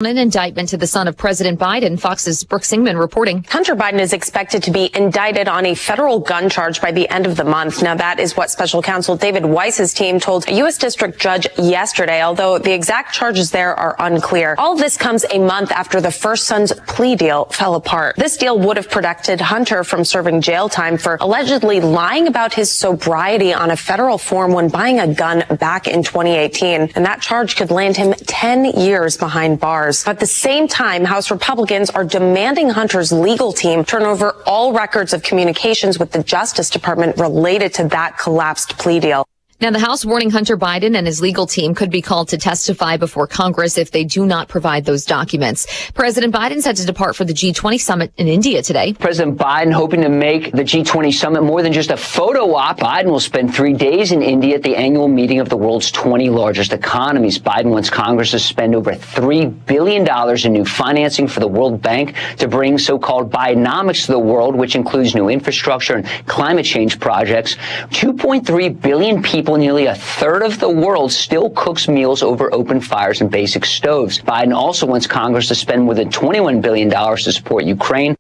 An indictment to the son of President Biden. Fox's Brooks Ingman reporting. Hunter Biden is expected to be indicted on a federal gun charge by the end of the month. Now, that is what special counsel David Weiss's team told a U.S. district judge yesterday, although the exact charges there are unclear. All of this comes a month after the first son's plea deal fell apart. This deal would have protected Hunter from serving jail time for allegedly lying about his sobriety on a federal form when buying a gun back in 2018. And that charge could land him 10 years behind bars. At the same time, House Republicans are demanding Hunter's legal team turn over all records of communications with the Justice Department related to that collapsed plea deal. Now, the House warning Hunter Biden and his legal team could be called to testify before Congress if they do not provide those documents. President Biden set to depart for the G20 summit in India today. President Biden hoping to make the G20 summit more than just a photo op. Biden will spend 3 days in India at the annual meeting of the world's 20 largest economies. Biden wants Congress to spend over $3 billion in new financing for the World Bank to bring so-called Bidenomics to the world, which includes new infrastructure and climate change projects. 2.3 billion people, nearly a third of the world, still cooks meals over open fires and basic stoves. Biden also wants Congress to spend more than $21 billion to support Ukraine.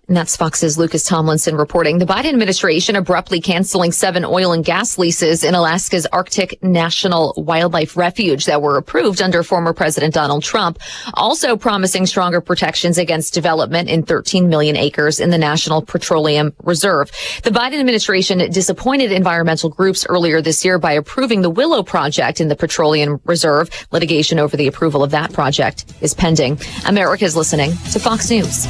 And that's Fox's Lucas Tomlinson reporting. The Biden administration abruptly canceling 7 oil and gas leases in Alaska's Arctic National Wildlife Refuge that were approved under former President Donald Trump, also promising stronger protections against development in 13 million acres in the National Petroleum Reserve. The Biden administration disappointed environmental groups earlier this year by approving the Willow Project in the Petroleum Reserve. Litigation over the approval of that project is pending. America's listening to Fox News.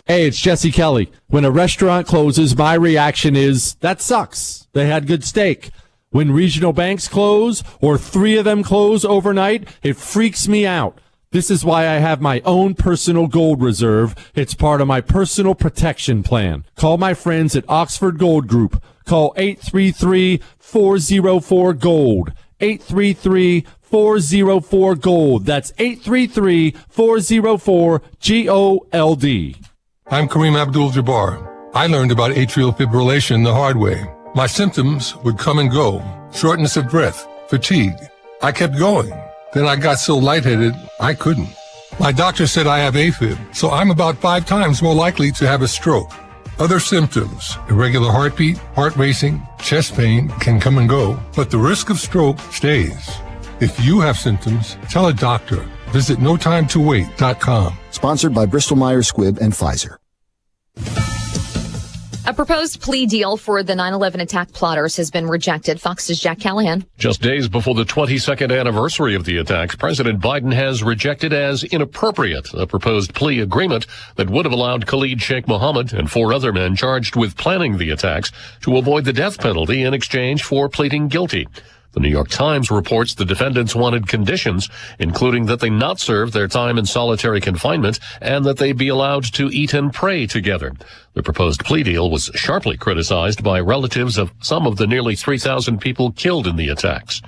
Hey, it's Jesse Kelly. When a restaurant closes, my reaction is, that sucks. They had good steak. When regional banks close, or 3 of them close overnight, it freaks me out. This is why I have my own personal gold reserve. It's part of my personal protection plan. Call my friends at Oxford Gold Group. Call 833-404-GOLD. 833-404-GOLD. That's 833-404-GOLD. I'm Kareem Abdul-Jabbar. I learned about atrial fibrillation the hard way. My symptoms would come and go. Shortness of breath, fatigue. I kept going. Then I got so lightheaded, I couldn't. My doctor said I have AFib, so I'm about 5 times more likely to have a stroke. Other symptoms, irregular heartbeat, heart racing, chest pain can come and go, but the risk of stroke stays. If you have symptoms, tell a doctor. Visit notimetowait.com. Sponsored by Bristol-Myers Squibb and Pfizer. A proposed plea deal for the 9/11 attack plotters has been rejected. Fox's Jack Callahan. Just days before the 22nd anniversary of the attacks, President Biden has rejected as inappropriate a proposed plea agreement that would have allowed Khalid Sheikh Mohammed and 4 other men charged with planning the attacks to avoid the death penalty in exchange for pleading guilty. The New York Times reports the defendants wanted conditions, including that they not serve their time in solitary confinement and that they be allowed to eat and pray together. The proposed plea deal was sharply criticized by relatives of some of the nearly 3,000 people killed in the attacks.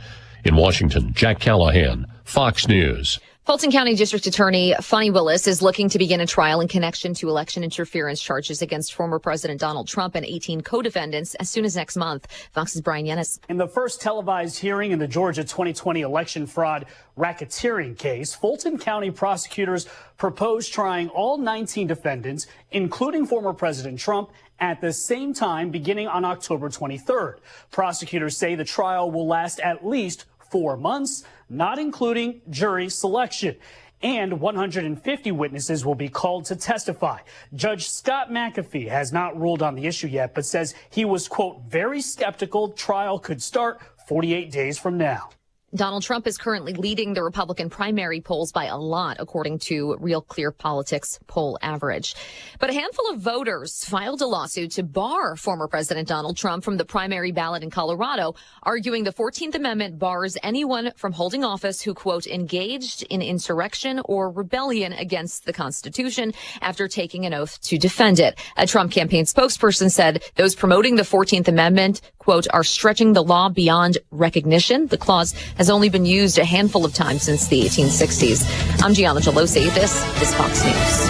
In Washington, Jack Callahan, Fox News. Fulton County District Attorney Fonnie Willis is looking to begin a trial in connection to election interference charges against former President Donald Trump and 18 co-defendants as soon as next month. Fox's Brian Yennis. In the first televised hearing in the Georgia 2020 election fraud racketeering case, Fulton County prosecutors proposed trying all 19 defendants, including former President Trump, at the same time beginning on October 23rd. Prosecutors say the trial will last at least 4 months, not including jury selection. And 150 witnesses will be called to testify. Judge Scott McAfee has not ruled on the issue yet, but says he was, quote, very skeptical trial could start 48 days from now. Donald Trump is currently leading the Republican primary polls by a lot, according to Real Clear Politics poll average. But a handful of voters filed a lawsuit to bar former President Donald Trump from the primary ballot in Colorado, arguing the 14th Amendment bars anyone from holding office who, quote, engaged in insurrection or rebellion against the Constitution after taking an oath to defend it. A Trump campaign spokesperson said those promoting the 14th Amendment, quote, are stretching the law beyond recognition. The clause has only been used a handful of times since the 1860s. I'm Gianna Gelosi. This is Fox News.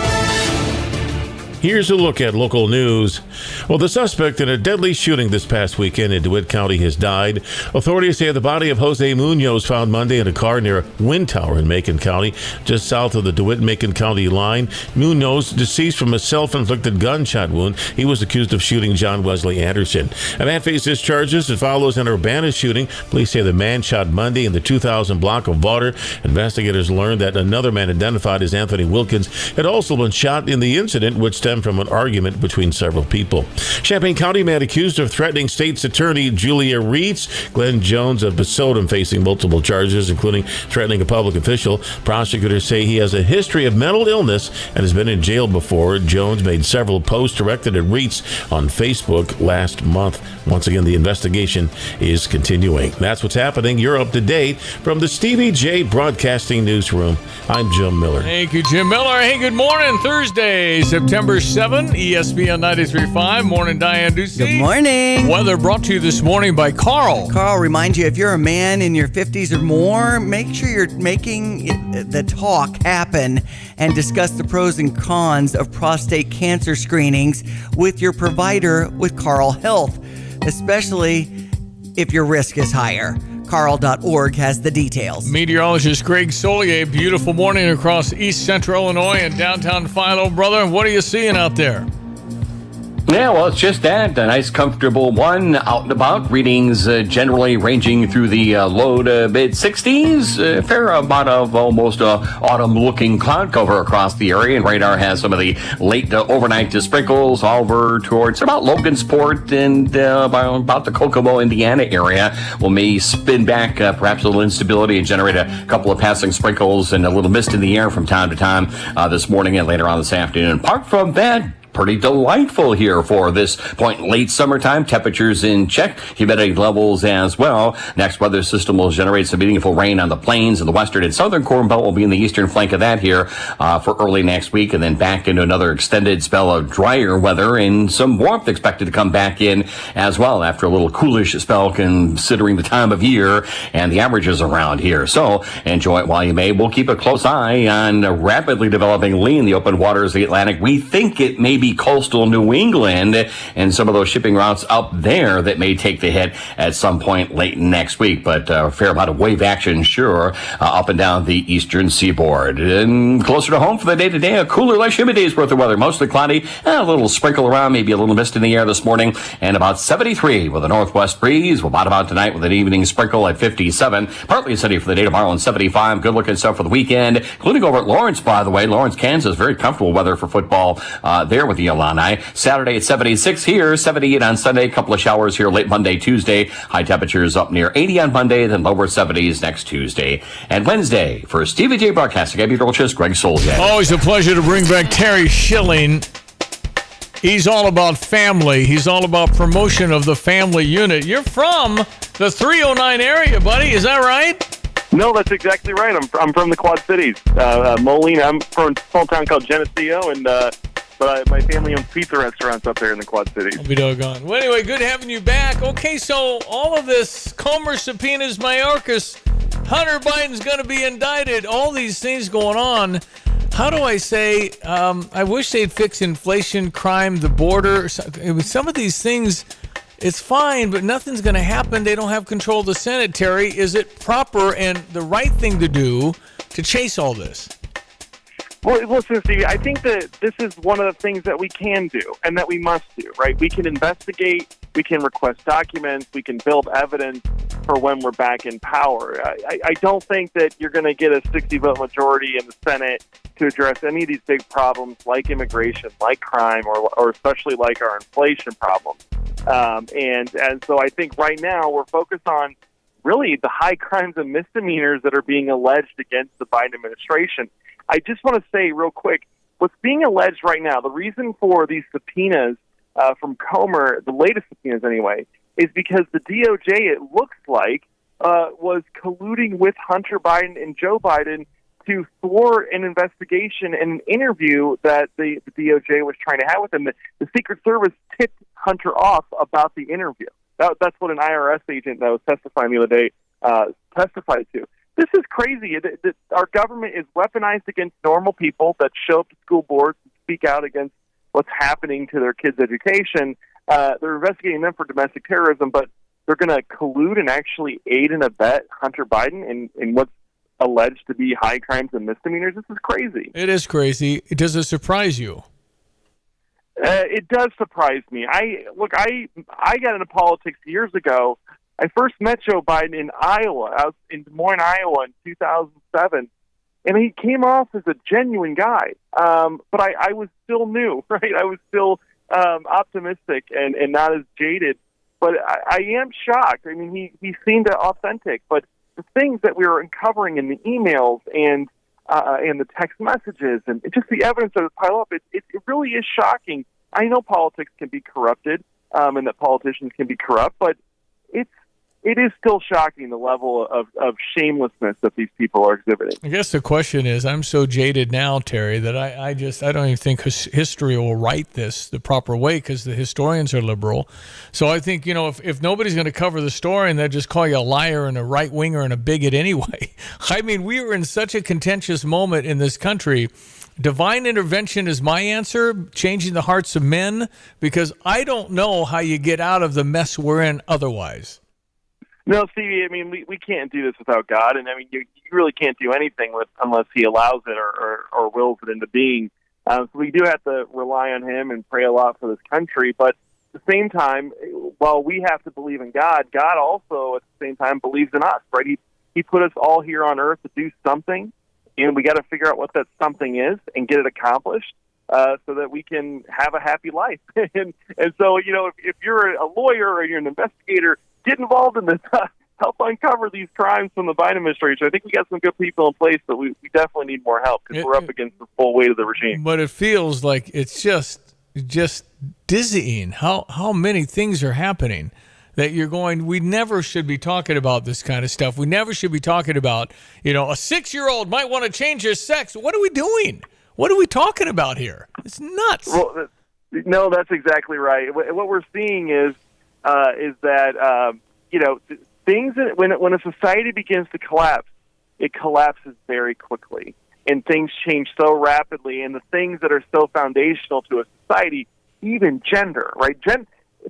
Here's a look at local news. Well, the suspect in a deadly shooting this past weekend in DeWitt County has died. Authorities say the body of Jose Munoz found Monday in a car near Wind Tower in Macon County, just south of the DeWitt-Macon County line. Munoz deceased from a self-inflicted gunshot wound. He was accused of shooting John Wesley Anderson. A man faces charges. It follows an Urbana shooting. Police say the man shot Monday in the 2000 block of Water. Investigators learned that another man identified as Anthony Wilkins had also been shot in the incident, which stemmed from an argument between several people. Champaign County man accused of threatening state's attorney Julia Reitz. Glenn Jones of Basodum facing multiple charges, including threatening a public official. Prosecutors say he has a history of mental illness and has been in jail before. Jones made several posts directed at Reitz on Facebook last month. Once again, the investigation is continuing. That's what's happening. You're up to date from the Stevie Jay Broadcasting Newsroom. I'm Jim Miller. Thank you, Jim Miller. Hey, good morning. Thursday, September 7, ESPN 93.5. Morning, Diane Ducey. Good morning. Weather brought to you this morning by Carl. Carl, remind you, if you're a man in your 50s or more, make sure you're making the talk happen and discuss the pros and cons of prostate cancer screenings with your provider with Carl Health, especially if your risk is higher. Carl.org has the details. Meteorologist Greg Solier, beautiful morning across east central Illinois and downtown Philo. Brother, what are you seeing out there? Yeah, well, it's just that. A nice, comfortable one out and about. Readings generally ranging through the low to mid-60s. Fair amount of almost autumn-looking cloud cover across the area. And radar has some of the late overnight sprinkles over towards about Logansport and about the Kokomo, Indiana area. Will may spin back perhaps a little instability and generate a couple of passing sprinkles and a little mist in the air from time to time this morning and later on this afternoon. Apart from that, pretty delightful here for this point. Late summertime, temperatures in check, humidity levels as well. Next weather system will generate some meaningful rain on the plains and the western and southern Corn Belt will be in the eastern flank of that here for early next week, and then back into another extended spell of drier weather and some warmth expected to come back in as well after a little coolish spell considering the time of year and the averages around here. So enjoy it while you may. We'll keep a close eye on rapidly developing lee in the open waters of the Atlantic. We think it may be coastal New England and some of those shipping routes up there that may take the hit at some point late next week. But a fair amount of wave action, sure, up and down the eastern seaboard. And closer to home for the day today, a cooler, less humid day's worth of weather. Mostly cloudy, a little sprinkle around, maybe a little mist in the air this morning, and about 73 with a northwest breeze. We'll bottom out tonight with an evening sprinkle at 57. Partly sunny for the day tomorrow and 75. Good looking stuff for the weekend, including over at Lawrence, by the way. Lawrence, Kansas, very comfortable weather for football there with the Illini. Saturday at 76 here, 78 on Sunday, a couple of showers here late Monday, Tuesday. High temperatures up near 80 on Monday, then lower 70s next Tuesday. And Wednesday, for Stevie Jay Broadcasting, I'm meteorologist Greg Solier. Always a pleasure to bring back Terry Schilling. He's all about family. He's all about promotion of the family unit. You're from the 309 area, buddy. Is that right? No, that's exactly right. I'm from the Quad Cities. Moline. I'm from a small town called Geneseo, and but my family owns pizza restaurants up there in the Quad Cities. I'll be doggone. Well, anyway, good having you back. Okay, so all of this, Comer subpoenas Mayorkas, Hunter Biden's going to be indicted, all these things going on. How do I say, I wish they'd fix inflation, crime, the border. Some of these things, it's fine, but nothing's going to happen. They don't have control of the Senate, Terry. Is it proper and the right thing to do to chase all this? Well, listen, Stevie, I think that this is one of the things that we can do and that we must do, right? We can investigate, we can request documents, we can build evidence for when we're back in power. I don't think that you're going to get a 60-vote majority in the Senate to address any of these big problems like immigration, like crime, or especially like our inflation problem. And so I think right now we're focused on really the high crimes and misdemeanors that are being alleged against the Biden administration. I just want to say real quick, what's being alleged right now, the reason for these subpoenas from Comer, the latest subpoenas anyway, is because the DOJ, it looks like, was colluding with Hunter Biden and Joe Biden to thwart an investigation and an interview that the DOJ was trying to have with them. The Secret Service tipped Hunter off about the interview. That's what an IRS agent that was testifying the other day testified to. This is crazy. Our government is weaponized against normal people that show up to school boards and speak out against what's happening to their kids' education. They're investigating them for domestic terrorism, but they're going to collude and actually aid and abet Hunter Biden in what's alleged to be high crimes and misdemeanors. This is crazy. It is crazy. Does it surprise you? It does surprise me. I got into politics years ago. I first met Joe Biden in Iowa. I was in Des Moines, Iowa in 2007. And he came off as a genuine guy. But I was still new, right? I was still optimistic and not as jaded. But I am shocked. I mean, he seemed authentic. But the things that we were uncovering in the emails and the text messages and just the evidence that was piled up, it really is shocking. I know politics can be corrupted and that politicians can be corrupt, but it is still shocking the level of shamelessness that these people are exhibiting. I guess the question is, I'm so jaded now, Terry, that I don't even think history will write this the proper way because the historians are liberal. So I think, if nobody's going to cover the story and they'll just call you a liar and a right-winger and a bigot anyway. I mean, we are in such a contentious moment in this country. Divine intervention is my answer, changing the hearts of men, because I don't know how you get out of the mess we're in otherwise. No, Stevie, I mean, we can't do this without God, and I mean, you really can't do anything unless He allows it or wills it into being. So we do have to rely on Him and pray a lot for this country, but at the same time, while we have to believe in God, God also at the same time believes in us, right? He put us all here on earth to do something, and we got to figure out what that something is and get it accomplished so that we can have a happy life. and so, if you're a lawyer or you're an investigator, get involved in this. Help uncover these crimes from the Biden administration. I think we got some good people in place, but we definitely need more help because we're up against the full weight of the regime. But it feels like it's just dizzying how many things are happening that you're going, we never should be talking about this kind of stuff. We never should be talking about, a 6-year-old might want to change his sex. What are we doing? What are we talking about here? It's nuts. Well, no, that's exactly right. What we're seeing is that things when a society begins to collapse, it collapses very quickly, and things change so rapidly. And the things that are so foundational to a society, even gender, right?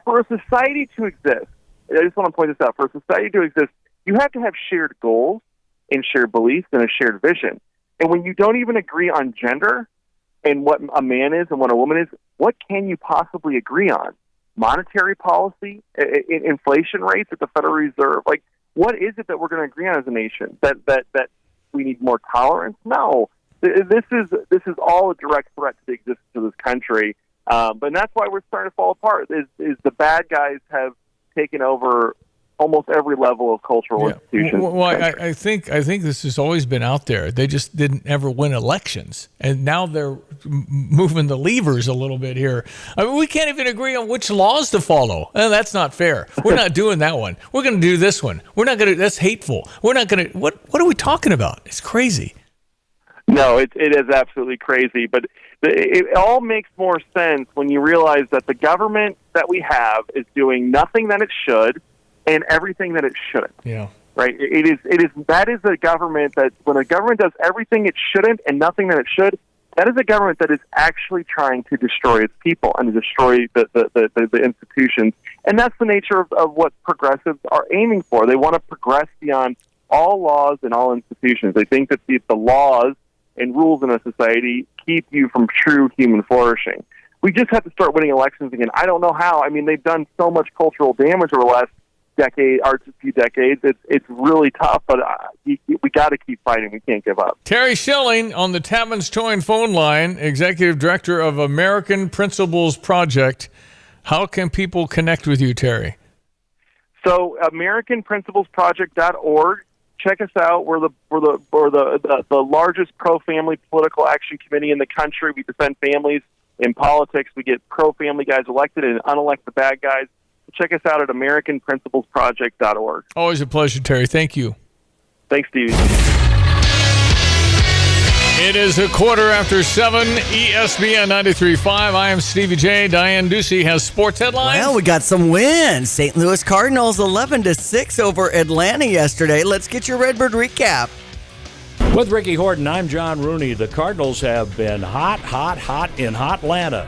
For a society to exist, I just want to point this out. For a society to exist, you have to have shared goals and shared beliefs and a shared vision. And when you don't even agree on gender and what a man is and what a woman is, what can you possibly agree on? Monetary policy, inflation rates at the Federal Reserve. Like, what is it that we're going to agree on as a nation? That we need more tolerance? No, this is all a direct threat to the existence of this country. But that's why we're starting to fall apart. Is the bad guys have taken over almost every level of cultural institutions. Well, I think this has always been out there. They just didn't ever win elections, and now they're moving the levers a little bit here. I mean, we can't even agree on which laws to follow. That's not fair. We're not doing that one. We're going to do this one. We're not going to. That's hateful. We're not going to. What are we talking about? It's crazy. No, it is absolutely crazy, but it all makes more sense when you realize that the government that we have is doing nothing that it should and everything that it shouldn't. Yeah. Right? That is a government that when a government does everything it shouldn't and nothing that it should, that is a government that is actually trying to destroy its people and to destroy the institutions. And that's the nature of what progressives are aiming for. They want to progress beyond all laws and all institutions. They think that the laws and rules in a society keep you from true human flourishing. We just have to start winning elections again. I don't know how. I mean, they've done so much cultural damage over the last few decades. It's really tough, but we got to keep fighting. We can't give up. Terry Schilling on the Tapman's Towing phone line, Executive Director of American Principles Project. How can people connect with you, Terry? So, AmericanPrinciplesProject.org. Check us out. We're the largest pro-family political action committee in the country. We defend families in politics. We get pro-family guys elected and unelect the bad guys. Check us out at AmericanPrinciplesProject.org. Always a pleasure, Terry. Thank you. Thanks, Stevie. It is 7:15, ESPN 93.5. I am Stevie J. Diane Ducey has sports headlines. Well, we got some wins. St. Louis Cardinals 11-6 over Atlanta yesterday. Let's get your Redbird recap. With Ricky Horton, I'm John Rooney. The Cardinals have been hot in Hotlanta.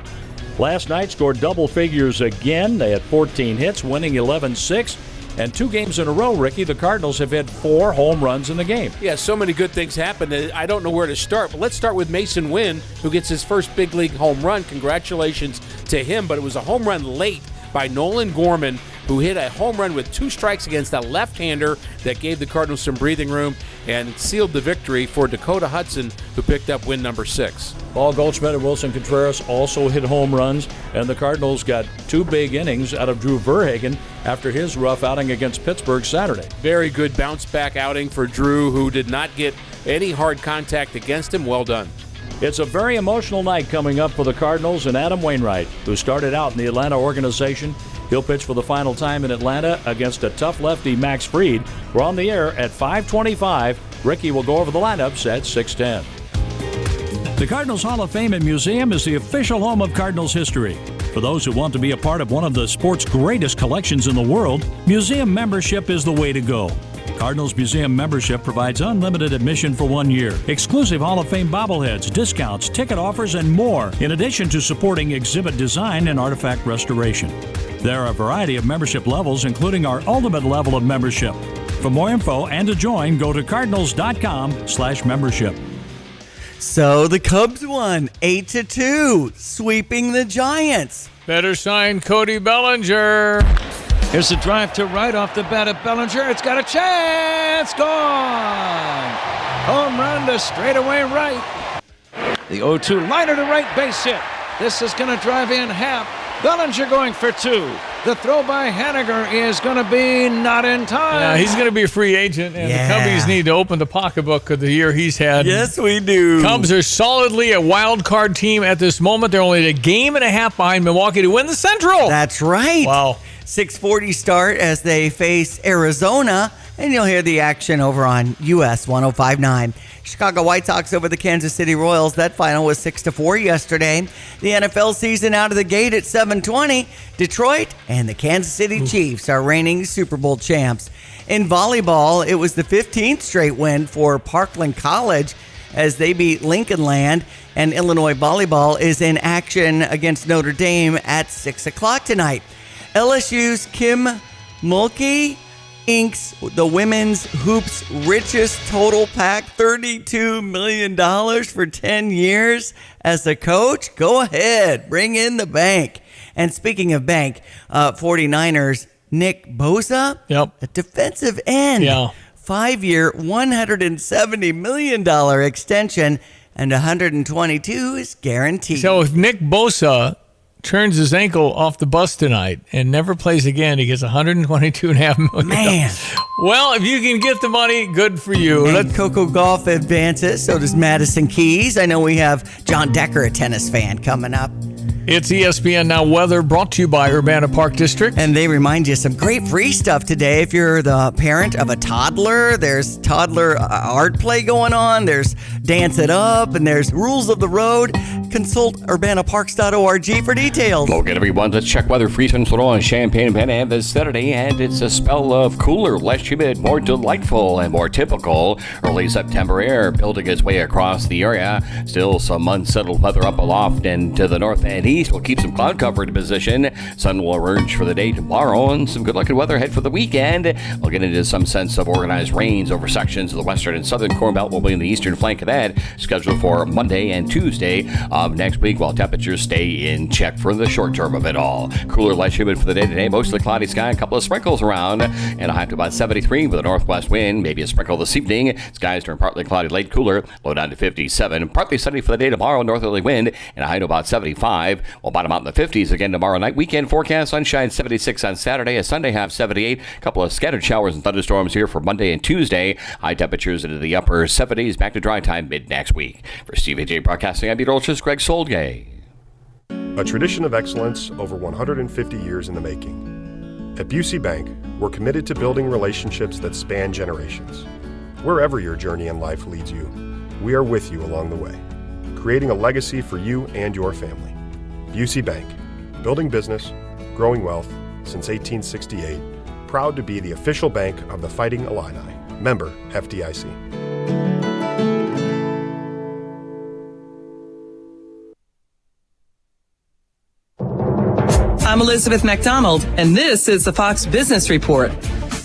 last night scored double figures again. They had 14 hits, winning 11-6. And 2 games in a row, Ricky, the Cardinals have had 4 home runs in the game. Yeah, so many good things happened. I don't know where to start, but let's start with Mason Wynn, who gets his first big league home run. Congratulations to him, but it was a home run late by Nolan Gorman, who hit a home run with 2 strikes against a left-hander that gave the Cardinals some breathing room and sealed the victory for Dakota Hudson, who picked up win number 6. Paul Goldschmidt and Wilson Contreras also hit home runs, and the Cardinals got 2 big innings out of Drew Verhagen after his rough outing against Pittsburgh Saturday. Very good bounce-back outing for Drew, who did not get any hard contact against him. Well done. It's a very emotional night coming up for the Cardinals and Adam Wainwright, who started out in the Atlanta organization. He'll pitch for the final time in Atlanta against a tough lefty, Max Fried. We're on the air at 5:25. Ricky will go over the lineups at 6:10. The Cardinals Hall of Fame and Museum is the official home of Cardinals history. For those who want to be a part of one of the sport's greatest collections in the world, museum membership is the way to go. Cardinals Museum membership provides unlimited admission for 1 year, exclusive Hall of Fame bobbleheads, discounts, ticket offers, and more, in addition to supporting exhibit design and artifact restoration. There are a variety of membership levels, including our ultimate level of membership. For more info and to join, go to cardinals.com/membership. So the Cubs won 8-2, sweeping the Giants. Better sign Cody Bellinger. Here's a drive to right off the bat of Bellinger. It's got a chance. Gone. Home run to straightaway right. The 0-2 liner to right, base hit. This is going to drive in Happ. Bellinger going for 2. The throw by Haniger is going to be not in time. Yeah, he's going to be a free agent, and the Cubbies need to open the pocketbook of the year he's had. Yes, we do. Cubs are solidly a wild card team at this moment. They're only a game and a half behind Milwaukee to win the Central. That's right. Wow. 6:40 start as they face Arizona, and you'll hear the action over on US 105.9. Chicago White Sox over the Kansas City Royals. That final was 6-4 yesterday. The NFL season out of the gate at 7:20. Detroit and the Kansas City Chiefs are reigning Super Bowl champs. In volleyball, it was the 15th straight win for Parkland College as they beat Lincoln Land, and Illinois volleyball is in action against Notre Dame at 6 o'clock tonight. LSU's Kim Mulkey inks the women's hoops richest total pack, $32 million for 10 years as a coach. Go ahead, bring in the bank. And speaking of bank, 49ers, Nick Bosa, a defensive end, 5-year, $170 million extension, and $122 is guaranteed. So if Nick Bosa turns his ankle off the bus tonight and never plays again, he gets $122.5 million. Man. Well, if you can get the money, good for you. And Coco Gauff advances. So does Madison Keys. I know we have John Decker, a tennis fan, coming up. It's ESPN Now Weather, brought to you by Urbana Park District. And they remind you some great free stuff today. If you're the parent of a toddler, there's toddler art play going on. There's Dance It Up, and there's Rules of the Road. Consult urbanaparks.org for details. Okay, everyone, let's check weather for Central and Champaign and this Saturday. And it's a spell of cooler, less humid, more delightful, and more typical. Early September air building its way across the area. Still some unsettled weather up aloft and to the north and east. We'll keep some cloud cover in position. Sun will emerge for the day tomorrow, and some good-looking weather ahead for the weekend. We'll get into some sense of organized rains over sections of the western and southern Corn Belt. Will be in the eastern flank of that, scheduled for Monday and Tuesday of next week, while temperatures stay in check for the short term of it all. Cooler, less humid for the day today. Mostly cloudy sky, a couple of sprinkles around, and a high to about 73 with a northwest wind. Maybe a sprinkle this evening. Skies turn partly cloudy, late cooler, low down to 57. Partly sunny for the day tomorrow, northerly wind, and a high to about 75. We'll bottom out in the 50s again tomorrow night. Weekend forecast, sunshine 76 on Saturday, a Sunday half 78. A couple of scattered showers and thunderstorms here for Monday and Tuesday. High temperatures into the upper 70s, back to dry time mid next week. For Stevie Jay Broadcasting, I'm meteorologist Greg Solgay. A tradition of excellence over 150 years in the making. At Busey Bank, we're committed to building relationships that span generations. Wherever your journey in life leads you, we are with you along the way, creating a legacy for you and your family. Busey Bank, building business, growing wealth since 1868, proud to be the official bank of the Fighting Illini. Member FDIC. I'm Elizabeth McDonald, and this is the Fox Business Report.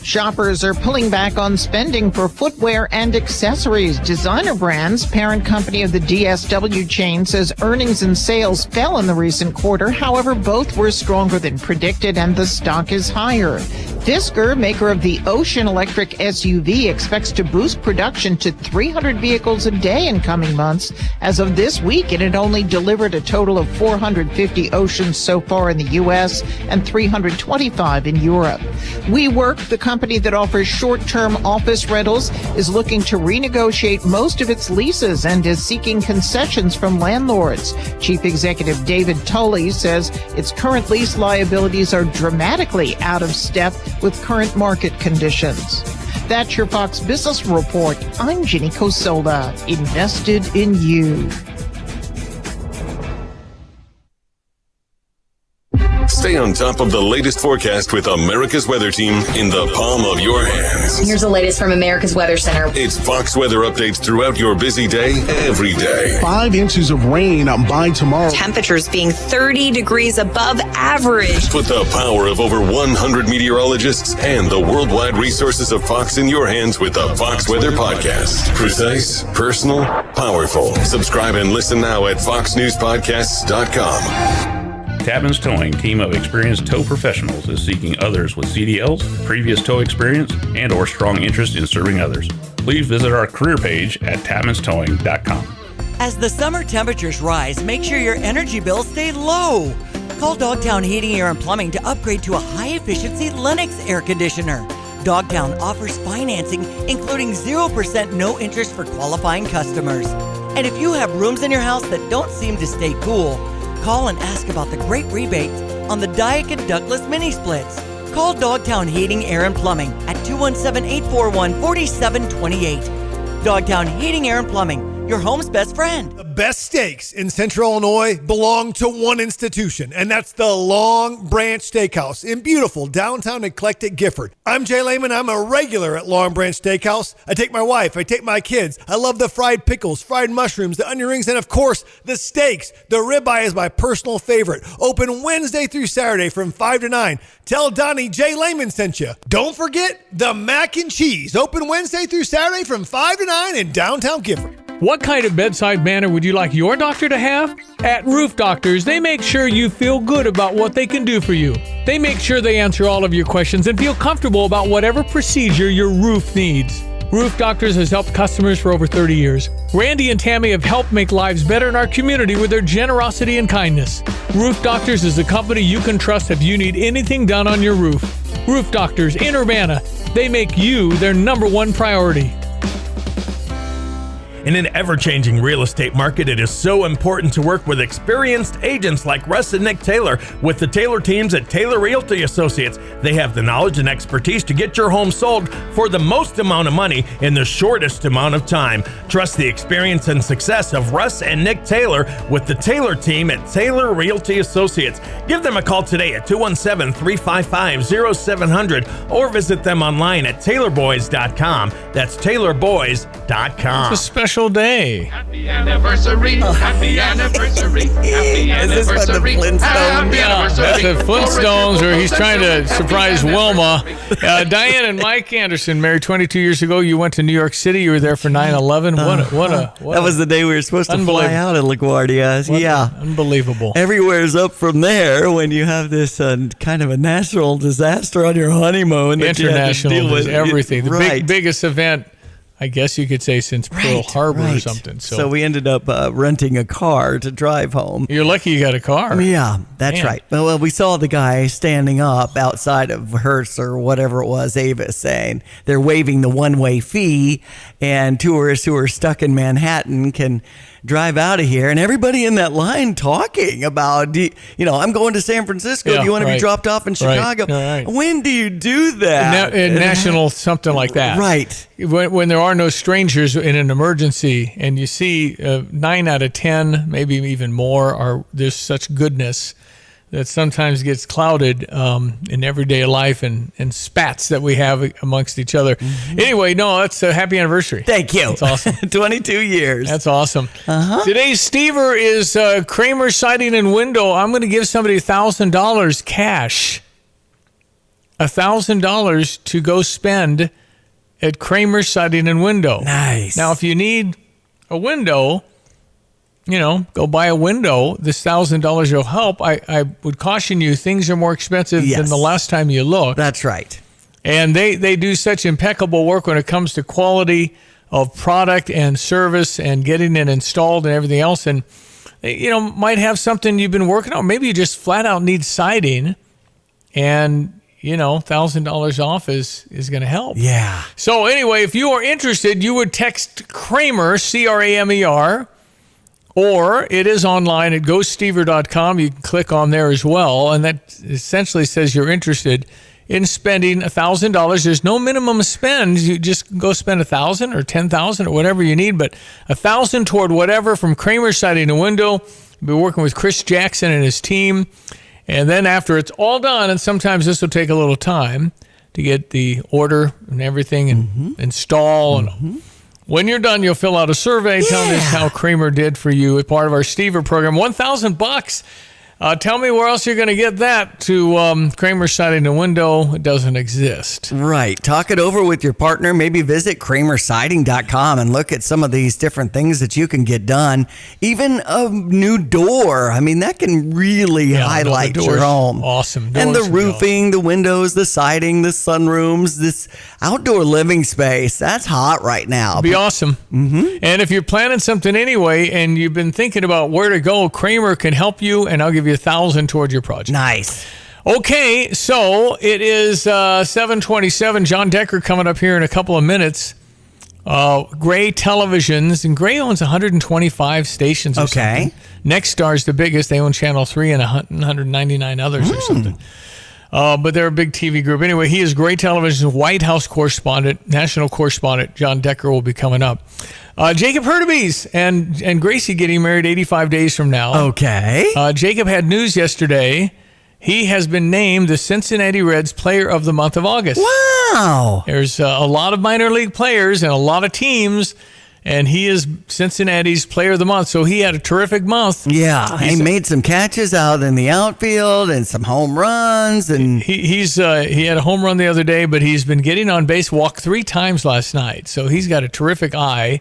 Shoppers are pulling back on spending for footwear and accessories. Designer Brands, parent company of the DSW chain, says earnings and sales fell in the recent quarter. However, both were stronger than predicted, and the stock is higher. Fisker, maker of the Ocean electric SUV, expects to boost production to 300 vehicles a day in coming months. As of this week, it had only delivered a total of 450 Oceans so far in the U.S. and 325 in Europe. WeWork, the company that offers short-term office rentals, is looking to renegotiate most of its leases and is seeking concessions from landlords. Chief Executive David Tully says its current lease liabilities are dramatically out of step with current market conditions. That's your Fox Business Report. I'm Ginny Cosola, invested in you. Stay on top of the latest forecast with America's Weather Team in the palm of your hands. Here's the latest from America's Weather Center. It's Fox weather updates throughout your busy day, every day. 5 inches of rain by tomorrow. Temperatures being 30 degrees above average. Put the power of over 100 meteorologists and the worldwide resources of Fox in your hands with the Fox Weather Podcast. Precise, personal, powerful. Subscribe and listen now at foxnewspodcasts.com. Tapman's Towing, team of experienced tow professionals, is seeking others with CDLs, previous tow experience, and or strong interest in serving others. Please visit our career page at tapmanstowing.com. As the summer temperatures rise, make sure your energy bills stay low. Call Dogtown Heating, Air, and Plumbing to upgrade to a high-efficiency Lennox air conditioner. Dogtown offers financing, including 0% no interest for qualifying customers. And if you have rooms in your house that don't seem to stay cool, call and ask about the great rebates on the Daikin Douglas mini splits. Call Dogtown Heating, Air, and Plumbing at 217-841-4728. Dogtown Heating, Air, and Plumbing, your home's best friend. The best steaks in Central Illinois belong to one institution, and that's the Long Branch Steakhouse in beautiful downtown eclectic Gifford. I'm Jay Lehman. I'm a regular at Long Branch Steakhouse. I take my wife. I take my kids. I love the fried pickles, fried mushrooms, the onion rings, and of course, the steaks. The ribeye is my personal favorite. Open Wednesday through Saturday from 5 to 9. Tell Donnie Jay Lehman sent you. Don't forget the mac and cheese. Open Wednesday through Saturday from 5 to 9 in downtown Gifford. What kind of bedside manner would you like your doctor to have? At Roof Doctors, they make sure you feel good about what they can do for you. They make sure they answer all of your questions and feel comfortable about whatever procedure your roof needs. Roof Doctors has helped customers for over 30 years. Randy and Tammy have helped make lives better in our community with their generosity and kindness. Roof Doctors is a company you can trust if you need anything done on your roof. Roof Doctors in Urbana, they make you their number one priority. In an ever-changing real estate market, it is so important to work with experienced agents like Russ and Nick Taylor with the Taylor teams at Taylor Realty Associates. They have the knowledge and expertise to get your home sold for the most amount of money in the shortest amount of time. Trust the experience and success of Russ and Nick Taylor with the Taylor team at Taylor Realty Associates. Give them a call today at 217-355-0700 or visit them online at taylorboys.com. That's taylorboys.com. It's a special day. Happy anniversary, happy anniversary, happy anniversary. Is this from the Flintstones? Yeah, that's the Flintstones, or he's trying to surprise Wilma. Diane and Mike Anderson, married 22 years ago. You went to New York City. You were there for 9/11. What that was the day we were supposed to fly out of LaGuardia. Yeah. Unbelievable. Everywhere's up from there when you have this kind of a natural disaster on your honeymoon. International is everything. Right. The biggest event, I guess you could say, since Pearl Harbor or something. So we ended up renting a car to drive home. You're lucky you got a car. Yeah, that's Man. right. Well, we saw the guy standing up outside of Hearst or whatever it was, Avis, saying they're waiving the one-way fee, and tourists who are stuck in Manhattan can drive out of here. And everybody in that line talking about, I'm going to San Francisco. Do you want to be dropped off in Chicago? Right. When do you do that? National something like that. Right. When there are no strangers in an emergency, and you see 9 out of 10, maybe even more, there's such goodness that sometimes gets clouded in everyday life and spats that we have amongst each other. Anyway, no, that's a happy anniversary. Thank you. That's awesome. 22 years. That's awesome. Uh-huh. Today's Stever is Kramer Siding and Window. I'm going to give somebody $1,000 cash. $1,000 to go spend at Kramer Siding and Window. Nice. Now, if you need a window, go buy a window. This $1,000 will help. I would caution you, things are more expensive than the last time you looked. That's right. And they do such impeccable work when it comes to quality of product and service and getting it installed and everything else. And, might have something you've been working on. Maybe you just flat out need siding, and $1,000 off is going to help. Yeah. So anyway, if you are interested, you would text Kramer, Kramer, or it is online at GoStever.com. You can click on there as well, and that essentially says you're interested in spending $1,000. There's no minimum spend. You just go spend $1,000 or $10,000 or whatever you need, but $1,000 toward whatever from Kramer Siding and Window. We'll be working with Chris Jackson and his team. And then after it's all done, and sometimes this will take a little time to get the order and everything and install. And when you're done, you'll fill out a survey telling us how Kramer did for you as part of our Stever program. $1,000. Tell me where else you're going to get that to Kramer Siding and Window. It doesn't exist. Right. Talk it over with your partner. Maybe visit KramerSiding.com and look at some of these different things that you can get done. Even a new door. I mean, that can really highlight your home. Awesome. And the roofing, the windows, the siding, the sunrooms, this outdoor living space. That's hot right now. Be awesome. And if you're planning something anyway and you've been thinking about where to go, Kramer can help you, and I'll give you $1,000 toward your project. Nice. Okay, so it is 7:27. John Decker coming up here in a couple of minutes. Gray Televisions, and Gray owns 125 stations or something. Nextstar's the biggest. They own Channel 3 and 199 others or something. But they're a big TV group. Anyway, he is Gray Television's White House correspondent, national correspondent. John Decker will be coming up. Jacob Hurtubise and Gracie getting married 85 days from now. Okay. Jacob had news yesterday. He has been named the Cincinnati Reds Player of the Month of August. Wow. There's a lot of minor league players and a lot of teams, and he is Cincinnati's Player of the Month. So he had a terrific month. Yeah, he made some catches out in the outfield and some home runs. And he had a home run the other day, but he's been getting on base, walked 3 times last night. So he's got a terrific eye.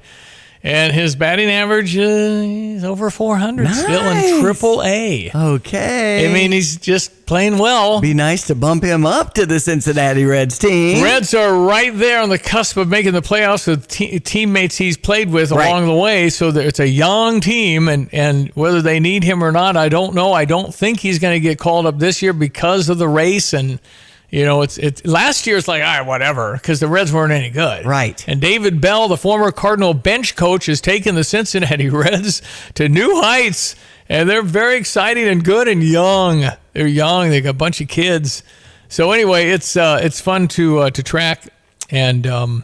And his batting average is over 400, still in Triple-A. Okay. I mean, he's just playing well. Be nice to bump him up to the Cincinnati Reds team. Reds are right there on the cusp of making the playoffs with teammates he's played with along the way. So it's a young team, and whether they need him or not, I don't know. I don't think he's going to get called up this year because of the race. And it's last year. It's like, all right, whatever, because the Reds weren't any good. Right. And David Bell, the former Cardinal bench coach, has taken the Cincinnati Reds to new heights, and they're very exciting and good and young. They're young. They got a bunch of kids. So anyway, it's fun to track, and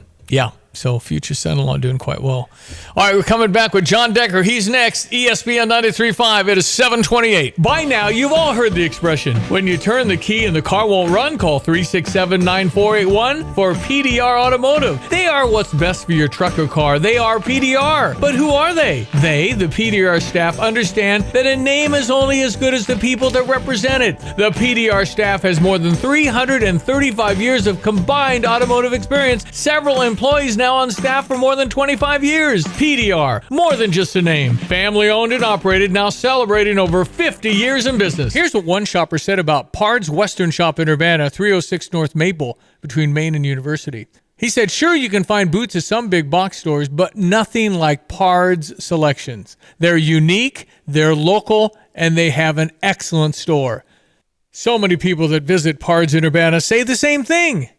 so future son-in-law doing quite well. All right, we're coming back with John Decker. He's next. ESPN 93.5. It is 7:28. By now, you've all heard the expression, when you turn the key and the car won't run, call 367-9481 for PDR Automotive. They are what's best for your truck or car. They are PDR. But who are they? They, the PDR staff, understand that a name is only as good as the people that represent it. The PDR staff has more than 335 years of combined automotive experience. Several employees now on staff for more than 25 years. PDR, more than just a name. Family owned and operated, now celebrating over 50 years in business. Here's what one shopper said about Pard's Western Shop in Urbana, 306 North Maple, between Maine and University. He said, sure, you can find boots at some big box stores, but nothing like Pard's selections. They're unique, they're local, and they have an excellent store. So many people that visit Pard's in Urbana say the same thing.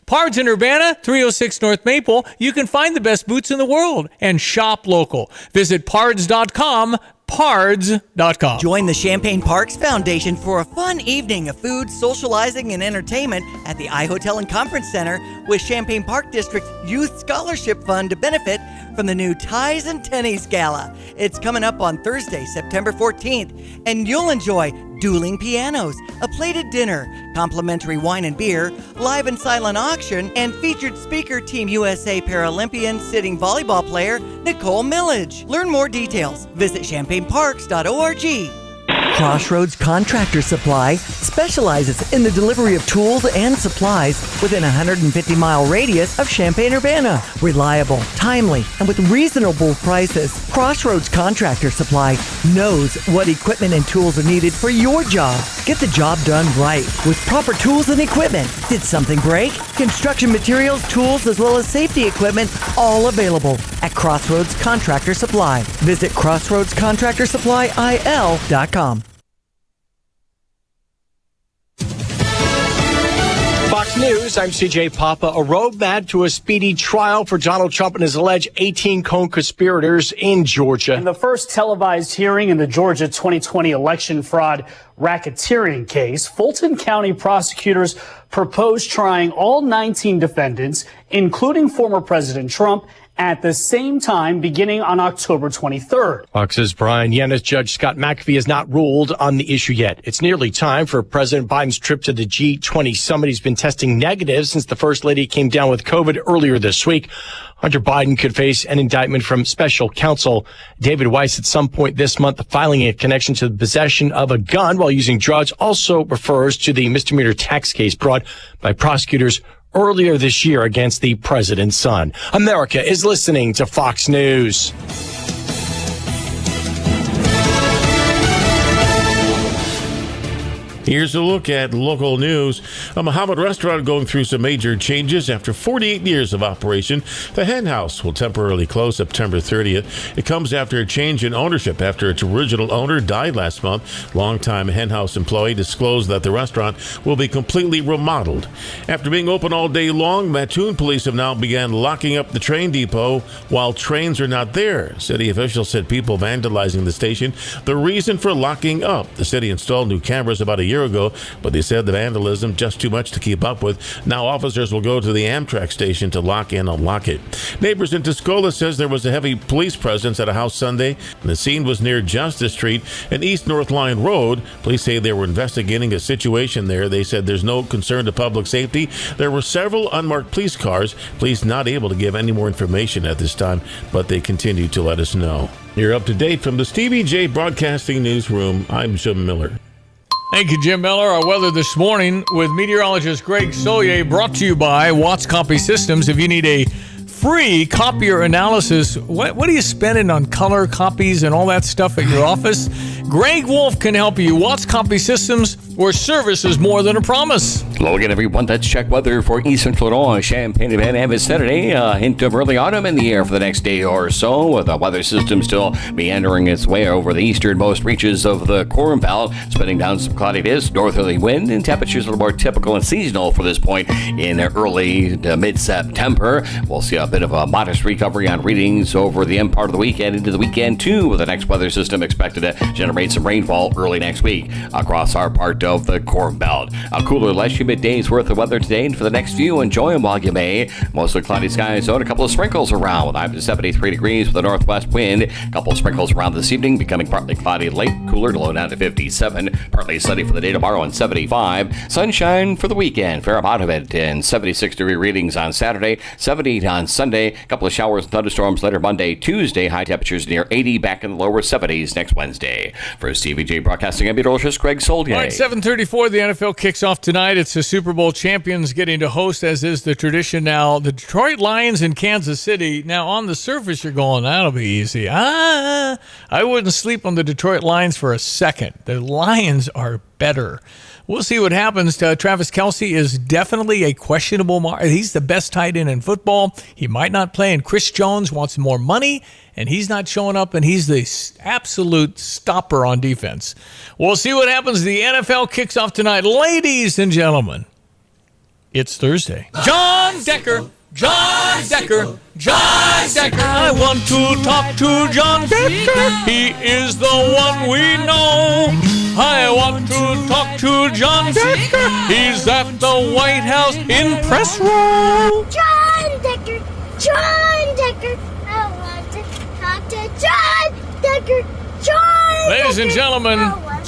Pard's in Urbana, 306 North Maple. You can find the best boots in the world and shop local. Visit pards.com, pards.com. Join the Champaign Parks Foundation for a fun evening of food, socializing, and entertainment at the iHotel and Conference Center with Champaign Park District's Youth Scholarship Fund to benefit from the new Ties and Tennies Gala. It's coming up on Thursday, September 14th, and you'll enjoy dueling pianos, a plated dinner, complimentary wine and beer, live and silent auction, and featured speaker Team USA Paralympian sitting volleyball player Nicole Millage. Learn more details. Visit champagneparks.org. Crossroads Contractor Supply specializes in the delivery of tools and supplies within a 150-mile radius of Champaign-Urbana. Reliable, timely, and with reasonable prices, Crossroads Contractor Supply knows what equipment and tools are needed for your job. Get the job done right with proper tools and equipment. Did something break? Construction materials, tools, as well as safety equipment, all available at Crossroads Contractor Supply. Visit crossroadscontractorsupplyil.com. Fox News, I'm CJ Papa. A roadmap to a speedy trial for Donald Trump and his alleged 18 co-conspirators in Georgia. In the first televised hearing in the Georgia 2020 election fraud racketeering case, Fulton County prosecutors proposed trying all 19 defendants, including former President Trump, at the same time beginning on October 23rd. Fox's Brian Yennis. Judge Scott McAfee has not ruled on the issue yet. It's nearly time for President Biden's trip to the G20 summit. He's been testing negative since the First Lady came down with COVID earlier this week. Hunter Biden could face an indictment from special counsel David Weiss at some point this month. Filing a connection to the possession of a gun while using drugs also refers to the misdemeanor tax case brought by prosecutors earlier this year against the president's son. America is listening to Fox News. Here's a look at local news. A Muhammad restaurant going through some major changes after 48 years of operation. The Hen House will temporarily close September 30th. It comes after a change in ownership after its original owner died last month. Longtime Hen House employee disclosed that the restaurant will be completely remodeled. After being open all day long, Mattoon police have now began locking up the train depot while trains are not there. City officials said people vandalizing the station the reason for locking up. The city installed new cameras about a year ago, but they said the vandalism just too much to keep up with. Now officers will go to the Amtrak station to lock and unlock it. Neighbors in Tuscola says there was a heavy police presence at a house Sunday. The scene was near Justice Street and East North Line Road. Police say they were investigating a situation there. They said there's no concern to public safety. There were several unmarked police cars. Police not able to give any more information at this time, but they continue to let us know. You're up to date from the Stevie Jay Broadcasting Newsroom. I'm Jim Miller. Thank you, Jim Miller. Our weather this morning with meteorologist Greg Solier, brought to you by Watts Copy Systems. If you need a free copier analysis, what are you spending on color copies and all that stuff at your office? Greg Wolf can help you. Watts Copy Systems, where service is more than a promise. Hello again, everyone. Let's check weather for East Central Illinois, Champaign-Urbana, and Saturday. A hint of early autumn in the air for the next day or so, with a weather system still meandering its way over the easternmost reaches of the Corn Belt, spinning down some cloudiness, northerly wind, and temperatures a little more typical and seasonal for this point in early to mid-September. We'll see a bit of a modest recovery on readings over the end part of the weekend into the weekend, too, with the next weather system expected to generate some rainfall early next week across our part of the Corn Belt. A cooler, less humid day's worth of weather today, and for the next few, enjoy them while you may. Mostly cloudy skies, though, and a couple of sprinkles around with high to 73 degrees with a northwest wind. A couple of sprinkles around this evening, becoming partly cloudy late, cooler to low down to 57. Partly sunny for the day tomorrow and 75. Sunshine for the weekend, fair amount of it, and 76-degree readings on Saturday, 78 on Sunday. A couple of showers and thunderstorms later Monday, Tuesday. High temperatures near 80, back in the lower 70s next Wednesday. For Stevie Jay Broadcasting, I'm meteorologist Greg Solier. All right, 7:34, the NFL kicks off tonight. It's the Super Bowl champions getting to host, as is the tradition now. The Detroit Lions in Kansas City. Now, on the surface, you're going, that'll be easy. I wouldn't sleep on the Detroit Lions for a second. The Lions are better. We'll see what happens. Travis Kelce is definitely a questionable. He's the best tight end in football. He might not play, and Chris Jones wants more money, and he's not showing up, and he's the absolute stopper on defense. We'll see what happens. The NFL kicks off tonight. Ladies and gentlemen, it's Thursday. John Decker. John Decker. John Decker. I want to talk to John Decker. He is the one we know. I want to talk to John Decker. He's at the White House in press row. John Decker. John Decker. I want to talk to John Decker. John Ladies and gentlemen,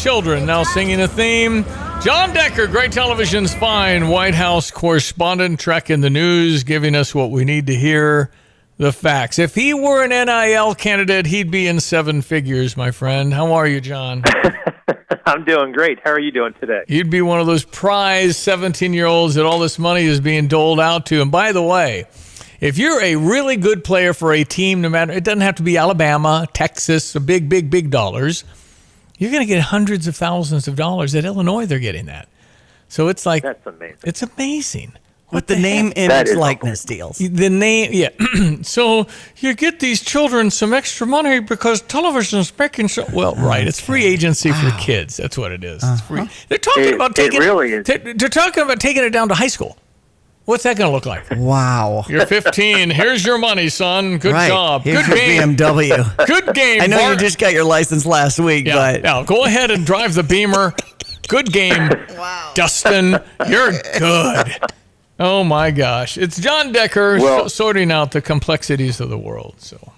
children now singing a theme. John Decker, great television's fine White House correspondent, tracking the news, giving us what we need to hear, the facts. If he were an NIL candidate, he'd be in seven figures, my friend. How are you, John? I'm doing great. How are you doing today? You'd be one of those prize 17-year-olds that all this money is being doled out to. And by the way, if you're a really good player for a team, no matter, it doesn't have to be Alabama, Texas, big dollars, you're going to get hundreds of thousands of dollars. At Illinois, they're getting that. So it's like, that's amazing. It's amazing. With the name, image, likeness deals. The name, yeah. So you get these children some extra money because television's making so well. Right, it's free agency for kids. That's what it is. It's free. They're talking about taking. It really is. They're talking about taking it down to high school. What's that going to look like? Wow. You're 15. Here's your money, son. Good job. Here's Good your game. BMW. Good game. I know Bart. you just got your license last week, but Yeah, go ahead and drive the Beamer. Good game. Wow. Dustin, you're good. Oh, my gosh. It's John Decker sorting out the complexities of the world. So,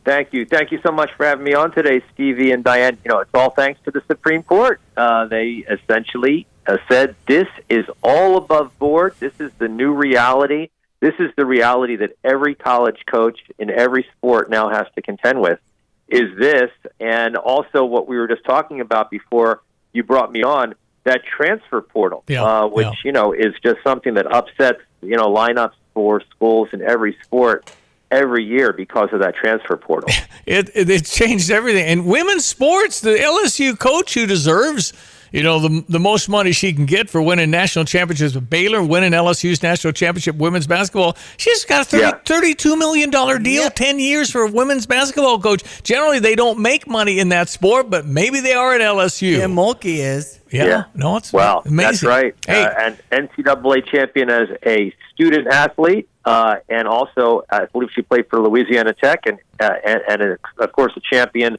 Thank you. Thank you so much for having me on today, Stevie and Diane. You know, it's all thanks to the Supreme Court. They essentially said this is all above board. This is the new reality. This is the reality that every college coach in every sport now has to contend with, is this. And also what we were just talking about before you brought me on, that transfer portal, which, you know, is just something that upsets, you know, lineups for schools in every sport every year because of that transfer portal. It changed everything. And women's sports, the LSU coach who deserves, you know, the most money she can get for winning national championships with Baylor, winning LSU's national championship women's basketball. She's got a $32 million deal, 10 years for a women's basketball coach. Generally, they don't make money in that sport, but maybe they are at LSU. Yeah, Mulkey is. Yeah. No, it's amazing. That's right. Hey. And NCAA champion as a student athlete, and also I believe she played for Louisiana Tech, and of course a champion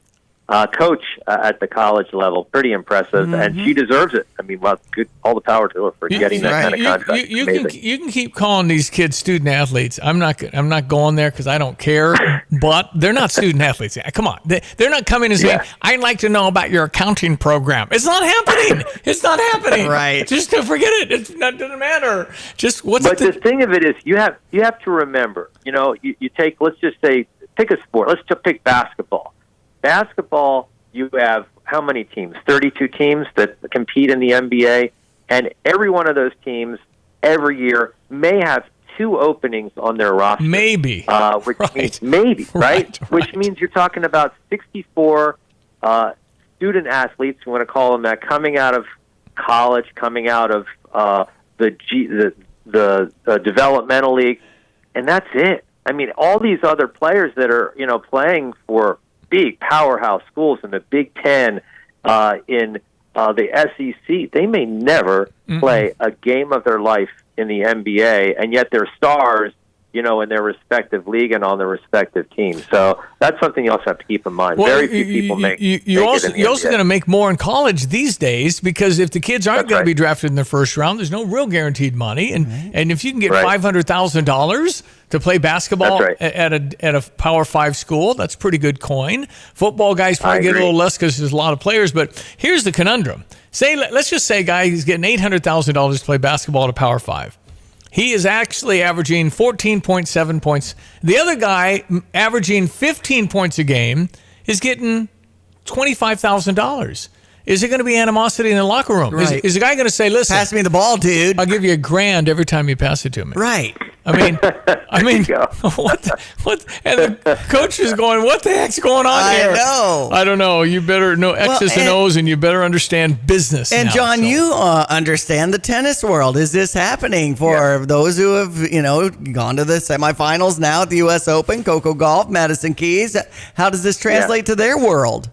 coach at the college level. Pretty impressive, and she deserves it. I mean, well, good, all the power to her for getting that kind of contract. You can keep calling these kids student athletes. I'm not going there because I don't care. But they're not student athletes. Come on, they're not coming and saying, "I'd like to know about your accounting program." It's not happening. It's not happening. Right. Just forget it. It doesn't matter. Just But the thing of it is, you have to remember. You know, you take, let's just say, pick a sport. Let's just pick basketball. Basketball, you have how many teams? 32 teams that compete in the NBA, and every one of those teams every year may have 2 openings on their roster. Maybe. Which means maybe, right? Which means you're talking about 64 student athletes, you want to call them that, coming out of college, coming out of the developmental league, and that's it. I mean, all these other players that are, you know, playing for big powerhouse schools in the Big Ten, in the SEC, they may never play a game of their life in the NBA, and yet they're stars, you know, in their respective league and on their respective teams. So that's something you also have to keep in mind. Well, very few people make it in the NBA. You're also going to make more in college these days because if the kids aren't going to be drafted in the first round, there's no real guaranteed money. And if you can get $500,000 to play basketball at a Power 5 school, that's pretty good coin. Football guys probably get a little less because there's a lot of players. But here's the conundrum. Let's just say a guy who's getting $800,000 to play basketball at a Power 5. He is actually averaging 14.7 points. The other guy, averaging 15 points a game, is getting $25,000. Is there going to be animosity in the locker room? Right. Is the guy going to say, "Listen, pass me the ball, dude. I'll give you $1,000 every time you pass it to me"? Right. I mean, what? And the coach is going, "What the heck's going on here?" I know. I don't know. You better know X's and O's, and you better understand business. And now, John, you understand the tennis world. Is this happening for those who have, you know, gone to the semifinals now at the U.S. Open, Coco Gauff, Madison Keys? How does this translate to their world?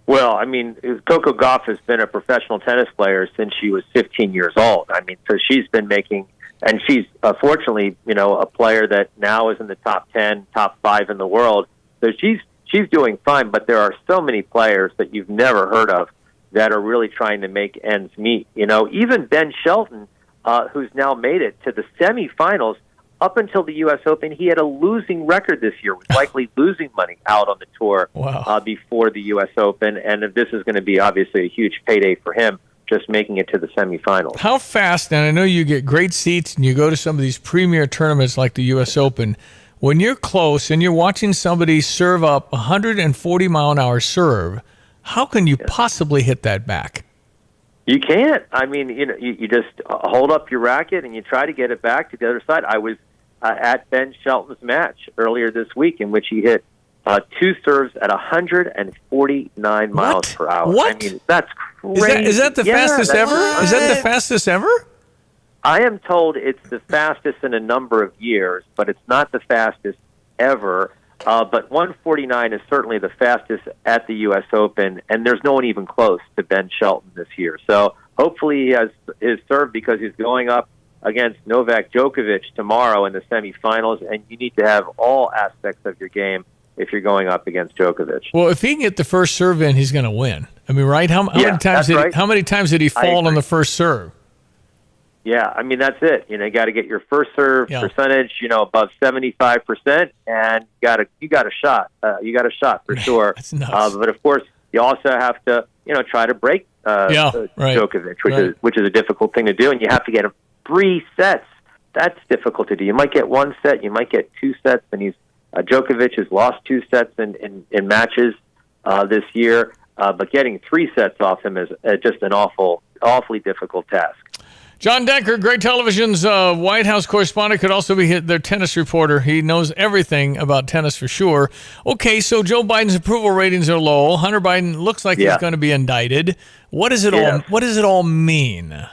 Well, I mean, Coco Gauff has been a professional tennis player since she was 15 years old. I mean, so she's been making, and she's fortunately, you know, a player that now is in the top 10, top 5 in the world. So she's doing fine, but there are so many players that you've never heard of that are really trying to make ends meet. You know, even Ben Shelton, who's now made it to the semifinals up until the U.S. Open, he had a losing record this year, was likely losing money out on the tour before the U.S. Open, and this is going to be obviously a huge payday for him, just making it to the semifinals. How fast, and I know you get great seats and you go to some of these premier tournaments like the U.S. Open, when you're close and you're watching somebody serve up 140-mile-an-hour serve, how can you possibly hit that back? You can't. I mean, you just hold up your racket and you try to get it back to the other side. I was at Ben Shelton's match earlier this week in which he hit two serves at 149 miles per hour. What? I mean, that's crazy. Is that the fastest ever? Is that the fastest ever? I am told it's the fastest in a number of years, but it's not the fastest ever. But 149 is certainly the fastest at the U.S. Open, and there's no one even close to Ben Shelton this year. So hopefully he has his serve because he's going up against Novak Djokovic tomorrow in the semifinals, and you need to have all aspects of your game if you're going up against Djokovic. Well, if he can get the first serve in, he's going to win. I mean, right? How many times did he fall on the first serve? Yeah, I mean, that's it. You got to get your first serve percentage, above 75%, and you got a shot. You got a shot for sure. That's nuts. But of course, you also have to, try to break Djokovic, which is a difficult thing to do, and you have to get him 3 sets. That's difficult to do. You might get 1 set, you might get 2 sets, and Djokovic has lost 2 sets in matches this year, but getting 3 sets off him is just an awfully difficult task. John Decker, Great Television's White House correspondent, could also be their tennis reporter. He knows everything about tennis for sure. Okay, so Joe Biden's approval ratings are low. Hunter Biden looks like he's going to be indicted. What does it all mean?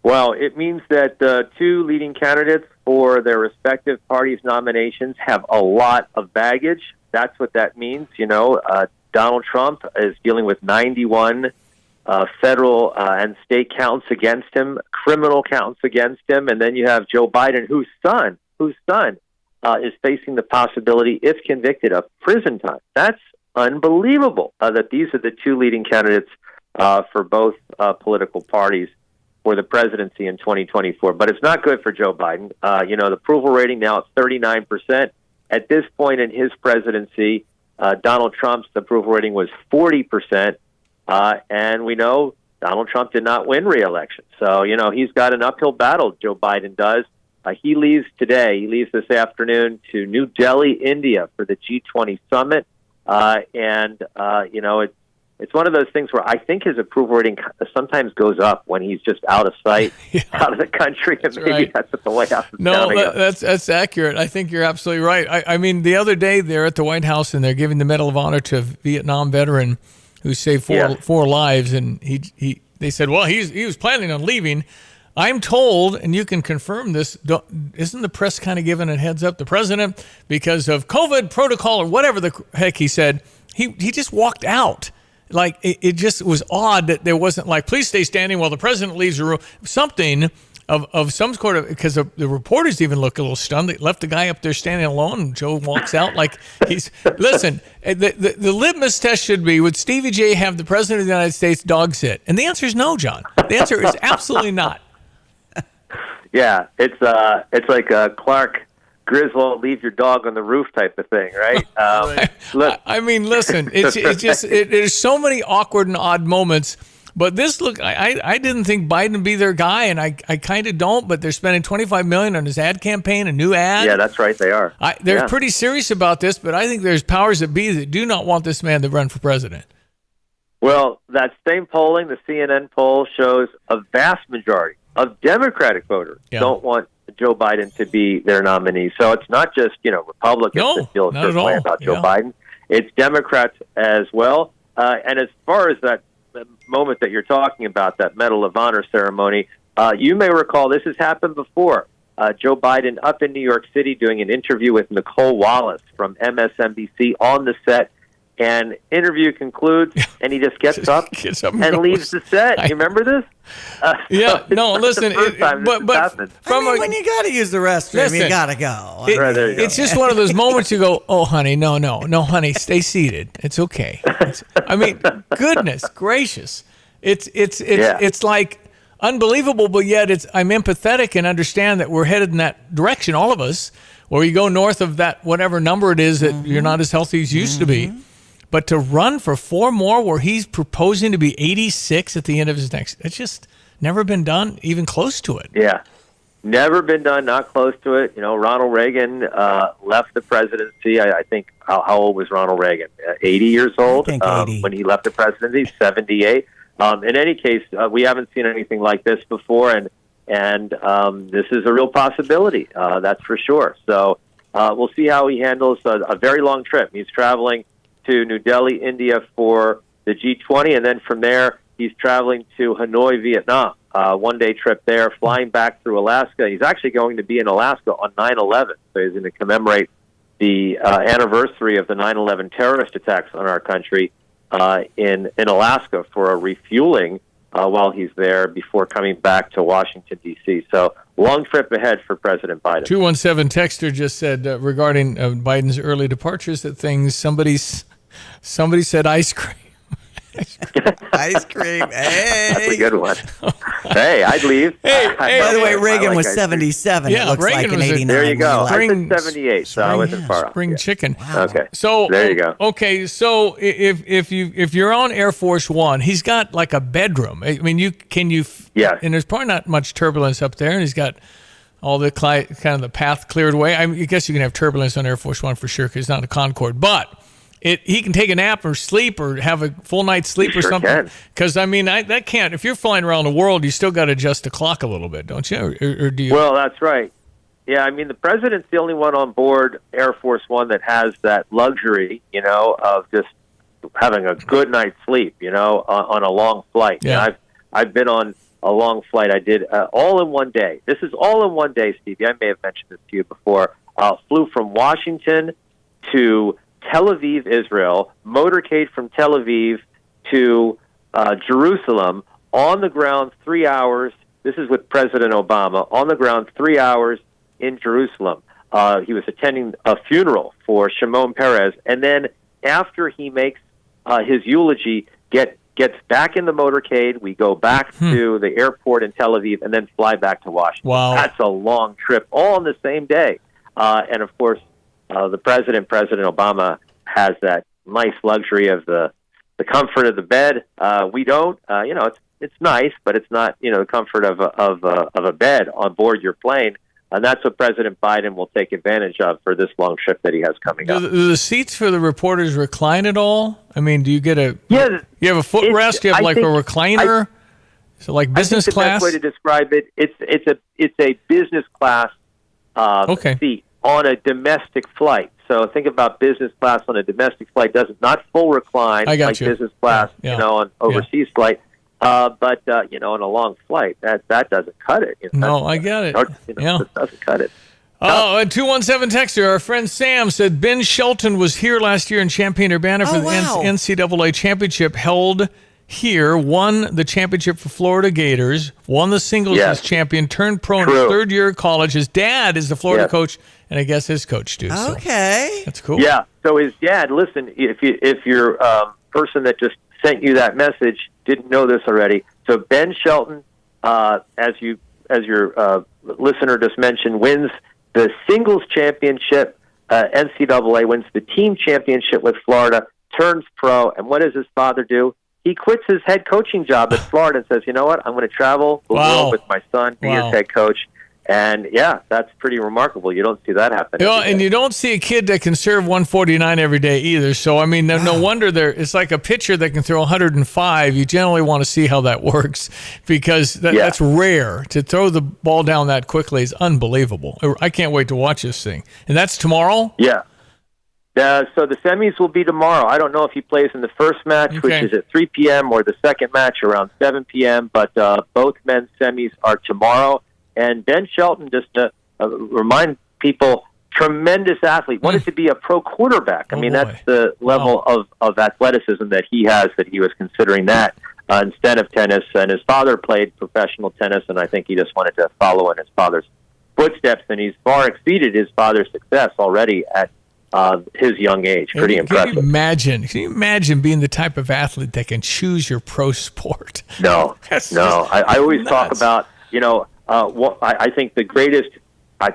Well, it means that the 2 leading candidates for their respective parties' nominations have a lot of baggage. That's what that means. Donald Trump is dealing with 91 federal and state counts against him, criminal counts against him, and then you have Joe Biden, whose son is facing the possibility, if convicted, of prison time. That's unbelievable that these are the 2 leading candidates for both political parties for the presidency in 2024. But it's not good for Joe Biden. The approval rating now at 39%. At this point in his presidency, Donald Trump's approval rating was 40%. And we know Donald Trump did not win re-election. So, he's got an uphill battle, Joe Biden does. He leaves today. He leaves this afternoon to New Delhi, India for the G20 summit. It's one of those things where I think his approval rating sometimes goes up when he's just out of sight, out of the country, and maybe that's what the White House is counting on. That's accurate. I think you're absolutely right. I mean, the other day they're at the White House and they're giving the Medal of Honor to a Vietnam veteran who saved four lives, and they said, well, he was planning on leaving. I'm told, and you can confirm this, isn't the press kind of giving a heads up? The president, because of COVID protocol or whatever the heck he said, he just walked out. Like, it just was odd that there wasn't like, please stay standing while the president leaves the room. Something of some sort of, because the reporters even look a little stunned. They left the guy up there standing alone, and Joe walks out like he's, listen, the litmus test should be, would Stevie J have the president of the United States dog sit? And the answer is no, John. The answer is absolutely not. Yeah, it's like a Clark Griswold, leave your dog on the roof type of thing, right? Look, I mean, listen, there's so many awkward and odd moments. But this, look, I didn't think Biden would be their guy, and I kind of don't. But they're spending $25 million on his ad campaign, a new ad. Yeah, that's right, they are. They're pretty serious about this, but I think there's powers that be that do not want this man to run for president. Well, that same polling, the CNN poll, shows a vast majority of Democratic voters don't want Joe Biden to be their nominee. So it's not just, Republicans that feel a certain way about Joe Biden. It's Democrats as well. And as far as that moment that you're talking about, that Medal of Honor ceremony, you may recall this has happened before. Joe Biden up in New York City doing an interview with Nicole Wallace from MSNBC on the set. And interview concludes, and he just gets up and leaves the set. You remember this? Listen. When you got to use the restroom, you got to go. It's just one of those moments you go, oh, honey, no, honey, stay seated. It's okay. I mean, goodness gracious. It's like unbelievable, but yet I'm empathetic and understand that we're headed in that direction, all of us, or you go north of that, whatever number it is, that you're not as healthy as you used to be. But to run for 4 more where he's proposing to be 86 at the end of his next, it's just never been done, even close to it. Yeah. Never been done, not close to it. Ronald Reagan left the presidency. I think, how old was Ronald Reagan? 80 years old 80. When he left the presidency, 78. In any case, we haven't seen anything like this before, and this is a real possibility, that's for sure. So we'll see how he handles a very long trip. He's traveling to New Delhi, India for the G20, and then from there he's traveling to Hanoi, Vietnam. One-day trip there, flying back through Alaska. He's actually going to be in Alaska on 9/11, so he's going to commemorate the anniversary of the 9/11 terrorist attacks on our country in Alaska for a refueling while he's there before coming back to Washington, D.C. So long trip ahead for President Biden. 217 texter just said regarding Biden's early departures that somebody said ice cream. Ice cream. Hey. That's a good one. Hey, I'd leave. By the way, Reagan was 77. Yeah, it looks Reagan like in was 89. There you go. Spring- I said 78, so I wasn't far off. Spring chicken. Okay. So there you go. Okay, so if you're on Air Force One, he's got like a bedroom. I mean, Yes. And there's probably not much turbulence up there, and he's got all the kind of the path cleared away. I guess you can have turbulence on Air Force One for sure because it's not a Concorde, but he can take a nap or sleep or have a full night's sleep or something. Because that can't. If you're flying around the world, you still got to adjust the clock a little bit, don't you? Or do you? Well, that's right. Yeah, I mean, the president's the only one on board Air Force One that has that luxury, of just having a good night's sleep, on a long flight. Yeah. I've been on a long flight. I did all in one day. This is all in one day, Stevie. I may have mentioned this to you before. Flew from Washington to Tel Aviv, Israel, motorcade from Tel Aviv to Jerusalem, on the ground 3 hours. This is with President Obama, on the ground 3 hours in Jerusalem. He was attending a funeral for Shimon Peres, and then after he makes his eulogy, gets back in the motorcade. We go back to the airport in Tel Aviv and then fly back to Washington. Wow. That's a long trip, all on the same day. And, of course, the President Obama, has that nice luxury of the comfort of the bed. We don't. It's nice, but it's not, the comfort of a bed on board your plane. And that's what President Biden will take advantage of for this long trip that he has coming up. Do the seats for the reporters recline at all? I mean, do you get you have a footrest? Do you have a recliner? So like business class? The best way to describe it, it's a business class seat on a domestic flight. So think about business class on a domestic flight. Not full recline like business class, on overseas flight. But on a long flight, that doesn't cut it. No, I get it. It doesn't cut it. Oh, and 217 texter, our friend Sam said Ben Shelton was here last year in Champaign-Urbana for the NCAA championship held here, won the championship for Florida Gators, won the singles as champion, turned pro in his third year of college. His dad is the Florida coach, and I guess his coach too. Okay. So that's cool. Yeah. So his dad, listen, if your person that just sent you that message didn't know this already, so Ben Shelton, as your listener just mentioned, wins the singles championship. NCAA wins the team championship with Florida, turns pro, and what does his father do? He quits his head coaching job at Florida and says, you know what, I'm going to travel the world with my son, be his head coach. And, that's pretty remarkable. You don't see that happen. And you don't see a kid that can serve 149 every day either. So, I mean, no wonder it's like a pitcher that can throw 105. You generally want to see how that works because that's rare. To throw the ball down that quickly is unbelievable. I can't wait to watch this thing. And that's tomorrow? Yeah. So the semis will be tomorrow. I don't know if he plays in the first match, which is at 3 p.m., or the second match around 7 p.m., but both men's semis are tomorrow. And Ben Shelton, just to remind people, tremendous athlete, wanted to be a pro quarterback. I mean, that's the level of athleticism that he has, that he was considering that instead of tennis. And his father played professional tennis, and I think he just wanted to follow in his father's footsteps, and he's far exceeded his father's success already at his young age. Pretty impressive. Can you imagine being the type of athlete that can choose your pro sport? No. I always talk about, I think the greatest,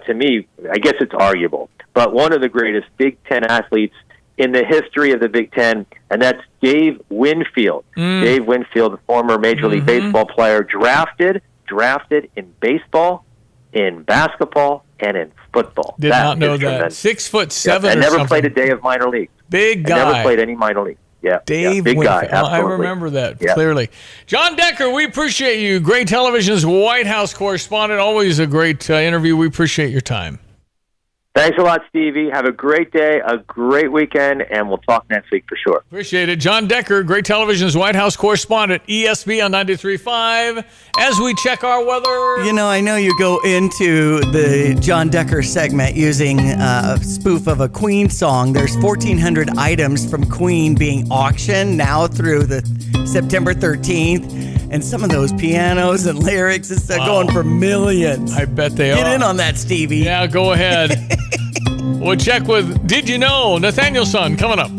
to me, I guess it's arguable, but one of the greatest Big Ten athletes in the history of the Big Ten, and that's Dave Winfield. Dave Winfield, the former Major League Baseball player, drafted in baseball, in basketball, and in football. Did not know that. 6'7" and or never something. played a day of minor league. Big guy. And never played any minor league. Yeah, Dave big Winfield. guy. Absolutely. I remember that clearly. John Decker, we appreciate you. Great Television's White House correspondent. Always a great interview. We appreciate your time. Thanks a lot, Stevie. Have a great day, a great weekend, and we'll talk next week for sure. Appreciate it. John Decker, Great Television's White House correspondent, ESB on 93.5. As we check our weather. I know you go into the John Decker segment using a spoof of a Queen song. There's 1,400 items from Queen being auctioned now through the September 13th. And some of those pianos and lyrics is going for millions. I bet they are. Get in on that, Stevie. Yeah, go ahead. We'll check with Did You Know? Nathaniel Son coming up.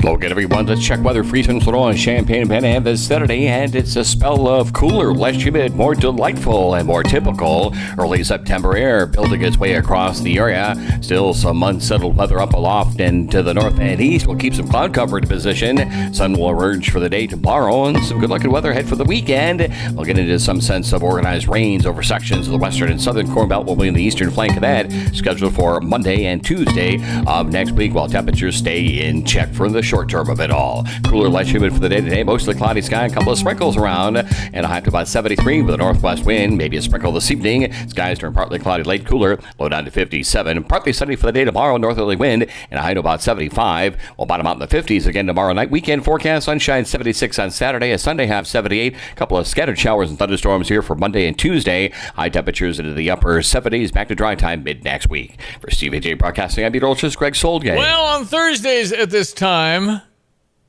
Hello again, everyone. Let's check weather for Eastern Florida and Champaign-Urbana this Saturday, and it's a spell of cooler, less humid, more delightful, and more typical early September air building its way across the area. Still some unsettled weather up aloft and to the north and east. We'll keep some cloud cover in position. Sun will emerge for the day tomorrow, and some good-looking weather ahead for the weekend. We'll get into some sense of organized rains over sections of the western and southern Corn Belt. Will be in the eastern flank of that, scheduled for Monday and Tuesday of next week, while temperatures stay in check for the short term of it all. Cooler, light humid for the day today. Mostly cloudy sky, a couple of sprinkles around, and a high to about 73 with a northwest wind. Maybe a sprinkle this evening. Skies turn partly cloudy, late cooler, low down to 57. Partly sunny for the day tomorrow, northerly wind, and a high to about 75. We'll bottom out in the 50s again tomorrow night. Weekend forecast, sunshine 76 on Saturday, a Sunday half 78. A couple of scattered showers and thunderstorms here for Monday and Tuesday. High temperatures into the upper 70s, back to dry time mid next week. For Stevie Jay Broadcasting, I'm meteorologist Greg Soldgate. Well, on Thursdays at this time,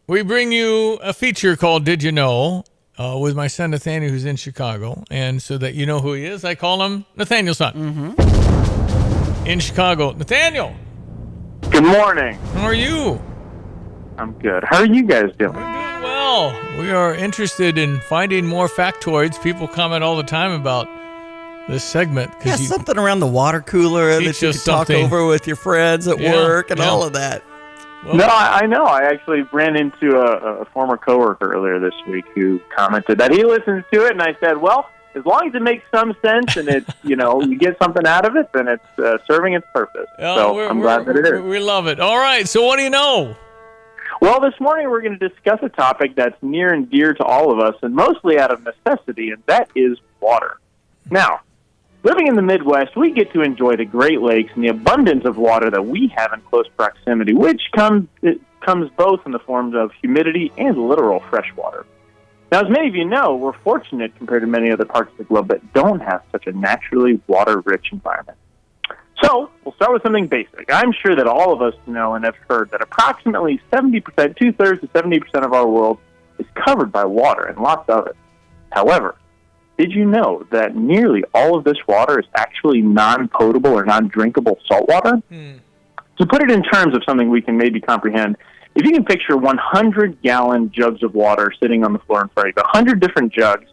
we bring you a feature called Did You Know? With my son Nathaniel, who's in Chicago. And so that you know who he is, I call him Nathaniel's son. In Chicago. Nathaniel! Good morning. How are you? I'm good. How are you guys doing? We're doing well. We are interested in finding more factoids. People comment all the time about this segment. Yeah, something around the water cooler that you could talk over with your friends at work and all of that. Well, no, I know. I actually ran into a former coworker earlier this week who commented that he listens to it, and I said, well, as long as it makes some sense and it's, you get something out of it, then it's serving its purpose. So I'm glad that it is. We love it. All right, so what do you know? Well, this morning we're going to discuss a topic that's near and dear to all of us, and mostly out of necessity, and that is water. Now, living in the Midwest, we get to enjoy the Great Lakes and the abundance of water that we have in close proximity, which comes both in the forms of humidity and literal fresh water. Now, as many of you know, we're fortunate compared to many other parts of the globe that don't have such a naturally water-rich environment. So, we'll start with something basic. I'm sure that all of us know and have heard that approximately 70%, two-thirds to 70% of our world is covered by water, and lots of it. However, did you know that nearly all of this water is actually non-potable or non-drinkable salt water? To put it in terms of something we can maybe comprehend, if you can picture 100-gallon jugs of water sitting on the floor in front of you, 100 different jugs,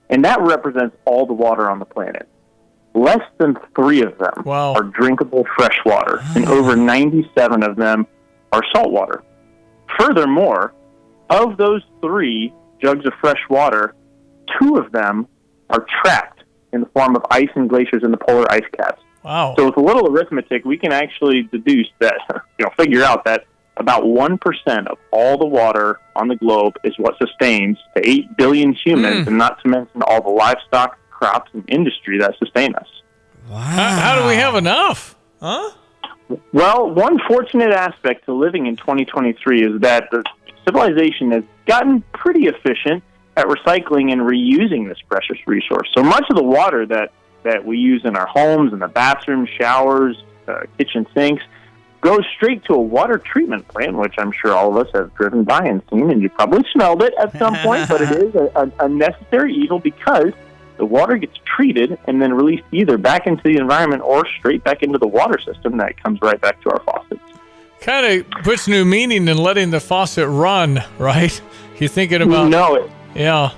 and that represents all the water on the planet. Less than 3 of them are drinkable fresh water, and over 97 of them are salt water. Furthermore, of those 3 jugs of fresh water, 2 of them are trapped in the form of ice and glaciers in the polar ice caps. Wow. So with a little arithmetic, we can actually deduce that, figure out that about 1% of all the water on the globe is what sustains the 8 billion humans, and not to mention all the livestock, crops, and industry that sustain us. Wow. How do we have enough? Huh? Well, one fortunate aspect to living in 2023 is that the civilization has gotten pretty efficient at recycling and reusing this precious resource. So much of the water that we use in our homes, in the bathrooms, showers, kitchen sinks, goes straight to a water treatment plant, which I'm sure all of us have driven by and seen, and you probably smelled it at some point, but it is a necessary evil because the water gets treated and then released either back into the environment or straight back into the water system that comes right back to our faucets. kind of puts new meaning in letting the faucet run, right? You're thinking about... No. Yeah.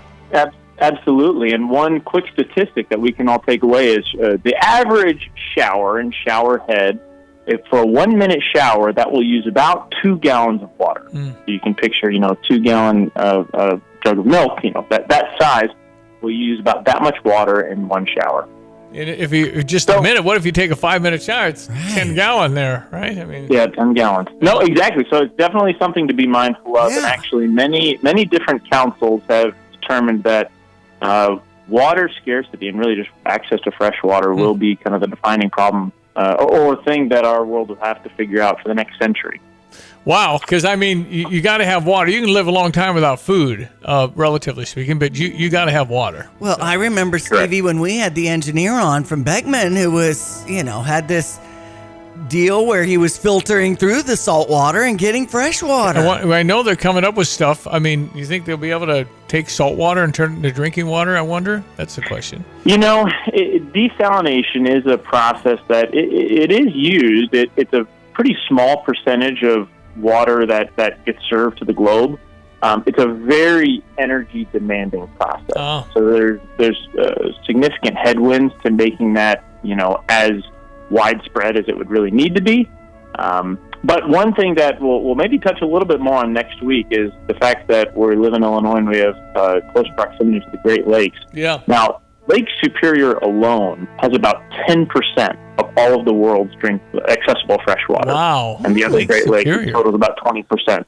Absolutely. And one quick statistic that we can all take away is the average shower and shower head, if for a 1 minute shower, that will use about 2 gallons of water. So you can picture, 2 gallon of jug of milk, that size will use about that much water in one shower. And if you just a minute, what if you take a 5-minute shower? It's 10 gallon there, right? I mean, yeah, 10 gallons. No, exactly. So it's definitely something to be mindful of. And actually, many different councils have determined that water scarcity and really just access to fresh water will be kind of the defining problem or a thing that our world will have to figure out for the next century. Wow, because, I mean, you got to have water. You can live a long time without food, relatively speaking, but you got to have water. Well, I remember, Stevie, when we had the engineer on from Beckman who was, had this deal where he was filtering through the salt water and getting fresh water. I know they're coming up with stuff. I mean, you think they'll be able to take salt water and turn it into drinking water, I wonder? That's the question. Desalination is a process that it is used. It's a pretty small percentage of water that gets served to the globe. It's a very energy demanding process. So there's significant headwinds to making that as widespread as it would really need to be. But one thing that we'll maybe touch a little bit more on next week is the fact that we live in Illinois and we have close proximity to the Great Lakes. Yeah. Now, Lake Superior alone has about 10% of all of the world's accessible fresh water. Wow. And the other Great Lakes totals about 20%.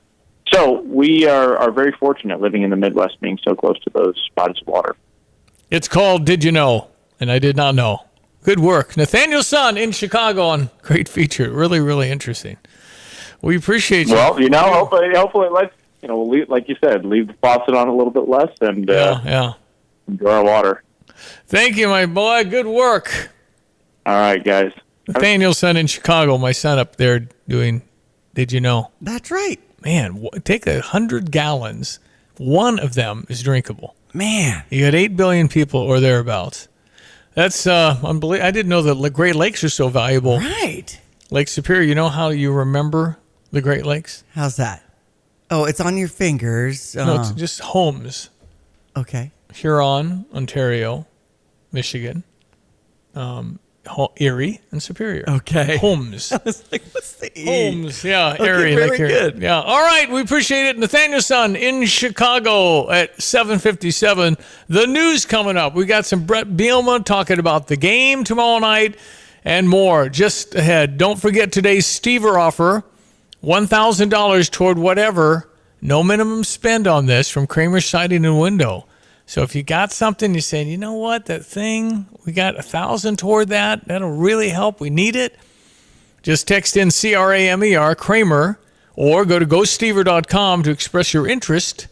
So we are very fortunate living in the Midwest, being so close to those bodies of water. It's called Did You Know? And I did not know. Good work. Nathaniel Son in Chicago on great feature. Really, really interesting. We appreciate you. Well, hopefully it lets, we'll like you said, leave the faucet on a little bit less and enjoy our water. Thank you, my boy. Good work. All right, guys. Nathaniel Son in Chicago, my son up there doing Did You Know? That's right. Man, take 100 gallons. One of them is drinkable. Man. You got 8 billion people or thereabouts. That's unbelievable. I didn't know that the Great Lakes are so valuable. Right. Lake Superior, you know how you remember the Great Lakes? How's that? Oh, it's on your fingers. No, it's just homes. Okay. Huron, Ontario, Michigan, Erie, and Superior. Okay. Homes. I was like, what's the E? Homes, yeah. Okay, Erie. very like good. Yeah. All right, we appreciate it. Nathaniel Son in Chicago at 7:57. The news coming up. We got some Brett Bielema talking about the game tomorrow night and more just ahead. Don't forget today's Stever offer, $1,000 toward whatever. No minimum spend on this from Kramer Siding and Window. So if you got something, you're saying, you know what, that thing, we got $1,000 toward that. That'll really help. We need it. Just text in CRAMER, Kramer, or go to gostever.com to express your interest.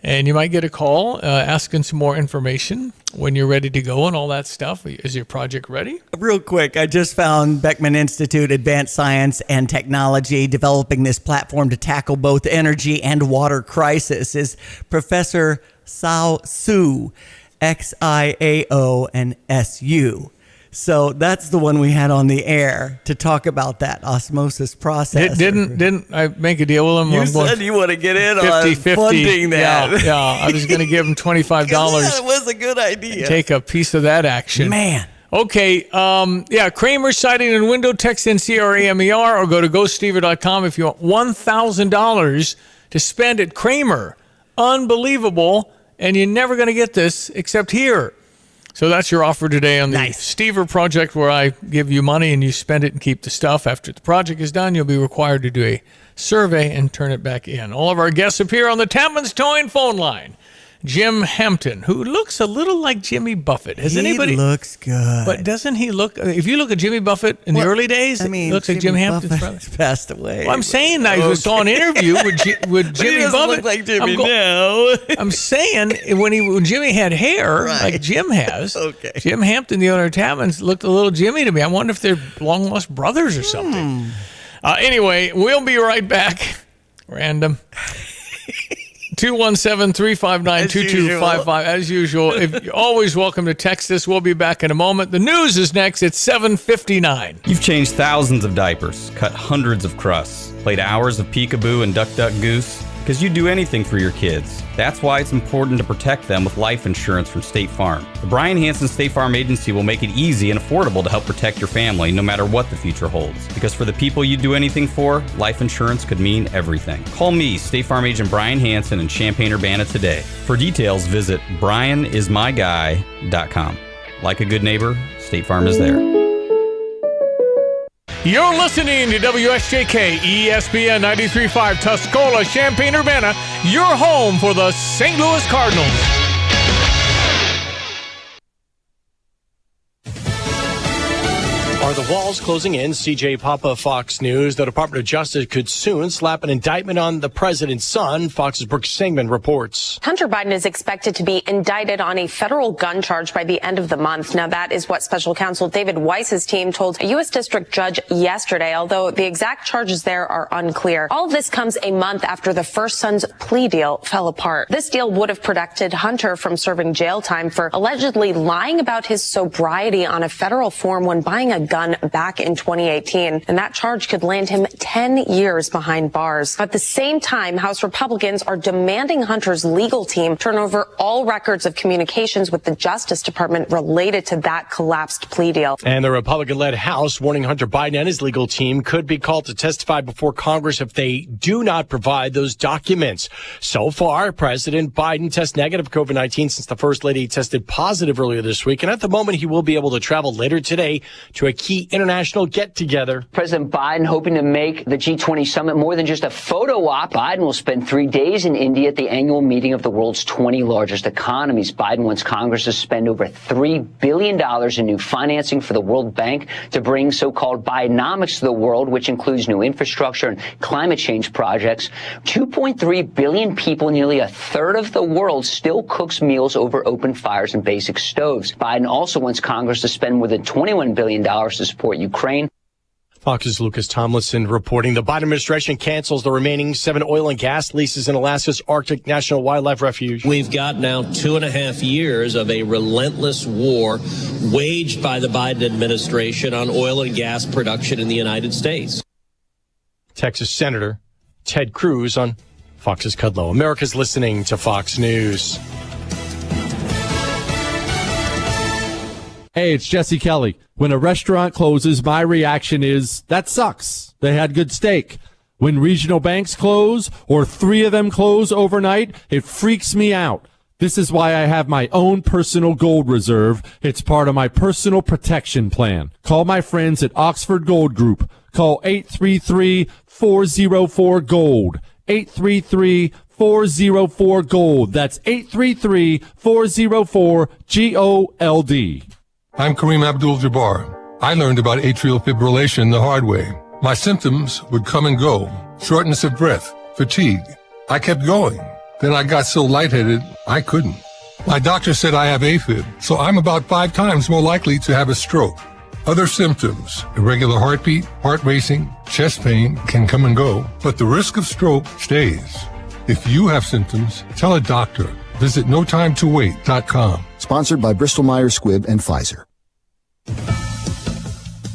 And you might get a call asking some more information when you're ready to go and all that stuff. Is your project ready? Real quick, I just found Beckman Institute Advanced Science and Technology developing this platform to tackle both energy and water crisis is Professor Sao Su, Xiao and Su. So that's the one we had on the air to talk about that osmosis process. Didn't I make a deal with him? You said you want to get in 50, on 50. funding that. Yeah, I was going to give him $25. That was a good idea. Take a piece of that action. Man. Okay, Kramer Siding and Window, text in CRAMER or go to gostever.com if you want $1,000 to spend at Kramer. Unbelievable, and you're never going to get this except here. So that's your offer today on the Stever project, where I give you money and you spend it and keep the stuff. After the project is done, you'll be required to do a survey and turn it back in. All of our guests appear on the Tapman's Towing phone line. Jim Hampton, who looks a little like Jimmy Buffett. He looks good. But doesn't he look, if you look at Jimmy Buffett in the early days, he looks like Jim Hampton's brother. Passed away. Well, I'm saying that I saw an interview with Jimmy he doesn't Buffett. look like Jimmy now. I'm saying when Jimmy had hair, like Jim has, Jim Hampton, the owner of Tapman's, looked a little Jimmy to me. I wonder if they're long-lost brothers or something. Anyway, we'll be right back. Random. 217-359-2255. As usual, if you're always welcome to text us. We'll be back in a moment. The news is next at 7:59. You've changed thousands of diapers, cut hundreds of crusts, played hours of peekaboo and duck duck goose, because you'd do anything for your kids. That's why it's important to protect them with life insurance from State Farm. The Brian Hansen State Farm Agency will make it easy and affordable to help protect your family no matter what the future holds. Because for the people you'd do anything for, life insurance could mean everything. Call me, State Farm Agent Brian Hansen in Champaign-Urbana today. For details, visit brianismyguy.com. Like a good neighbor, State Farm is there. You're listening to WSJK ESPN 93.5 Tuscola, Champaign-Urbana, your home for the St. Louis Cardinals. Are the walls closing in? CJ Papa, Fox News. The Department of Justice could soon slap an indictment on the president's son. Fox's Brooke Singman reports. Hunter Biden is expected to be indicted on a federal gun charge by the end of the month. Now, that is what special counsel David Weiss's team told a U.S. district judge yesterday, although the exact charges there are unclear. All of this comes a month after the first son's plea deal fell apart. This deal would have protected Hunter from serving jail time for allegedly lying about his sobriety on a federal form when buying a gun back in 2018, and that charge could land him 10 years behind bars. At the same time, House Republicans are demanding Hunter's legal team turn over all records of communications with the Justice Department related to that collapsed plea deal. And the Republican-led House warning Hunter Biden and his legal team could be called to testify before Congress if they do not provide those documents. So far, President Biden tests negative for COVID-19 since the First Lady tested positive earlier this week, and at the moment he will be able to travel later today to a key international get-together. President Biden hoping to make the G20 summit more than just a photo op. Biden will spend 3 days in India at the annual meeting of the world's 20 largest economies. Biden wants Congress to spend over $3 billion in new financing for the World Bank to bring so-called Bidenomics to the world, which includes new infrastructure and climate change projects. 2.3 billion people, nearly a third of the world, still cooks meals over open fires and basic stoves. Biden also wants Congress to spend more than $21 billion to support Ukraine. Fox's Lucas Tomlinson reporting the Biden administration cancels the remaining 7 oil and gas leases in Alaska's Arctic National Wildlife Refuge. We've got now 2.5 years of a relentless war waged by the Biden administration on oil and gas production in the United States. Texas Senator Ted Cruz on Fox's Kudlow. America's listening to Fox News. Hey, it's Jesse Kelly. When a restaurant closes, my reaction is, that sucks. They had good steak. When regional banks close, or 3 of them close overnight, it freaks me out. This is why I have my own personal gold reserve. It's part of my personal protection plan. Call my friends at Oxford Gold Group. Call 833-404-GOLD. 833-404-GOLD. That's 833-404-GOLD. I'm Kareem Abdul-Jabbar. I learned about atrial fibrillation the hard way. My symptoms would come and go. Shortness of breath, fatigue. I kept going. Then I got so lightheaded, I couldn't. My doctor said I have AFib, so I'm about 5 times more likely to have a stroke. Other symptoms, irregular heartbeat, heart racing, chest pain can come and go, but the risk of stroke stays. If you have symptoms, tell a doctor. Visit notimetowait.com. Sponsored by Bristol-Myers Squibb and Pfizer.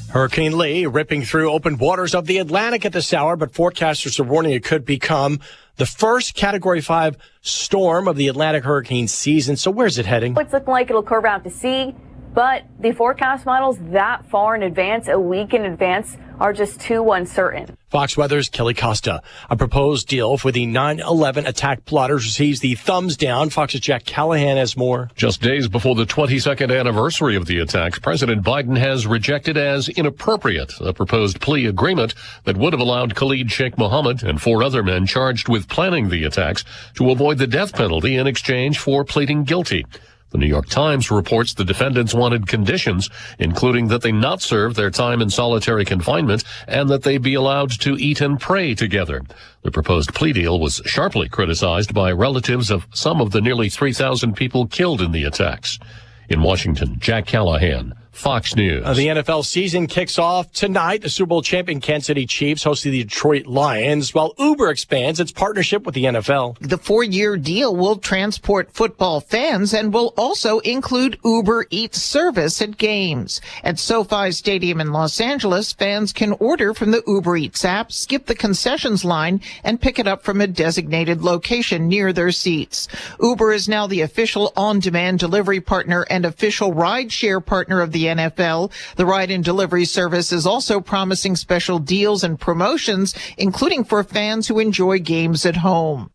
Hurricane Lee ripping through open waters of the Atlantic at this hour, but forecasters are warning it could become the first Category 5 storm of the Atlantic hurricane season. So where's it heading? It's looking like it'll curve out to sea, but the forecast models that far in advance, a week in advance, are just too uncertain. Fox Weather's Kelly Costa. A proposed deal for the 9/11 attack plotters receives the thumbs down. Fox's Jack Callahan has more. Just days before the 22nd anniversary of the attacks, President Biden has rejected as inappropriate a proposed plea agreement that would have allowed Khalid Sheikh Mohammed and 4 other men charged with planning the attacks to avoid the death penalty in exchange for pleading guilty. The New York Times reports the defendants wanted conditions, including that they not serve their time in solitary confinement and that they be allowed to eat and pray together. The proposed plea deal was sharply criticized by relatives of some of the nearly 3,000 people killed in the attacks. In Washington, Jack Callahan, Fox News. The NFL season kicks off tonight. The Super Bowl champion Kansas City Chiefs hosting the Detroit Lions, while Uber expands its partnership with the NFL. The 4-year deal will transport football fans and will also include Uber Eats service at games. At SoFi Stadium in Los Angeles, fans can order from the Uber Eats app, skip the concessions line, and pick it up from a designated location near their seats. Uber is now the official on-demand delivery partner and official ride-share partner of the NFL. The ride and delivery service is also promising special deals and promotions, including for fans who enjoy games at home.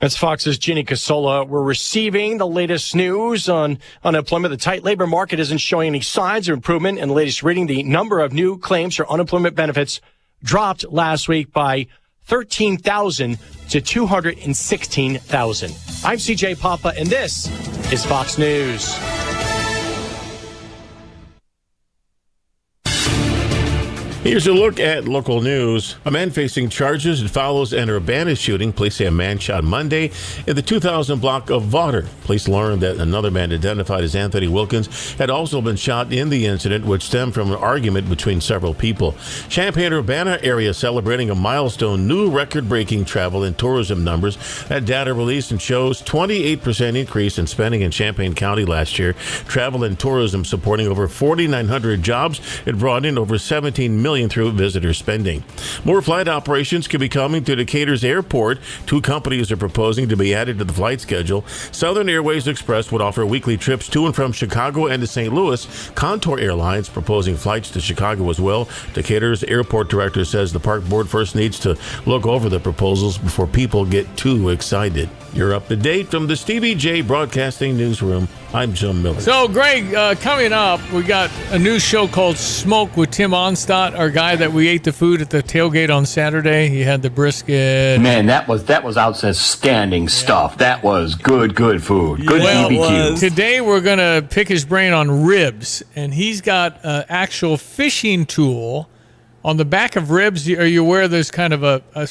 That's Fox's Ginny Casola. We're receiving the latest news on unemployment. The tight labor market isn't showing any signs of improvement. In the latest reading, the number of new claims for unemployment benefits dropped last week by 13,000 to 216,000. I'm CJ Papa, and this is Fox News. Here's a look at local news. A man facing charges and follows an Urbana shooting. Police say a man shot Monday in the 2000 block of Vaughter. Police learned that another man identified as Anthony Wilkins had also been shot in the incident, which stemmed from an argument between several people. Champaign-Urbana area celebrating a milestone, new record-breaking travel and tourism numbers. That data released and shows 28% increase in spending in Champaign County last year. Travel and tourism supporting over 4,900 jobs. It brought in over $17 million through visitor spending. More flight operations could be coming to Decatur's airport. 2 companies are proposing to be added to the flight schedule. Southern Airways Express would offer weekly trips to and from Chicago and to St. Louis. Contour Airlines proposing flights to Chicago as well. Decatur's airport director says the park board first needs to look over the proposals before people get too excited. You're up to date from the Stevie Jay Broadcasting Newsroom. I'm Jim Miller. So, Greg, coming up, we got a new show called Smoke with Tim Onstadt, our guy that we ate the food at the tailgate on Saturday. He had the brisket. Man, that was outstanding stuff. That was good food. Good BBQ. Today we're going to pick his brain on ribs, and he's got an actual fishing tool on the back of ribs. Are you aware there's kind of a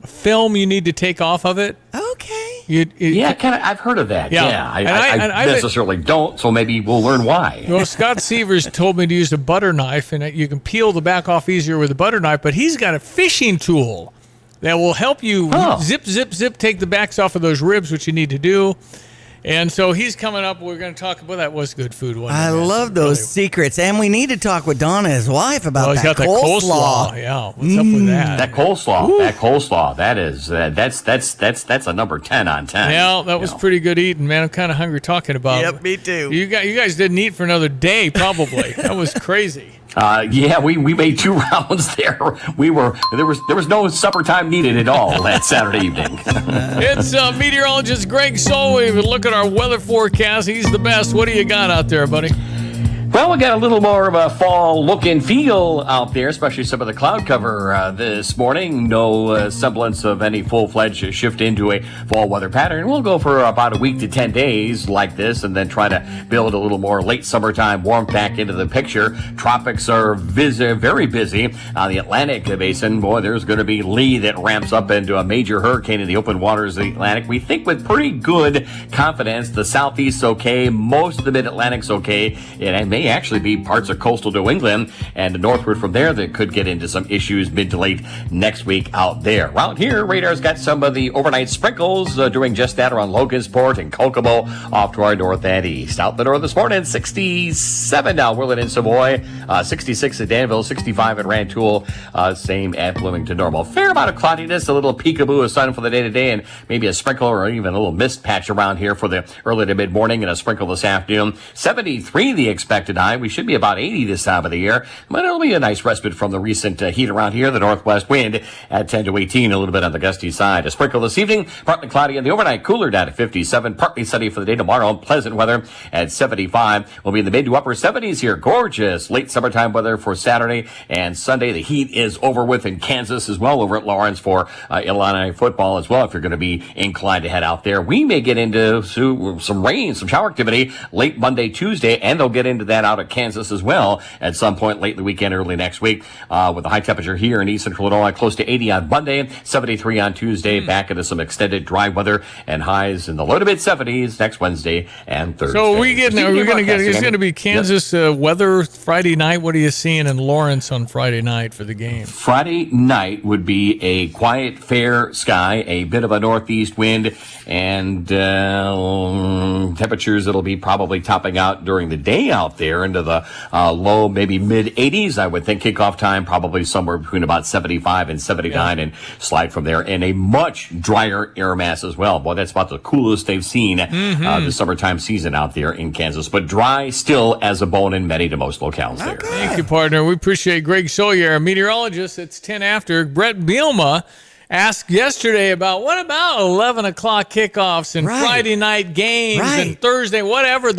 film you need to take off of it? Okay. I've heard of that. Yeah, I necessarily don't, so maybe we'll learn why. Well, Scott Severs told me to use a butter knife, and you can peel the back off easier with a butter knife, but he's got a fishing tool that will help you zip, take the backs off of those ribs, which you need to do. And so he's coming up. We're going to talk about that. Was good food. I love those secrets, and we need to talk with Donna, his wife, about he's that got coleslaw. Yeah, what's up with that? That coleslaw. That is that's a number 10 on 10. Yeah, that was pretty good eating, man. I'm kind of hungry talking about it. Yep, me too. You guys didn't eat for another day, probably. That was crazy. We made 2 rounds there. There was no supper time needed at all that Saturday evening. It's meteorologist Greg Solway. Look at our weather forecast. He's the best. What do you got out there, buddy? Well, we got a little more of a fall look and feel out there, especially some of the cloud cover this morning. No semblance of any full-fledged shift into a fall weather pattern. We'll go for about a week to 10 days like this and then try to build a little more late summertime warmth back into the picture. Tropics are very busy. On the Atlantic Basin, boy, there's going to be Lee that ramps up into a major hurricane in the open waters of the Atlantic. We think with pretty good confidence the southeast's okay, most of the mid-Atlantic's okay, and may actually be parts of coastal New England and northward from there that could get into some issues mid to late next week out there. Around here, radar's got some of the overnight sprinkles doing just that around Logansport and Kokomo off to our north and east. Out the north this morning, 67 now, Willett and Savoy, 66 at Danville, 65 at Rantoul, same at Bloomington normal. Fair amount of cloudiness, a little peekaboo of sun for the day today, and maybe a sprinkle or even a little mist patch around here for the early to mid morning and a sprinkle this afternoon. 73 the expected high. We should be about 80 this time of the year, but it'll be a nice respite from the recent heat around here. The northwest wind at 10 to 18, a little bit on the gusty side. A sprinkle this evening, partly cloudy, and the overnight cooler down at 57, partly sunny for the day tomorrow. Pleasant weather at 75. We'll be in the mid to upper 70s here. Gorgeous late summertime weather for Saturday and Sunday. The heat is over with in Kansas as well, over at Lawrence for Illini football as well, if you're going to be inclined to head out there. We may get into some rain, some shower activity late Monday, Tuesday, and they'll get into that that out at Kansas as well at some point late in the weekend, early next week, with a high temperature here in East Central Illinois, close to 80 on Monday, 73 on Tuesday, back into some extended dry weather and highs in the low to mid 70s next Wednesday and Thursday. So it's going to be Kansas weather Friday night. What are you seeing in Lawrence on Friday night for the game? Friday night would be a quiet, fair sky, a bit of a northeast wind, and temperatures that'll be probably topping out during the day out there into the low, maybe mid 80s. I would think kickoff time probably somewhere between about 75 and 79 and slide from there. And a much drier air mass as well. Boy, that's about the coolest they've seen the summertime season out there in Kansas. But dry still as a bone in many to most locales there. Thank you, partner. We appreciate Greg Sawyer, a meteorologist. It's 10 after. Brett Bielma asked yesterday about what about 11 o'clock kickoffs and Friday night games and Thursday, whatever.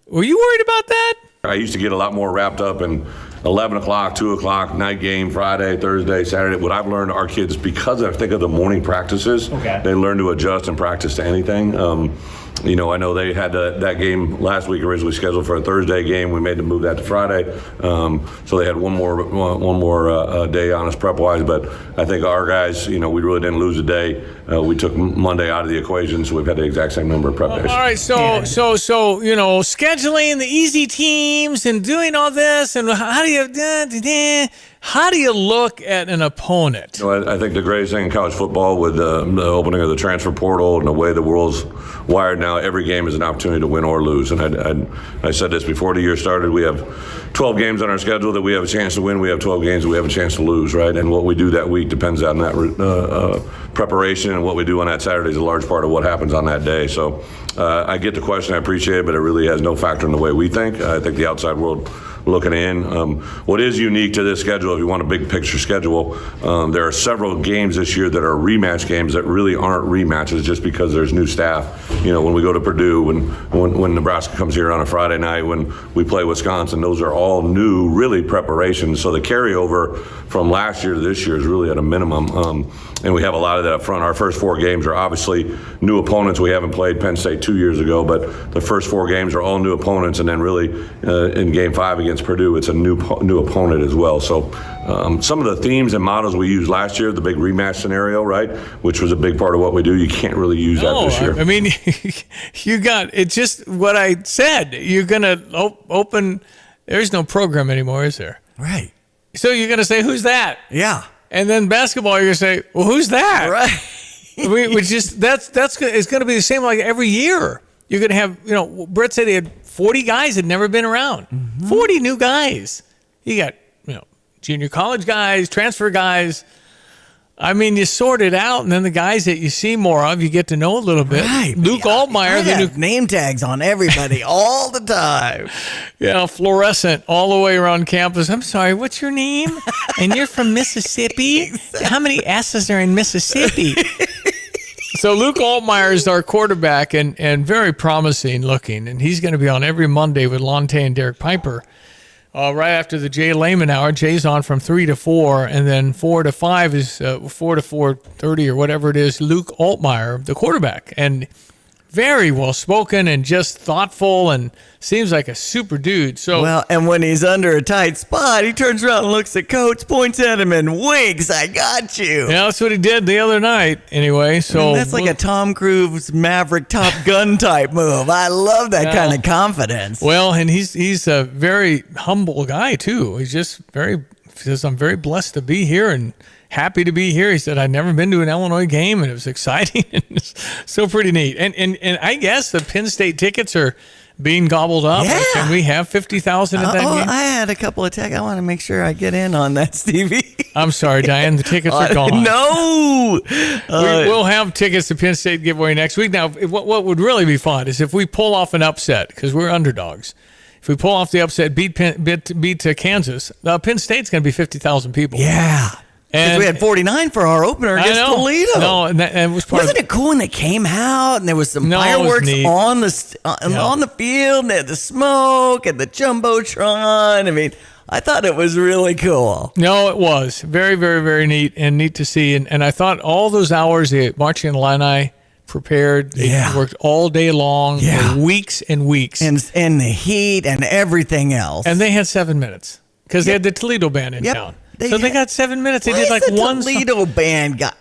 Were you worried about that? I used to get a lot more wrapped up in 11 o'clock, 2 o'clock, night game, Friday, Thursday, Saturday. What I've learned, our kids, because I think of the morning practices, they learn to adjust and practice to anything. I know they had that game last week originally scheduled for a Thursday game. We made them move that to Friday, so they had one more day on us prep wise. But I think our guys, we really didn't lose a day. We took Monday out of the equation, so we've had the exact same number of prep days. All right, so scheduling the easy teams and doing all this, and how do you look at an opponent? I think the greatest thing in college football with the opening of the transfer portal and the way the world's wired now, every game is an opportunity to win or lose. And I said this before the year started, we have 12 games on our schedule that we have a chance to win. We have 12 games that we have a chance to lose, right? And what we do that week depends on that preparation, and what we do on that Saturday is a large part of what happens on that day. So I get the question, I appreciate it, but it really has no factor in the way we think. I think the outside world looking in. What is unique to this schedule, if you want a big picture schedule, there are several games this year that are rematch games that really aren't rematches just because there's new staff. When we go to Purdue, when Nebraska comes here on a Friday night, when we play Wisconsin, those are all new, really, preparations. So the carryover from last year to this year is really at a minimum. And we have a lot of that up front. Our first 4 games are obviously new opponents. We haven't played Penn State 2 years ago, but the first 4 games are all new opponents. And then really in Game 5 against Purdue, it's a new opponent as well. So some of the themes and models we used last year, the big rematch scenario, right, which was a big part of what we do, you can't really use that this year. I mean, it's just what I said. You're going to open, there's no program anymore, is there? Right. So you're going to say, who's that? Yeah. And then basketball, you're going to say, well, who's that? Right. It's going to be the same like every year. You're going to have, Brett said he had 40 guys that had never been around. 40 new guys. You got, junior college guys, transfer guys. I mean, you sort it out, and then the guys that you see more of, you get to know a little bit. Right. Luke Altmaier. The new name tags on everybody all the time. Fluorescent all the way around campus. I'm sorry, what's your name? And you're from Mississippi? Exactly. How many S's are in Mississippi? So Luke Altmaier is our quarterback and very promising looking, and he's going to be on every Monday with Lonte and Derek Piper. Right after the Jay Lehman hour, Jay's on from 3 to 4, and then 4 to 5 is 4 to 4:30 or whatever it is. Luke Altmaier, the quarterback, and very well spoken and just thoughtful, and seems like a super dude. So and when he's under a tight spot, he turns around and looks at Coach, points at him, and winks. I got you. Yeah, that's what he did the other night. Anyway, so that's like a Tom Cruise Maverick Top Gun type move. I love that kind of confidence. Well, and he's a very humble guy too. He says, I'm very blessed to be here and happy to be here. He said, I'd never been to an Illinois game, and it was exciting. And it's so pretty neat. And I guess the Penn State tickets are being gobbled up. Yeah. Can we have 50,000 at that game? I had a couple of texts. I want to make sure I get in on that, Stevie. I'm sorry, Diane. The tickets are gone. No. We'll have tickets to Penn State giveaway next week. Now, what would really be fun is if we pull off an upset, because we're underdogs. If we pull off the upset, beat Kansas, Penn State's going to be 50,000 people. Yeah. Because we had 49 for our opener against Toledo. No, and it was Wasn't it cool when they came out and there was some fireworks on the field and they had the smoke and the Jumbotron? I mean, I thought it was really cool. No, it was. Very, very, very neat and neat to see. And I thought all those hours, the Marching Illini prepared. They worked all day long for weeks and weeks. And the heat and everything else. And they had 7 minutes because they had the Toledo band in town. They got 7 minutes. They did like one Toledo band got.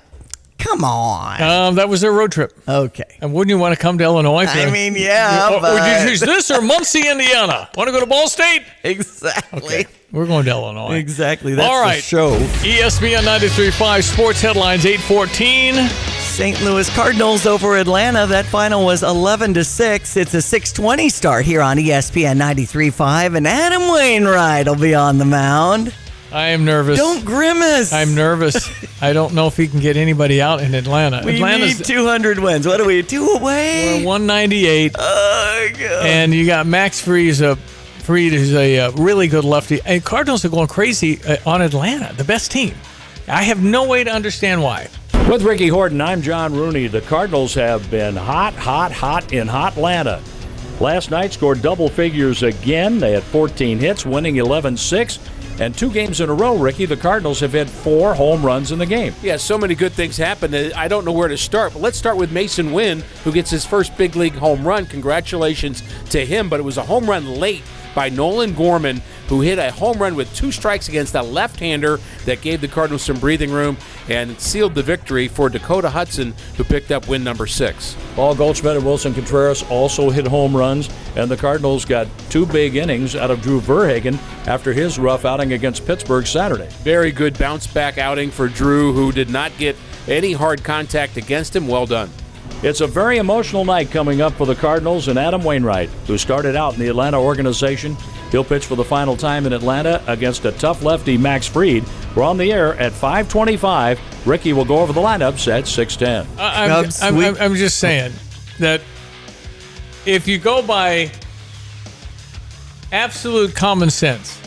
Come on. That was their road trip. Okay. And wouldn't you want to come to Illinois? I mean, yeah. Would you choose this or Muncie, Indiana? Want to go to Ball State? Exactly. Okay. We're going to Illinois. Exactly. That's all right. the show. ESPN 93.5 Sports Headlines 8:14. St. Louis Cardinals over Atlanta. That final was 11-6. It's a 6:20 start here on ESPN 93.5, and Adam Wainwright will be on the mound. I am nervous. Don't grimace. I'm nervous. I don't know if he can get anybody out in Atlanta. We need 200 wins. What are we, 2 away? We're 198. Oh, God. And you got Max Fried, who's a really good lefty. And Cardinals are going crazy on Atlanta, the best team. I have no way to understand why. With Ricky Horton, I'm John Rooney. The Cardinals have been hot in hot Atlanta. Last night scored double figures again. They had 14 hits, winning 11-6. And 2 games in a row, Ricky, the Cardinals have had 4 home runs in the game. Yeah, so many good things happened. I don't know where to start, but let's start with Mason Wynn, who gets his first big league home run. Congratulations to him, but it was a home run late by Nolan Gorman, who hit a home run with 2 strikes against a left-hander that gave the Cardinals some breathing room and sealed the victory for Dakota Hudson, who picked up win number 6. Paul Goldschmidt and Wilson Contreras also hit home runs, and the Cardinals got 2 big innings out of Drew Verhagen after his rough outing against Pittsburgh Saturday. Very good bounce-back outing for Drew, who did not get any hard contact against him. Well done. It's a very emotional night coming up for the Cardinals and Adam Wainwright, who started out in the Atlanta organization. He'll pitch for the final time in Atlanta against a tough lefty, Max Fried. We're on the air at 5:25. Ricky will go over the lineups at 6:10. I'm just saying that if you go by absolute common sense,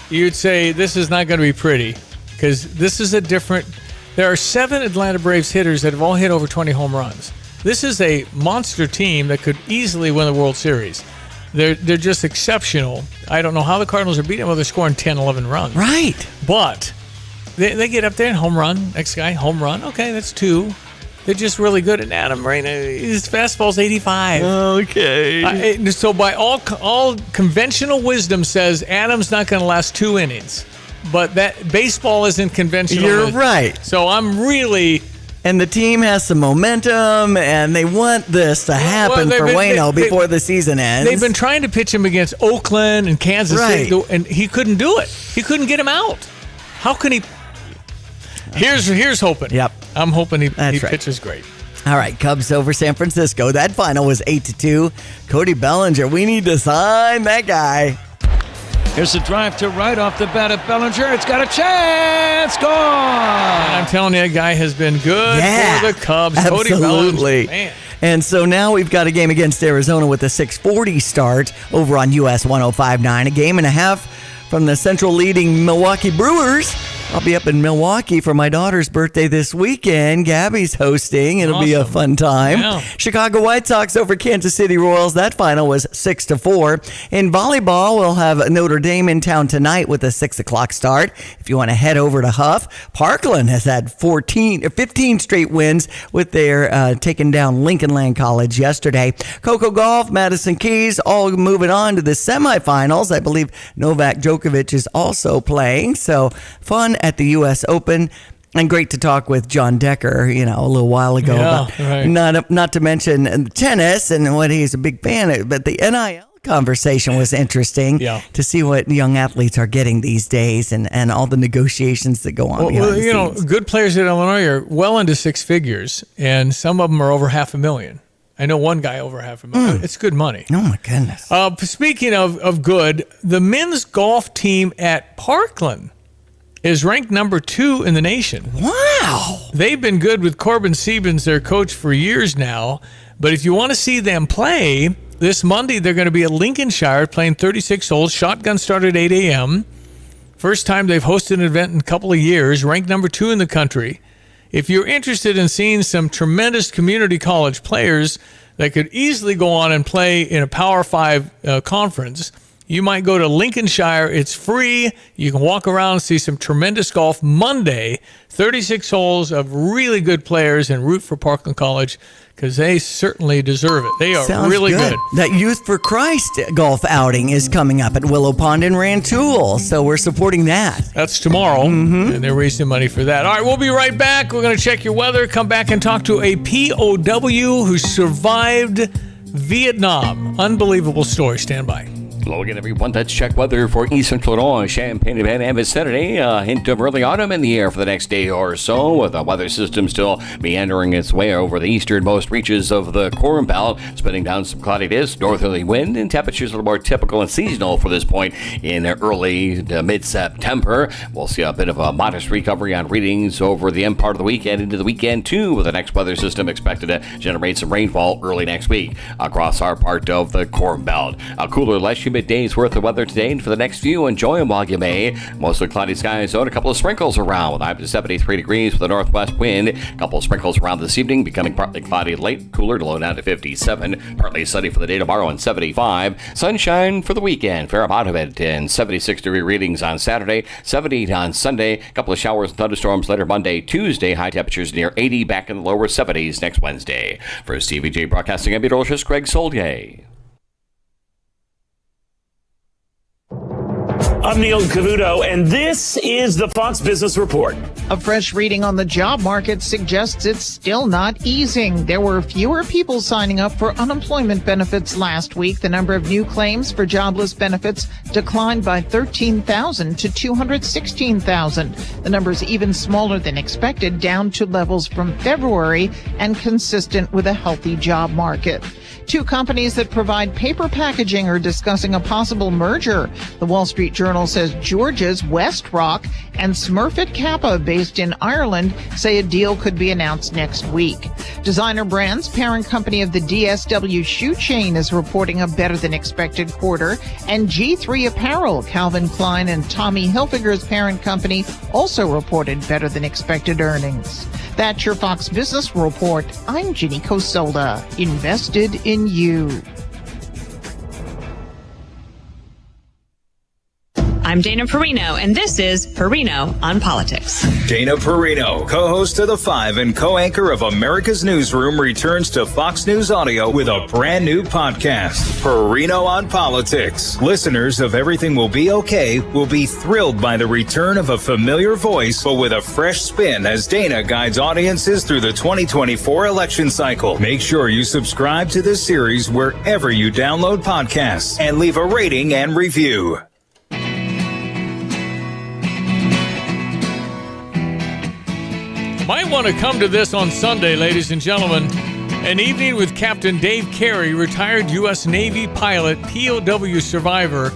you'd say this is not going to be pretty because this is a different. There are 7 Atlanta Braves hitters that have all hit over 20 home runs. This is a monster team that could easily win the World Series. They're just exceptional. I don't know how the Cardinals are beating them. Well, they're scoring 10, 11 runs. Right. But they get up there and home run. Next guy, home run. Okay, that's 2. They're just really good at Adam right now. His fastball's 85. Okay. So by all conventional wisdom says Adam's not going to last 2 innings. But that baseball isn't conventional. You're right. So I'm really... And the team has some momentum, and they want this to happen for Waino before the season ends. They've been trying to pitch him against Oakland and Kansas City, and he couldn't do it. He couldn't get him out. How can he? Here's hoping. Yep. I'm hoping he pitches great. All right, Cubs over San Francisco. That final was 8-2. Cody Bellinger, we need to sign that guy. Here's a drive to right off the bat of Bellinger. It's got a chance. Gone. And I'm telling you, that guy has been good for the Cubs. Absolutely. Cody Bellinger, man. And so now we've got a game against Arizona with a 6:40 start over on US 105.9. A game and a half from the Central leading Milwaukee Brewers. I'll be up in Milwaukee for my daughter's birthday this weekend. Gabby's hosting. It'll be a fun time. Yeah. Chicago White Sox over Kansas City Royals. That final was 6-4. In volleyball, we'll have Notre Dame in town tonight with a 6 o'clock start. If you want to head over to Huff, Parkland has had 15 straight wins with their taking down Lincoln Land College yesterday. Coco Golf, Madison Keys, all moving on to the semifinals. I believe Novak Djokovic is also playing. So fun at the U.S. Open. And great to talk with John Decker, a little while ago. Yeah, about, not to mention tennis and what he's a big fan of. But the NIL conversation was interesting to see what young athletes are getting these days and all the negotiations that go on behind the scenes. Good players at Illinois are well into 6 figures, and some of them are over $500,000. I know one guy over $500,000. It's good money. Oh, my goodness. Speaking of good, the men's golf team at Parkland is ranked number 2 in the nation. Wow. They've been good with Corbin Siebens, their coach, for years now. But if you want to see them play, this Monday they're going to be at Lincolnshire playing 36 holes. Shotgun start at 8 a.m. First time they've hosted an event in a couple of years, ranked number 2 in the country. If you're interested in seeing some tremendous community college players that could easily go on and play in a Power 5 conference, you might go to Lincolnshire. It's free. You can walk around, see some tremendous golf. Monday, 36 holes of really good players, and root for Parkland College because they certainly deserve it. They are Sounds really good. That Youth for Christ golf outing is coming up at Willow Pond in Rantoul, so we're supporting that. That's tomorrow, and they're raising money for that. All right, we'll be right back. We're going to check your weather, come back and talk to a POW who survived Vietnam. Unbelievable story. Stand by. Hello again, everyone. Let's check weather for East Central Illinois, Champaign, and vicinity. A hint of early autumn in the air for the next day or so, with the weather system still meandering its way over the easternmost reaches of the Corn Belt, spinning down some cloudiness, northerly wind, and temperatures a little more typical and seasonal for this point in early to mid-September. We'll see a bit of a modest recovery on readings over the end part of the weekend into the weekend, too, with the next weather system expected to generate some rainfall early next week across our part of the Corn Belt. A cooler, less humid days worth of weather today, and for the next few, enjoy them while you may. Mostly cloudy skies, though, and a couple of sprinkles around with high up to 73 degrees with a northwest wind. A couple of sprinkles around this evening, becoming partly cloudy late, cooler to low down to 57. Partly sunny for the day tomorrow and 75. Sunshine for the weekend, fair amount of it, and 76-degree readings on Saturday, 78 on Sunday. A couple of showers and thunderstorms later Monday, Tuesday. High temperatures near 80, back in the lower 70s next Wednesday. For Stevie Jay Broadcasting, I'm meteorologist Greg Solier. I'm Neil Cavuto, and this is the Fox Business Report. A fresh reading on the job market suggests it's still not easing. There were fewer people signing up for unemployment benefits last week. The number of new claims for jobless benefits declined by 13,000 to 216,000. The number is even smaller than expected, down to levels from February and consistent with a healthy job market. Two companies that provide paper packaging are discussing a possible merger. The Wall Street Journal says Georgia's WestRock and Smurfit Kappa, based in Ireland, say a deal could be announced next week. Designer Brands, parent company of the DSW shoe chain, is reporting a better-than-expected quarter. And G3 Apparel, Calvin Klein and Tommy Hilfiger's parent company, also reported better-than-expected earnings. That's your Fox Business Report. I'm Ginny Cosola, invested in you. I'm Dana Perino, and this is Perino on Politics. Dana Perino, co-host of The Five and co-anchor of America's Newsroom, returns to Fox News Audio with a brand new podcast, Perino on Politics. Listeners of Everything Will Be Okay will be thrilled by the return of a familiar voice, but with a fresh spin as Dana guides audiences through the 2024 election cycle. Make sure you subscribe to this series wherever you download podcasts and leave a rating and review. Might want to come to this on Sunday, ladies and gentlemen. An evening with Captain Dave Carey, retired U.S. Navy pilot, POW survivor,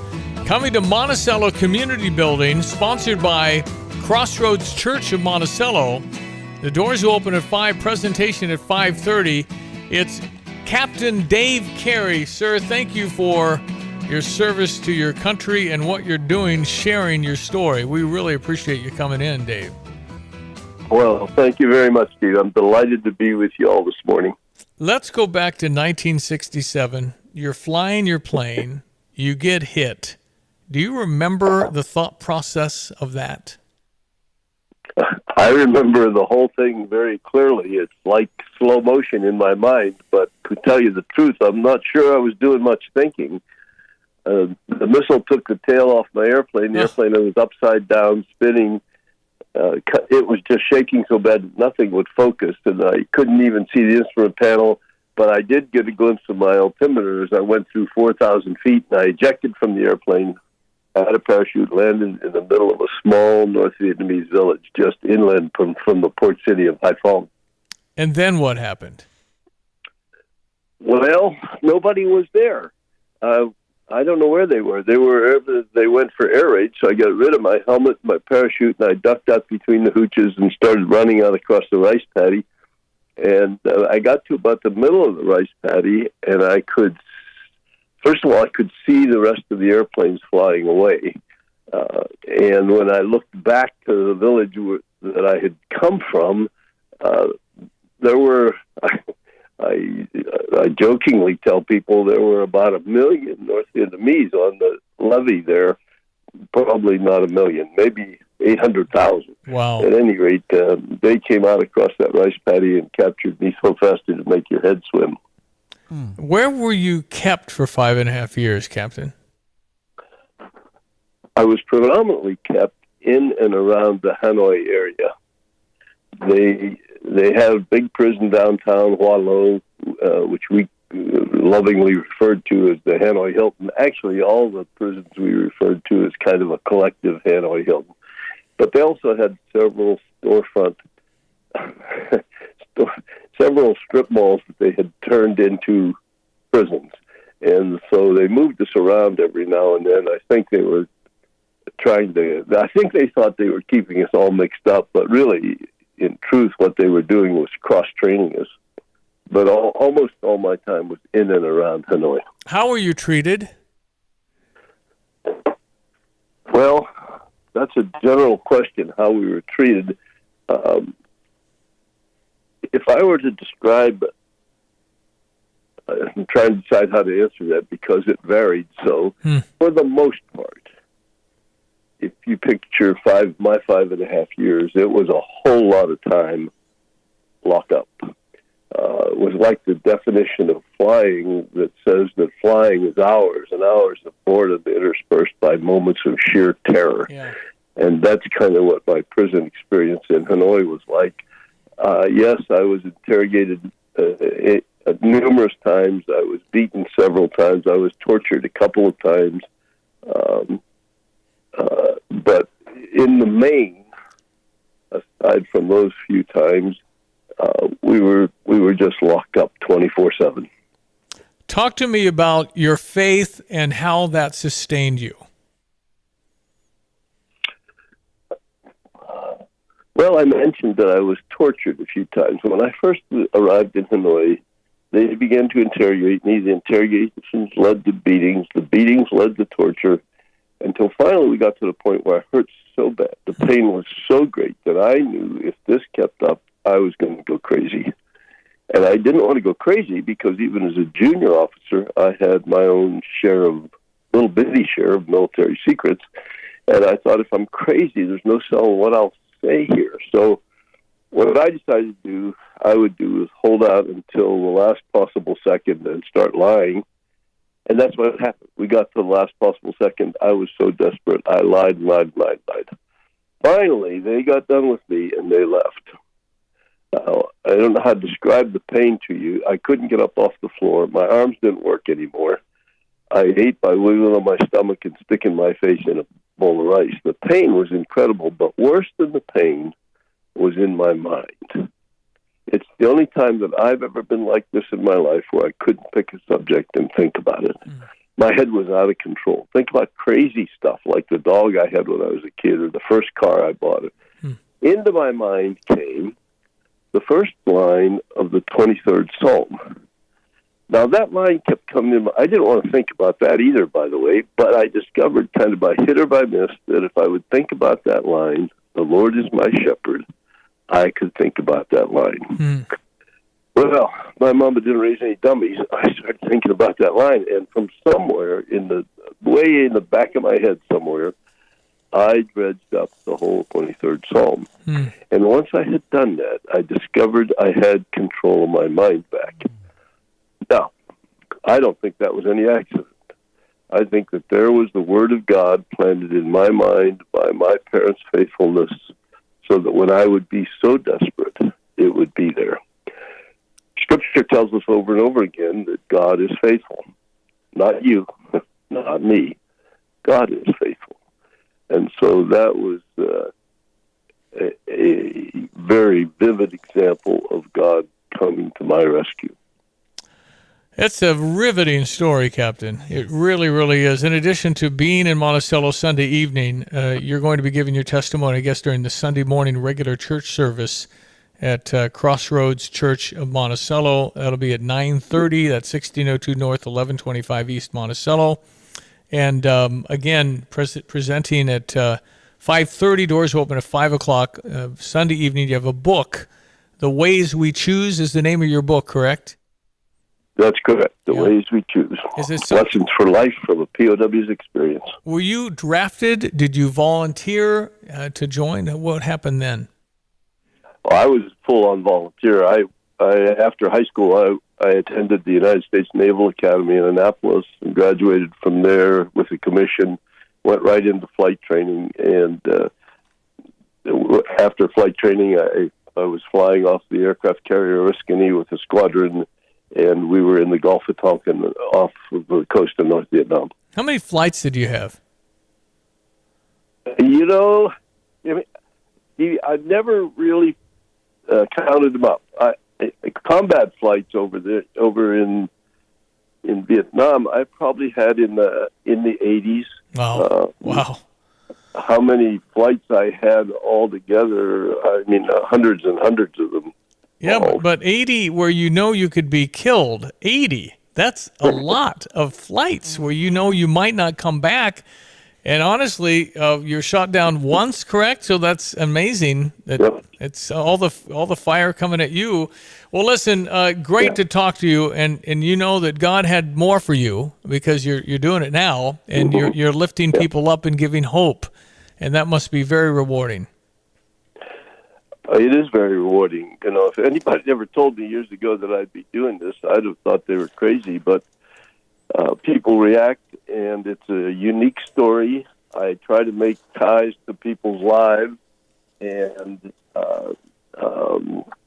coming to Monticello Community Building, sponsored by Crossroads Church of Monticello. The doors will open at 5, presentation at 5:30. It's Captain Dave Carey. Sir, thank you for your service to your country and what you're doing, sharing your story. We really appreciate you coming in, Dave. Well, thank you very much, Steve. I'm delighted to be with you all this morning. Let's go back to 1967. You're flying your plane. You get hit. Do you remember the thought process of that? I remember the whole thing very clearly. It's like slow motion in my mind, but to tell you the truth, I'm not sure I was doing much thinking. The missile took the tail off my airplane. The airplane was upside down, spinning. It was just shaking so bad that nothing would focus, and I couldn't even see the instrument panel, but I did get a glimpse of my altimeter as I went through 4,000 feet, and I ejected from the airplane, had a parachute, landed in the middle of a small North Vietnamese village just inland from the port city of Haiphong. And then what happened? Well, nobody was there. I don't know where they were. They went for air raid, so I got rid of my helmet, my parachute, and I ducked out between the hooches and started running out across the rice paddy. And I got to about the middle of the rice paddy, and I could see the rest of the airplanes flying away. And when I looked back to the village that I had come from, there were... I jokingly tell people there were about 1 million North Vietnamese on levy there, probably not 1 million, maybe 800,000. Wow. At any rate, they came out across that rice paddy and captured me so fast it'd make your head swim. Where were you kept for 5.5 years, Captain? I was predominantly kept in and around the Hanoi area. They have a big prison downtown, Hoa Lo, which we lovingly referred to as the Hanoi Hilton. Actually, all the prisons we referred to as kind of a collective Hanoi Hilton. But they also had several several strip malls that they had turned into prisons. And so they moved us around every now and then. I think they were I think they thought they were keeping us all mixed up, but really, in truth, what they were doing was cross-training us. But almost all my time was in and around Hanoi. How were you treated? Well, that's a general question, how we were treated. If I were to describe, I'm trying to decide how to answer that because it varied. So, for the most part, if you picture my 5.5 years, it was a whole lot of time locked up. It was like the definition of flying that says that flying is hours, and hours of boredom interspersed by moments of sheer terror. Yeah. And that's kind of what my prison experience in Hanoi was like. Yes, I was interrogated numerous times. I was beaten several times. I was tortured a couple of times. But in the main, aside from those few times, we were just locked up 24/7. Talk to me about your faith and how that sustained you. Well, I mentioned that I was tortured a few times. When I first arrived in Hanoi, they began to interrogate me. The interrogations led to beatings. The beatings led to torture, until finally we got to the point where I hurt so bad. The pain was so great that I knew if this kept up, I was going to go crazy. And I didn't want to go crazy because even as a junior officer, I had my own little bitty share of military secrets. And I thought, if I'm crazy, there's no telling what I'll say here. So what I decided to do, I would do is hold out until the last possible second and start lying. And that's what happened. We got to the last possible second. I was so desperate. I lied. Finally, they got done with me and they left. I don't know how to describe the pain to you. I couldn't get up off the floor. My arms didn't work anymore. I ate by wiggling on my stomach and sticking my face in a bowl of rice. The pain was incredible, but worse than the pain was in my mind. It's the only time that I've ever been like this in my life where I couldn't pick a subject and think about it. My head was out of control. Think about crazy stuff like the dog I had when I was a kid or the first car I bought. Into my mind came the first line of the 23rd Psalm. Now, that line kept coming in. I didn't want to think about that either, by the way, but I discovered kind of by hit or by miss that if I would think about that line, the Lord is my shepherd, I could think about that line. Well, my mama didn't raise any dummies. I started thinking about that line, and from somewhere way in the back of my head somewhere, I dredged up the whole 23rd Psalm. And once I had done that, I discovered I had control of my mind back. Now, I don't think that was any accident. I think that there was the Word of God planted in my mind by my parents' faithfulness, so that when I would be so desperate, it would be there. Scripture tells us over and over again that God is faithful. Not you, not me. God is faithful. And so that was a very vivid example of God coming to my rescue. It's a riveting story, Captain. It really, really is. In addition to being in Monticello Sunday evening, you're going to be giving your testimony, I guess, during the Sunday morning regular church service at Crossroads Church of Monticello. That'll be at 9:30. That's 1602 North, 1125 East Monticello. And again, presenting at 5:30. Doors open at 5 o'clock Sunday evening. You have a book. The Ways We Choose is the name of your book, correct? That's correct. The ways we choose. Lessons for life from a POW's experience. Were you drafted? Did you volunteer to join? What happened then? Well, I was full-on volunteer. I after high school, I attended the United States Naval Academy in Annapolis and graduated from there with a commission. Went right into flight training, and after flight training, I was flying off the aircraft carrier Oriskany with a squadron, and we were in the Gulf of Tonkin off of the coast of North Vietnam. How many flights did you have? You know, I never really counted them up. Combat flights over in Vietnam, I probably had in the 80s. Wow! Wow! How many flights I had altogether? I mean, hundreds and hundreds of them. Yeah, but 80 where you could be killed. 80. That's a lot of flights where you might not come back. And honestly, you're shot down once, correct? So that's amazing. It's all the fire coming at you. Well, listen, great to talk to you, and you know that God had more for you because you're doing it now, and you're lifting people up and giving hope, and that must be very rewarding. It is very rewarding. You know, if anybody ever told me years ago that I'd be doing this, I'd have thought they were crazy. But people react, and it's a unique story. I try to make ties to people's lives, and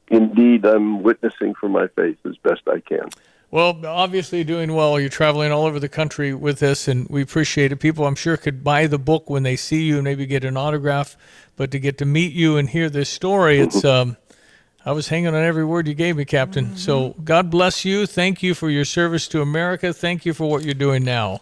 indeed, I'm witnessing for my faith as best I can. Well, obviously doing well. You're traveling all over the country with this, and we appreciate it. People, I'm sure, could buy the book when they see you and maybe get an autograph. But to get to meet you and hear this story, it's I was hanging on every word you gave me, Captain. So God bless you. Thank you for your service to America. Thank you for what you're doing now.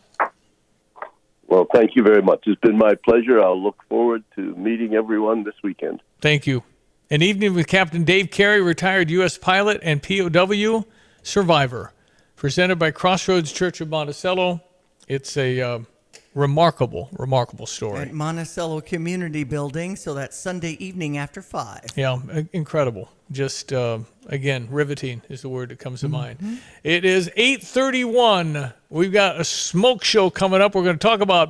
Well, thank you very much. It's been my pleasure. I'll look forward to meeting everyone this weekend. Thank you. An evening with Captain Dave Carey, retired U.S. pilot and POW survivor. Presented by Crossroads Church of Monticello. It's a remarkable story. At Monticello Community Building, so that's Sunday evening after 5. Yeah, incredible. Just, again, riveting is the word that comes to mind. It is 8:31. We've got a smoke show coming up. We're going to talk about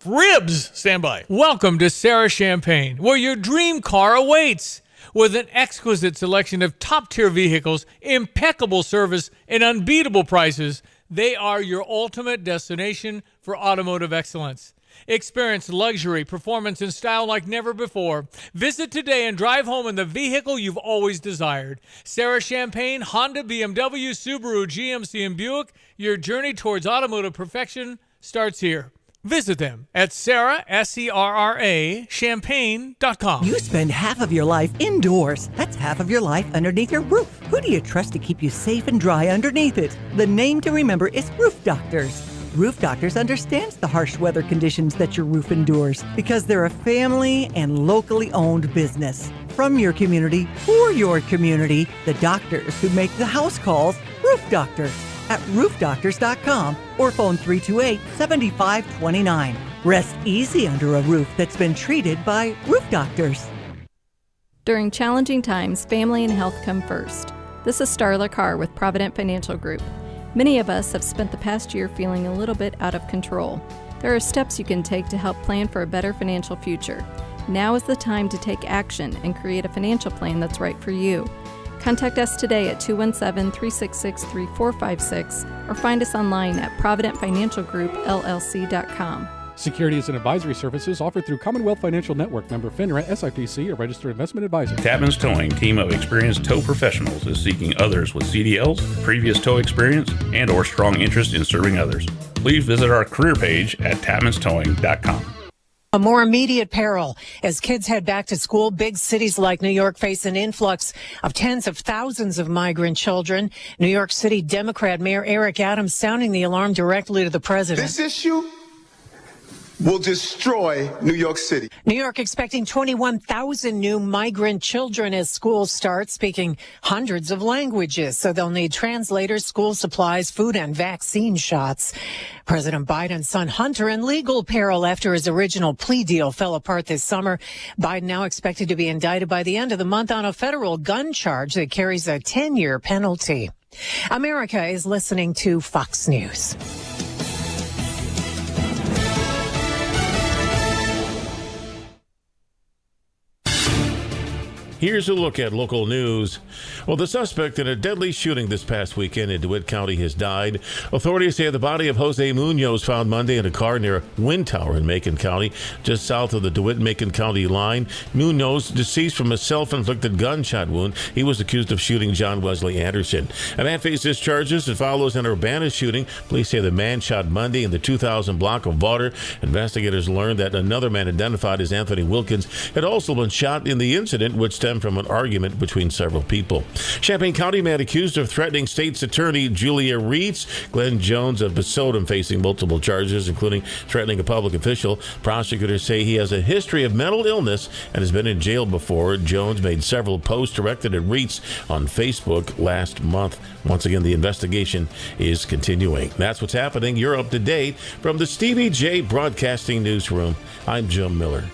ribs. Stand by. Welcome to Sarah Champagne, where your dream car awaits. With an exquisite selection of top-tier vehicles, impeccable service, and unbeatable prices, they are your ultimate destination for automotive excellence. Experience luxury, performance, and style like never before. Visit today and drive home in the vehicle you've always desired. Sarah Champagne, Honda, BMW, Subaru, GMC, and Buick. Your journey towards automotive perfection starts here. Visit them at Sarah, S-E-R-R-A, champagne.com. You spend half of your life indoors. That's half of your life underneath your roof. Who do you trust to keep you safe and dry underneath it? The name to remember is Roof Doctors. Roof Doctors understands the harsh weather conditions that your roof endures because they're a family and locally owned business. From your community, for your community, the doctors who make the house calls, Roof Doctors. At roofdoctors.com or phone 328-7529. Rest easy under a roof that's been treated by Roof Doctors. During challenging times, family and health come first. This is Starla Carr with Provident Financial Group. Many of us have spent the past year feeling a little bit out of control. There are steps you can take to help plan for a better financial future. Now is the time to take action and create a financial plan that's right for you. Contact us today at 217-366-3456 or find us online at providentfinancialgroupllc.com. Securities and advisory services offered through Commonwealth Financial Network, member FINRA, SIPC, a registered investment advisor. Tapman's Towing, team of experienced tow professionals, is seeking others with CDLs, previous tow experience, and or strong interest in serving others. Please visit our career page at tapmanstowing.com. A more immediate peril. As kids head back to school, big cities like New York face an influx of tens of thousands of migrant children. New York City Democrat Mayor Eric Adams sounding the alarm directly to the president. This issue will destroy New York City. New York expecting 21,000 new migrant children as schools start, speaking hundreds of languages. So they'll need translators, school supplies, food, and vaccine shots. President Biden's son Hunter in legal peril after his original plea deal fell apart this summer. Biden now expected to be indicted by the end of the month on a federal gun charge that carries a 10-year penalty. America is listening to Fox News. Here's a look at local news. Well, the suspect in a deadly shooting this past weekend in DeWitt County has died. Authorities say the body of Jose Munoz found Monday in a car near a wind tower in Macon County, just south of the DeWitt-Macon County line. Munoz deceased from a self-inflicted gunshot wound. He was accused of shooting John Wesley Anderson. A man faces charges. It follows an Urbana shooting. Police say the man shot Monday in the 2000 block of Water. Investigators learned that another man identified as Anthony Wilkins had also been shot in the incident, which stemmed from an argument between several people. Champaign County man accused of threatening state's attorney Julia Reitz. Glenn Jones of Basodum facing multiple charges, including threatening a public official. Prosecutors say he has a history of mental illness and has been in jail before. Jones made several posts directed at Reitz on Facebook last month. Once again, the investigation is continuing. That's what's happening. You're up to date from the Stevie Jay Broadcasting Newsroom. I'm Jim Miller.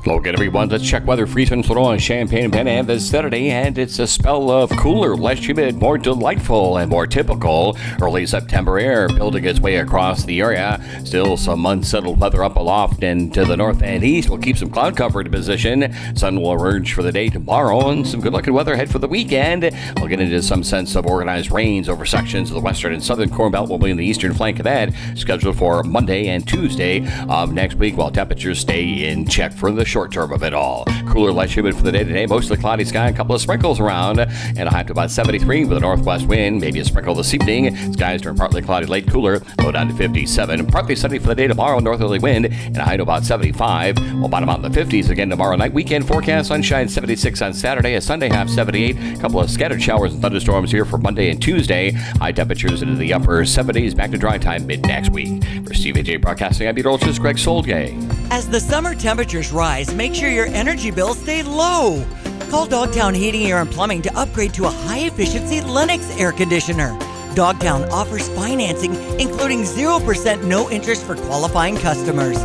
Hello again, everyone. Let's check weather for Eastern Sonora and Champaign Pen this Saturday, and it's a spell of cooler, less humid, more delightful, and more typical. Early September air building its way across the area. Still some unsettled weather up aloft and to the north and east. We'll keep some cloud cover in position. Sun will emerge for the day tomorrow, and some good-looking weather ahead for the weekend. We'll get into some sense of organized rains over sections of the western and southern Corn Belt. Will be in the eastern flank of that, scheduled for Monday and Tuesday of next week, while temperatures stay in check for the short term of it all. Cooler, less humid for the day today. Mostly cloudy sky, a couple of sprinkles around, and a high to about 73 with a northwest wind. Maybe a sprinkle this evening. Skies turn partly cloudy late, cooler, low down to 57. Partly sunny for the day tomorrow, northerly wind, and a high to about 75. We'll bottom out in the 50s again tomorrow night. Weekend forecast, sunshine 76 on Saturday, a Sunday half 78. A couple of scattered showers and thunderstorms here for Monday and Tuesday. High temperatures into the upper 70s, back to dry time mid next week. For Stevie Jay Broadcasting, I'm meteorologist Greg Solgay. As the summer temperatures rise, make sure your energy bills stay low. Call Dogtown Heating, Air, and Plumbing to upgrade to a high-efficiency Lennox air conditioner. Dogtown offers financing, including 0% no interest for qualifying customers.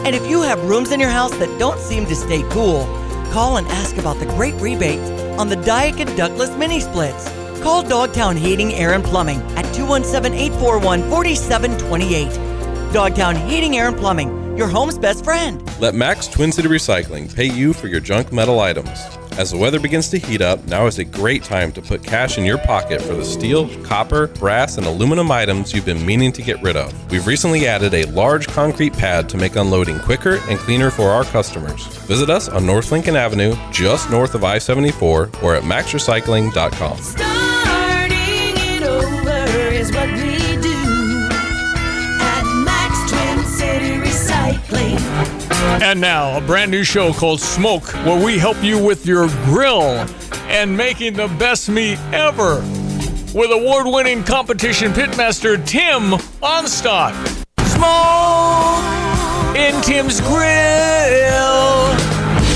And if you have rooms in your house that don't seem to stay cool, call and ask about the great rebates on the Daikin ductless mini splits. Call Dogtown Heating, Air, and Plumbing at 217-841-4728. Dogtown Heating, Air, and Plumbing, your home's best friend. Let Max Twin City Recycling pay you for your junk metal items. As the weather begins to heat up, now is a great time to put cash in your pocket for the steel, copper, brass, and aluminum items you've been meaning to get rid of. We've recently added a large concrete pad to make unloading quicker and cleaner for our customers. Visit us on North Lincoln Avenue, just north of I-74, or at maxrecycling.com. Starting it over is what we do at Max Twin City Recycling. And now, a brand new show called Smoke, where we help you with your grill and making the best meat ever. With award-winning competition pitmaster Tim Onstadt. Smoke in Tim's Grill.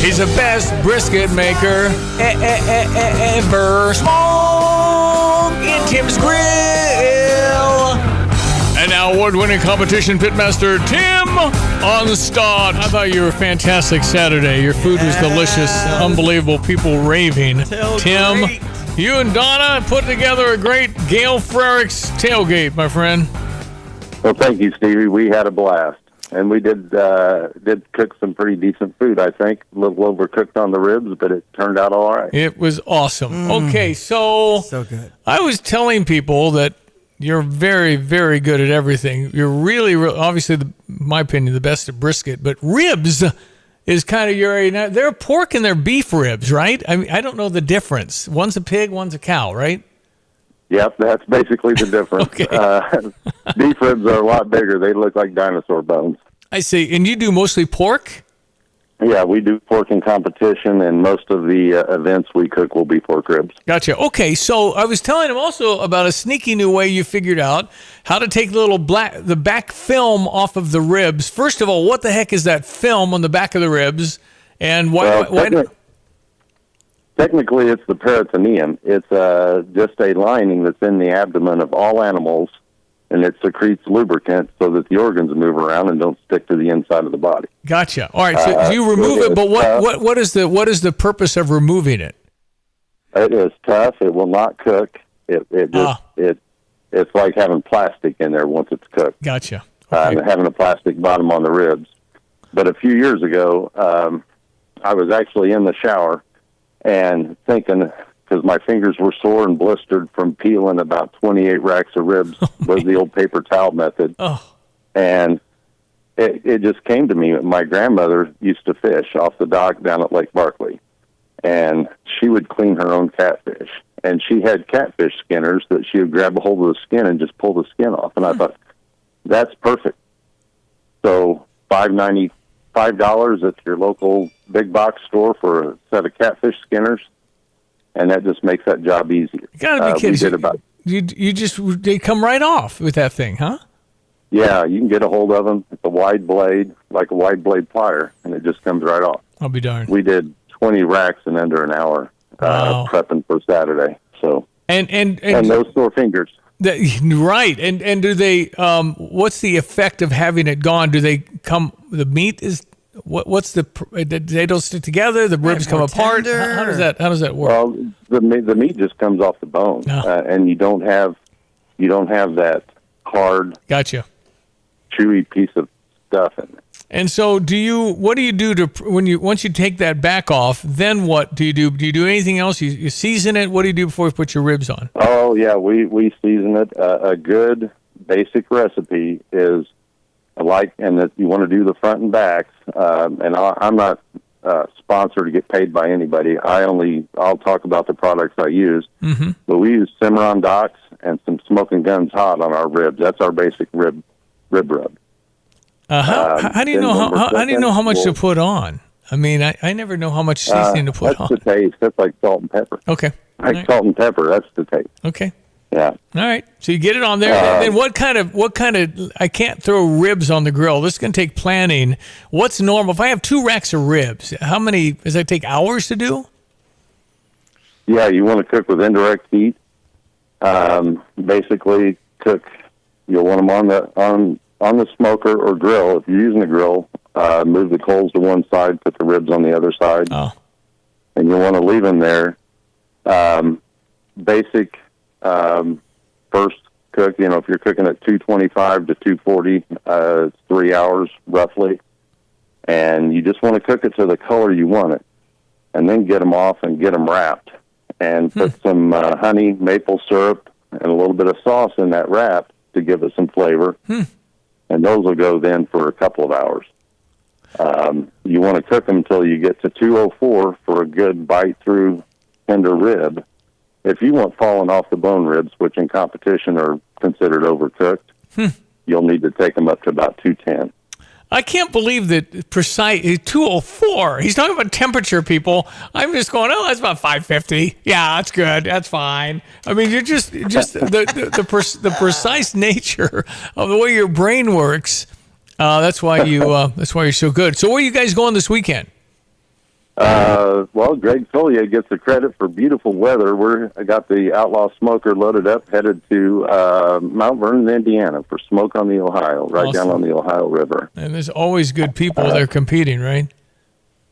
He's the best brisket maker ever. Smoke in Tim's Grill. And now award-winning competition pitmaster Tim Onstadt. I thought you were fantastic Saturday. Your food was delicious. Unbelievable. People raving. Tim, great. You and Donna put together a great Gail Frericks tailgate, my friend. Well, thank you, Stevie. We had a blast. And we did cook some pretty decent food, I think. A little overcooked on the ribs, but it turned out all right. It was awesome. Okay, so good. I was telling people that you're very, very good at everything. You're really obviously, in my opinion, the best at brisket. But ribs is kind of your area. Now, they're pork and they're beef ribs, right? I mean, I don't know the difference. One's a pig, one's a cow, right? Yep, that's basically the difference. Beef ribs are a lot bigger. They look like dinosaur bones. I see. And you do mostly pork? Yeah, we do pork in competition, and most of the events we cook will be pork ribs. Gotcha. Okay, so I was telling him also about a sneaky new way you figured out how to take the back film off of the ribs. First of all, what the heck is that film on the back of the ribs? And why Technically, it's the peritoneum. It's just a lining that's in the abdomen of all animals, and it secretes lubricant so that the organs move around and don't stick to the inside of the body. Gotcha. All right, so you remove it, but what is the purpose of removing it? It is tough. It will not cook. It's like having plastic in there once it's cooked. Gotcha. Having a plastic bottom on the ribs. But a few years ago, I was actually in the shower and thinking, because my fingers were sore and blistered from peeling about 28 racks of ribs, was the old paper towel method. And it just came to me. My grandmother used to fish off the dock down at Lake Barkley, and she would clean her own catfish. And she had catfish skinners that she would grab a hold of the skin and just pull the skin off. And I thought, that's perfect. So $5 at your local big box store for a set of catfish skinners, and that just makes that job easier. You gotta be kidding. They come right off with that thing, huh? Yeah, you can get a hold of them. It's a wide blade, like a wide blade plier, and it just comes right off. I'll be darned. We did 20 racks in under an hour prepping for Saturday. So and no sore fingers. Right. And do they? What's the effect of having it gone? Do they come? The meat is what's they don't stick together. The ribs come apart. How does that work? Well, the meat just comes off the bone, and you don't have that hard, chewy piece of stuff in it. And so, what do you do once you take that back off? Then what do you do? Do you do anything else? You season it. What do you do before you put your ribs on? Oh yeah, we season it. A good basic recipe is and that you want to do the front and backs. And I'm not sponsored to get paid by anybody. I'll talk about the products I use. Mm-hmm. But we use Cimarron Docks and some Smoking Guns Hot on our ribs. That's our basic rib rub. How do you know how much to put on? I mean, I never know how much seasoning to put on. That's the taste. That's like salt and pepper. Okay. Salt and pepper. That's the taste. Okay. Yeah. All right. So you get it on there. Then what kind of? I can't throw ribs on the grill. This is going to take planning. What's normal? If I have 2 racks of ribs, how many? Does that take hours to do? Yeah, you want to cook with indirect heat. Basically, you'll want them on the smoker or grill. If you're using a grill, move the coals to one side, put the ribs on the other side. Oh. And you'll want to leave them there. Basic first cook, if you're cooking at 225 to 240, it's 3 hours roughly. And you just want to cook it to the color you want it. And then get them off and get them wrapped. And put some honey, maple syrup, and a little bit of sauce in that wrap to give it some flavor. And those will go then for a couple of hours. You want to cook them until you get to 204 for a good bite-through tender rib. If you want falling off the bone ribs, which in competition are considered overcooked, you'll need to take them up to about 210. I can't believe that precise 204. He's talking about temperature, people. I'm just going, that's about 550. Yeah, that's good. That's fine. I mean, you're just the precise nature of the way your brain works. That's why you're so good. So where are you guys going this weekend? Well, Greg Collier gets the credit for beautiful weather. I got the Outlaw Smoker loaded up, headed to Mount Vernon, Indiana for Smoke on the Ohio, right down on the Ohio River. And there's always good people there competing, right?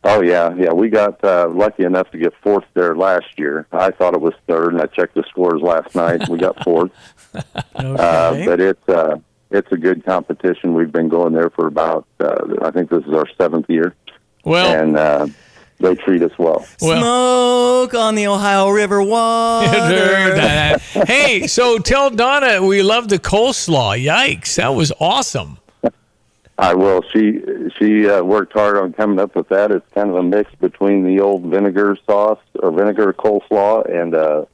Oh, yeah. We got lucky enough to get 4th there last year. I thought it was 3rd, and I checked the scores last night. We got 4th. But it's a good competition. We've been going there for about, I think this is our 7th year. Well, and they treat us well. Smoke on the Ohio River water. Hey, so tell Donna we love the coleslaw. Yikes, that was awesome. I will. She worked hard on coming up with that. It's kind of a mix between the old vinegar sauce or vinegar coleslaw and a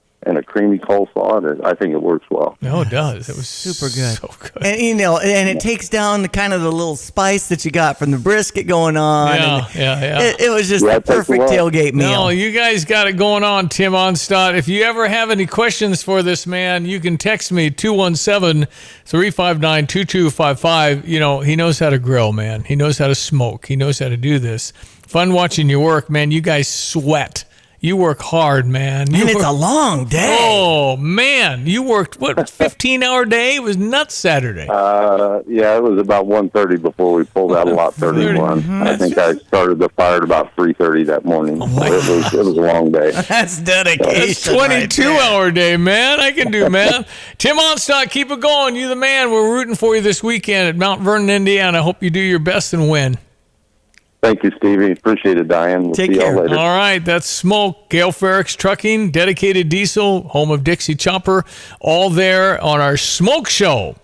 creamy coleslaw. I think it works well. No, it does. It was super good. So good. And and it takes down the kind of the little spice that you got from the brisket going on. Yeah. It was just the perfect tailgate meal. No, you guys got it going on, Tim Onstadt. If you ever have any questions for this man, you can text me 217-359-2255. He knows how to grill, man. He knows how to smoke. He knows how to do this. Fun watching your work, man. You guys sweat You work hard, man. And it's a long day. Oh, man. You worked, 15-hour day? It was nuts Saturday. Yeah, it was about 1:30 before we pulled out of lot 31. I think I started the fire at about 3:30 that morning. So it was a long day. That's dedication. That's 22-hour day, man. I can do math. Tim Onstock, keep it going. You the man. We're rooting for you this weekend at Mount Vernon, Indiana. I hope you do your best and win. Thank you, Stevie. Appreciate it, Diane. We'll see y'all later. All right, that's Smoke, Gail Ferrick's Trucking, Dedicated Diesel, home of Dixie Chopper, all there on our Smoke Show.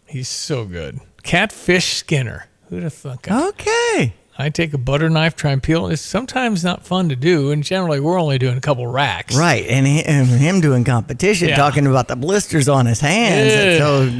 He's so good. Catfish Skinner. Who'd have thunk? Okay. I take a butter knife, try and peel. It's sometimes not fun to do, and generally we're only doing a couple racks. Right, and him doing competition, talking about the blisters on his hands. Yeah. So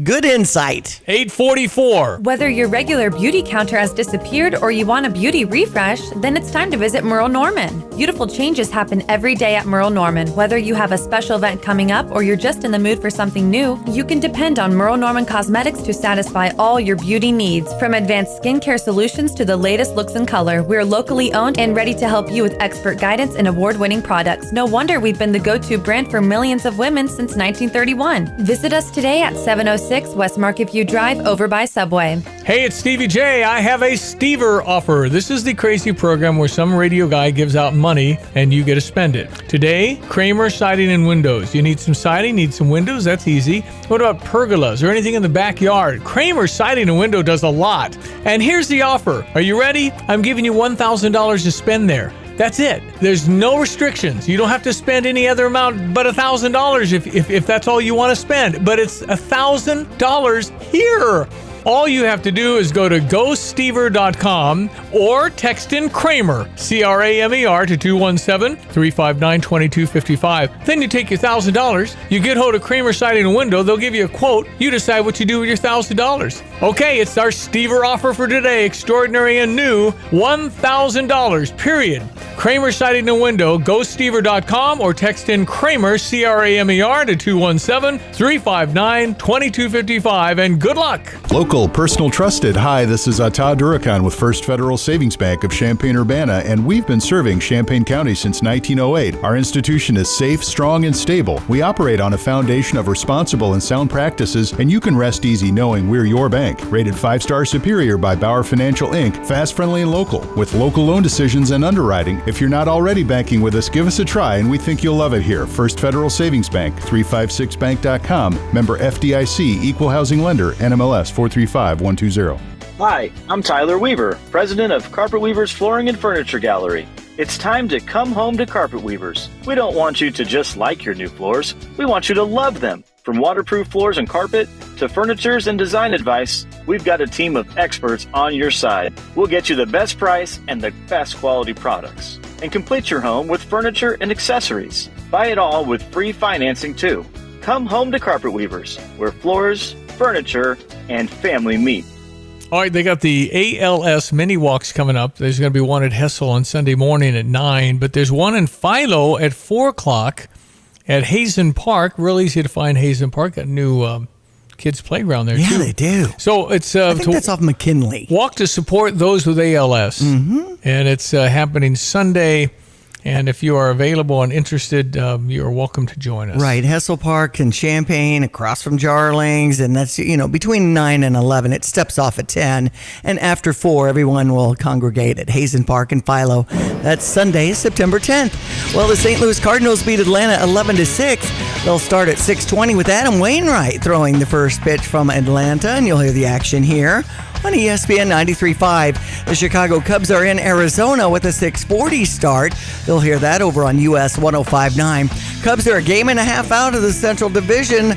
good insight. 844. Whether your regular beauty counter has disappeared or you want a beauty refresh, then it's time to visit Merle Norman. Beautiful changes happen every day at Merle Norman. Whether you have a special event coming up or you're just in the mood for something new, you can depend on Merle Norman Cosmetics to satisfy all your beauty needs. From advanced skincare solutions to the latest looks and color, we're locally owned and ready to help you with expert guidance and award-winning products. No wonder we've been the go-to brand for millions of women since 1931. Visit us today at 706 West Market View Drive over by Subway. Hey, it's Stevie J. I have a Stever offer. This is the crazy program where some radio guy gives out money and you get to spend it. Today, Kramer Siding and Windows. You need some siding, need some windows? That's easy. What about pergolas or anything in the backyard? Kramer Siding and Window does a lot. And here's the offer. Are you ready? I'm giving you $1,000 to spend there. That's it. There's no restrictions. You don't have to spend any other amount but $1,000 if that's all you want to spend. But it's $1,000 here. All you have to do is go to gostever.com or text in Kramer, Cramer, to 217-359-2255. Then you take your $1,000, you get hold of Kramer Siding and Window, they'll give you a quote, you decide what you do with your $1,000. Okay, it's our Stever offer for today, extraordinary and new, $1,000, period. Kramer Siding and Window, gostever.com or text in Kramer, Cramer, to 217-359-2255, and good luck. Local, personal, trusted. Hi, this is Todd Durakan with First Federal Savings Bank of Champaign-Urbana, and we've been serving Champaign County since 1908. Our institution is safe, strong, and stable. We operate on a foundation of responsible and sound practices, and you can rest easy knowing we're your bank. Rated 5-star superior by Bauer Financial Inc., fast, friendly, and local, with local loan decisions and underwriting. If you're not already banking with us, give us a try, and we think you'll love it here. First Federal Savings Bank, 356bank.com, member FDIC, equal housing lender, NMLS 435120. Hi, I'm Tyler Weaver, president of Carpet Weavers Flooring and Furniture Gallery. It's time to come home to Carpet Weavers. We don't want you to just like your new floors. We want you to love them. From waterproof floors and carpet to furnitures and design advice, we've got a team of experts on your side. We'll get you the best price and the best quality products. And complete your home with furniture and accessories. Buy it all with free financing too. Come home to Carpet Weavers, where floors, furniture, and family meet. All right, they got the ALS mini walks coming up. There's going to be one at Hessel on Sunday morning at 9, but there's one in Philo at 4 o'clock at Hazen Park. Real easy to find Hazen Park. Got a new kids' playground there, too. Yeah, they do. So it's I think that's off McKinley. Walk to support those with ALS. Mm-hmm. And it's happening Sunday. And if you are available and interested, you are welcome to join us. Right, Hessel Park and Champaign, across from Jarlings, and that's, between 9 and 11. It steps off at 10, and after 4, everyone will congregate at Hazen Park in Philo. That's Sunday, September 10th. Well, the St. Louis Cardinals beat Atlanta 11-6. They'll start at 6:20 with Adam Wainwright throwing the first pitch from Atlanta, and you'll hear the action here on ESPN 93.5. The Chicago Cubs are in Arizona with a 6:40 start. You'll hear that over on US 105.9. Cubs are a game and a half out of the Central Division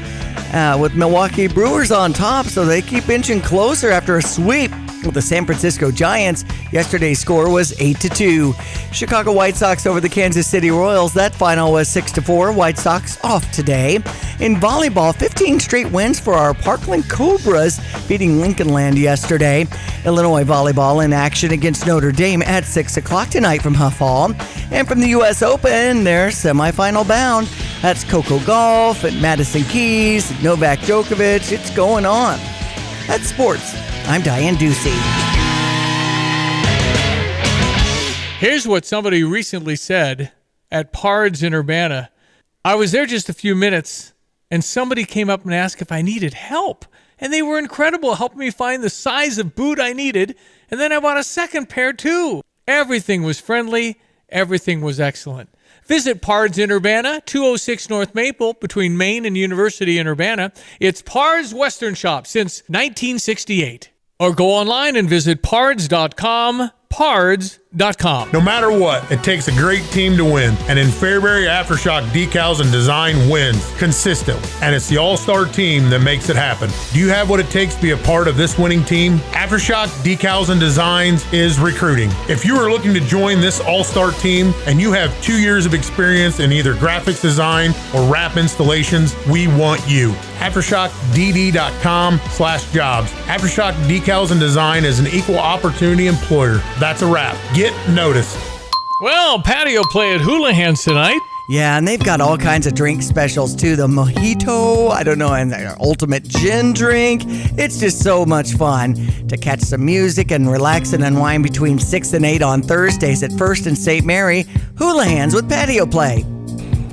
with Milwaukee Brewers on top, so they keep inching closer after a sweep with the San Francisco Giants. Yesterday's score was 8-2. Chicago White Sox over the Kansas City Royals. That final was 6-4. White Sox off today. In volleyball, 15 straight wins for our Parkland Cobras, beating Lincolnland yesterday. Illinois volleyball in action against Notre Dame at 6 o'clock tonight from Huff Hall. And from the U.S. Open, they're semifinal bound. That's Coco Gauff at Madison Keys, Novak Djokovic. It's going on. That's sports. I'm Diane Ducey. Here's what somebody recently said at Pards in Urbana. I was there just a few minutes, and somebody came up and asked if I needed help. And they were incredible, helping me find the size of boot I needed. And then I bought a second pair, too. Everything was friendly. Everything was excellent. Visit Pards in Urbana, 206 North Maple, between Main and University in Urbana. It's Pards Western Shop since 1968. Or go online and visit pards.com, pards.com. No matter what, it takes a great team to win. And in Fairbury, Aftershock Decals and Design wins consistently. And it's the all-star team that makes it happen. Do you have what it takes to be a part of this winning team? Aftershock Decals and Designs is recruiting. If you are looking to join this all-star team and you have 2 years of experience in either graphics design or wrap installations, we want you. AftershockDD.com/jobs. Aftershock Decals and Design is an equal opportunity employer. That's a wrap. Get noticed. Well, patio play at Houlihan's tonight. Yeah, and they've got all kinds of drink specials too. The mojito, I don't know, and the ultimate gin drink. It's just so much fun to catch some music and relax and unwind between 6 and 8 on Thursdays at First and St. Mary. Houlihan's with patio play.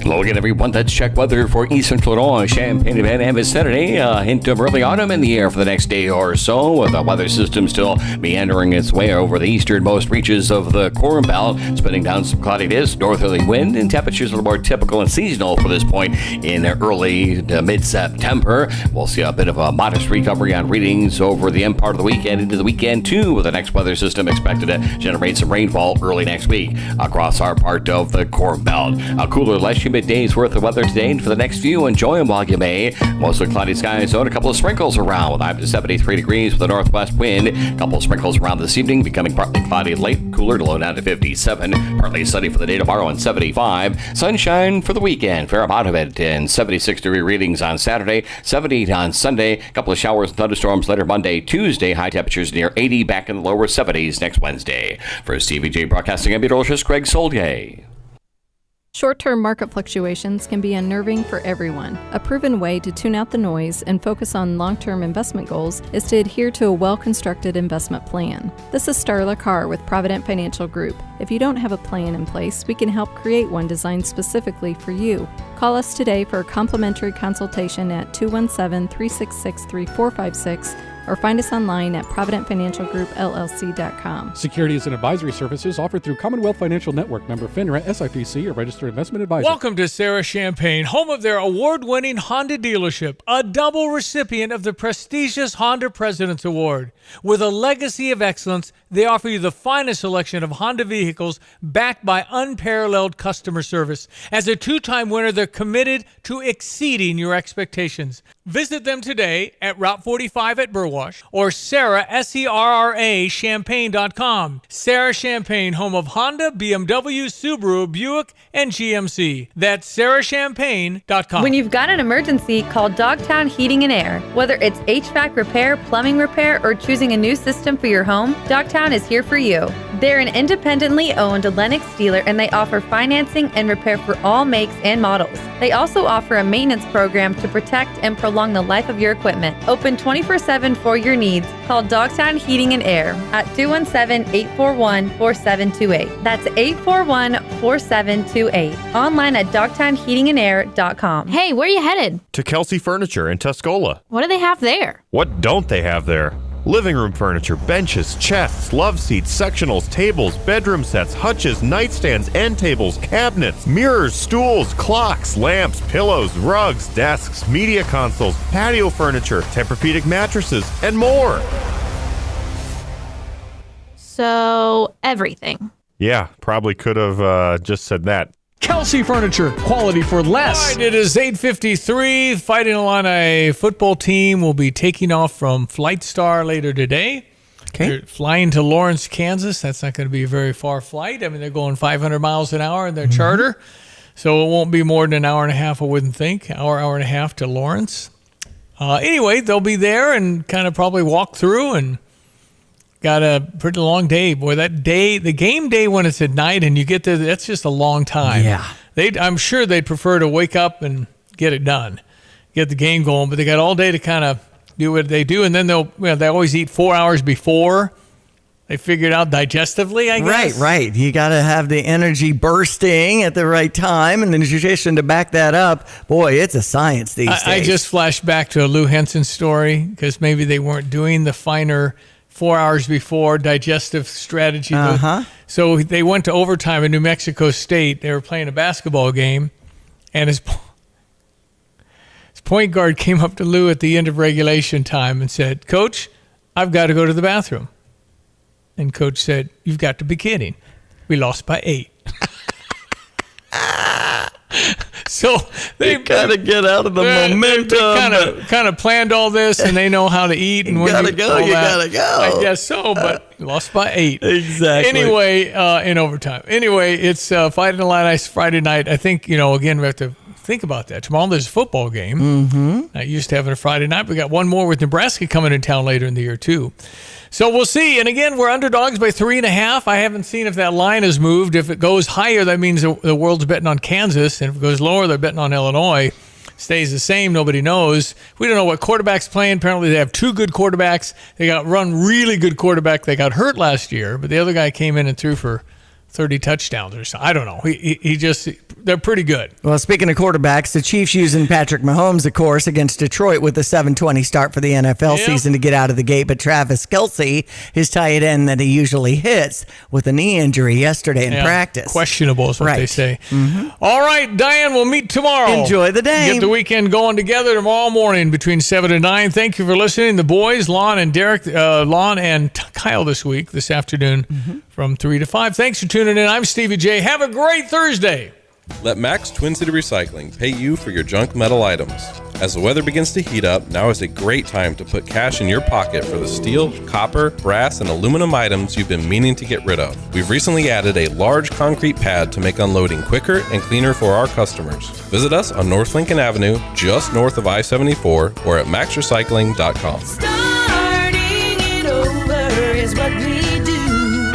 Hello again, everyone. Let's check weather for East Central Illinois, Champaign-Urbana, and Vicinity. A hint of early autumn in the air for the next day or so, with the weather system still meandering its way over the easternmost reaches of the Corn Belt, spinning down some cloudiness, northerly wind, and temperatures a little more typical and seasonal for this point in early to mid-September. We'll see a bit of a modest recovery on readings over the end part of the weekend into the weekend, too, with the next weather system expected to generate some rainfall early next week across our part of the Corn Belt. A cooler, less humid day's worth of weather today, and for the next few, enjoy them while you may. Mostly cloudy skies, though, and a couple of sprinkles around with high to 73 degrees with a northwest wind. A couple of sprinkles around this evening, becoming partly cloudy late, cooler to low down to 57. Partly sunny for the day tomorrow and 75. Sunshine for the weekend, fair amount of it, and 76-degree readings on Saturday, 78 on Sunday. A couple of showers and thunderstorms later Monday, Tuesday. High temperatures near 80, back in the lower 70s next Wednesday. For Stevie Jay Broadcasting, I'm meteorologist Greg Solier. Short-term market fluctuations can be unnerving for everyone. A proven way to tune out the noise and focus on long-term investment goals is to adhere to a well-constructed investment plan. This is Starla Carr with Provident Financial Group. If you don't have a plan in place, we can help create one designed specifically for you. Call us today for a complimentary consultation at 217-366-3456 or find us online at providentfinancialgroupllc.com. Securities and advisory services offered through Commonwealth Financial Network, member FINRA, SIPC, a registered investment advisor. Welcome to Sarah Champagne, home of their award-winning Honda dealership, a double recipient of the prestigious Honda President's Award. With a legacy of excellence, they offer you the finest selection of Honda vehicles backed by unparalleled customer service. As a two-time winner, they're committed to exceeding your expectations. Visit them today at Route 45 at Burwash or Sarah, S-E-R-R-A, Champagne.com. Sarah Champagne, home of Honda, BMW, Subaru, Buick, and GMC. That's sarahchampagne.com. When you've got an emergency, call Dogtown Heating and Air. Whether it's HVAC repair, plumbing repair, or choosing a new system for your home, Dogtown is here for you. They're an independently owned Lennox dealer, and they offer financing and repair for all makes and models. They also offer a maintenance program to protect and prolong the life of your equipment. Open 24/7 for your needs. Call Dogtown Heating and Air at 217-841-4728. That's 841-4728. Online at dogtownheatingandair.com. Hey, where are you headed? To Kelsey Furniture in Tuscola. What do they have there? What don't they have there? Living room furniture, benches, chests, love seats, sectionals, tables, bedroom sets, hutches, nightstands, end tables, cabinets, mirrors, stools, clocks, lamps, pillows, rugs, desks, media consoles, patio furniture, Tempur-Pedic mattresses, and more. So, everything. Yeah, probably could have just said that. Kelsey Furniture, quality for less. All right, it is 8:53. Fighting Illini football team will be taking off from Flight Star later today. Okay. They're flying to Lawrence, Kansas. That's not going to be a very far flight. I mean, they're going 500 miles an hour in their charter. So it won't be more than an hour and a half, I wouldn't think. Hour and a half to Lawrence. Anyway, they'll be there and kind of probably walk through and got a pretty long day. Boy, that day, the game day when it's at night and you get there, that's just a long time. Yeah. I'm sure they'd prefer to wake up and get it done, get the game going, but they got all day to kind of do what they do. And then they always eat 4 hours before They figured out digestively, I guess. Right. You got to have the energy bursting at the right time and the nutrition to back that up. Boy, it's a science these days. I just flashed back to a Lou Henson story because maybe they weren't doing the finer 4 hours before digestive strategy. So they went to overtime in New Mexico State. They were playing a basketball game, and his point guard came up to Lou at the end of regulation time and said, "Coach, I've got to go to the bathroom." And Coach said, "You've got to be kidding. We lost by 8. So they got to get out of the momentum. They kind of planned all this, and they know how to eat. And you gotta go. I guess so, but lost by 8. Exactly. Anyway, in overtime. Anyway, it's Fighting Illini Friday night. I think, again, we have to think about that. Tomorrow there's a football game. Mm-hmm. Not used to having a Friday night. We got one more with Nebraska coming in town later in the year, too. So we'll see. And again, we're underdogs by 3.5. I haven't seen if that line has moved. If it goes higher, that means the world's betting on Kansas. And if it goes lower, they're betting on Illinois. Stays the same. Nobody knows. We don't know what quarterback's playing. Apparently, they have 2 good quarterbacks. They got one really good quarterback. They got hurt last year, but the other guy came in and threw for 30 touchdowns or something. I don't know. They're pretty good. Well, speaking of quarterbacks, the Chiefs using Patrick Mahomes, of course, against Detroit with a 7:20 start for the NFL season to get out of the gate. But Travis Kelce, his tight end that he usually hits, with a knee injury yesterday in practice. Questionable is what they say. Mm-hmm. All right, Diane, we'll meet tomorrow. Enjoy the day. Get the weekend going together tomorrow morning between 7 and 9. Thank you for listening. The boys, Lon and Derek, Lon and Kyle this afternoon from 3 to 5. Thanks for tuning in. I'm Stevie Jay. Have a great Thursday. Let Max Twin City Recycling pay you for your junk metal items. As the weather begins to heat up, now is a great time to put cash in your pocket for the steel, copper, brass, and aluminum items you've been meaning to get rid of. We've recently added a large concrete pad to make unloading quicker and cleaner for our customers. Visit us on North Lincoln Avenue, just north of I-74, or at maxrecycling.com. Starting it over is what we do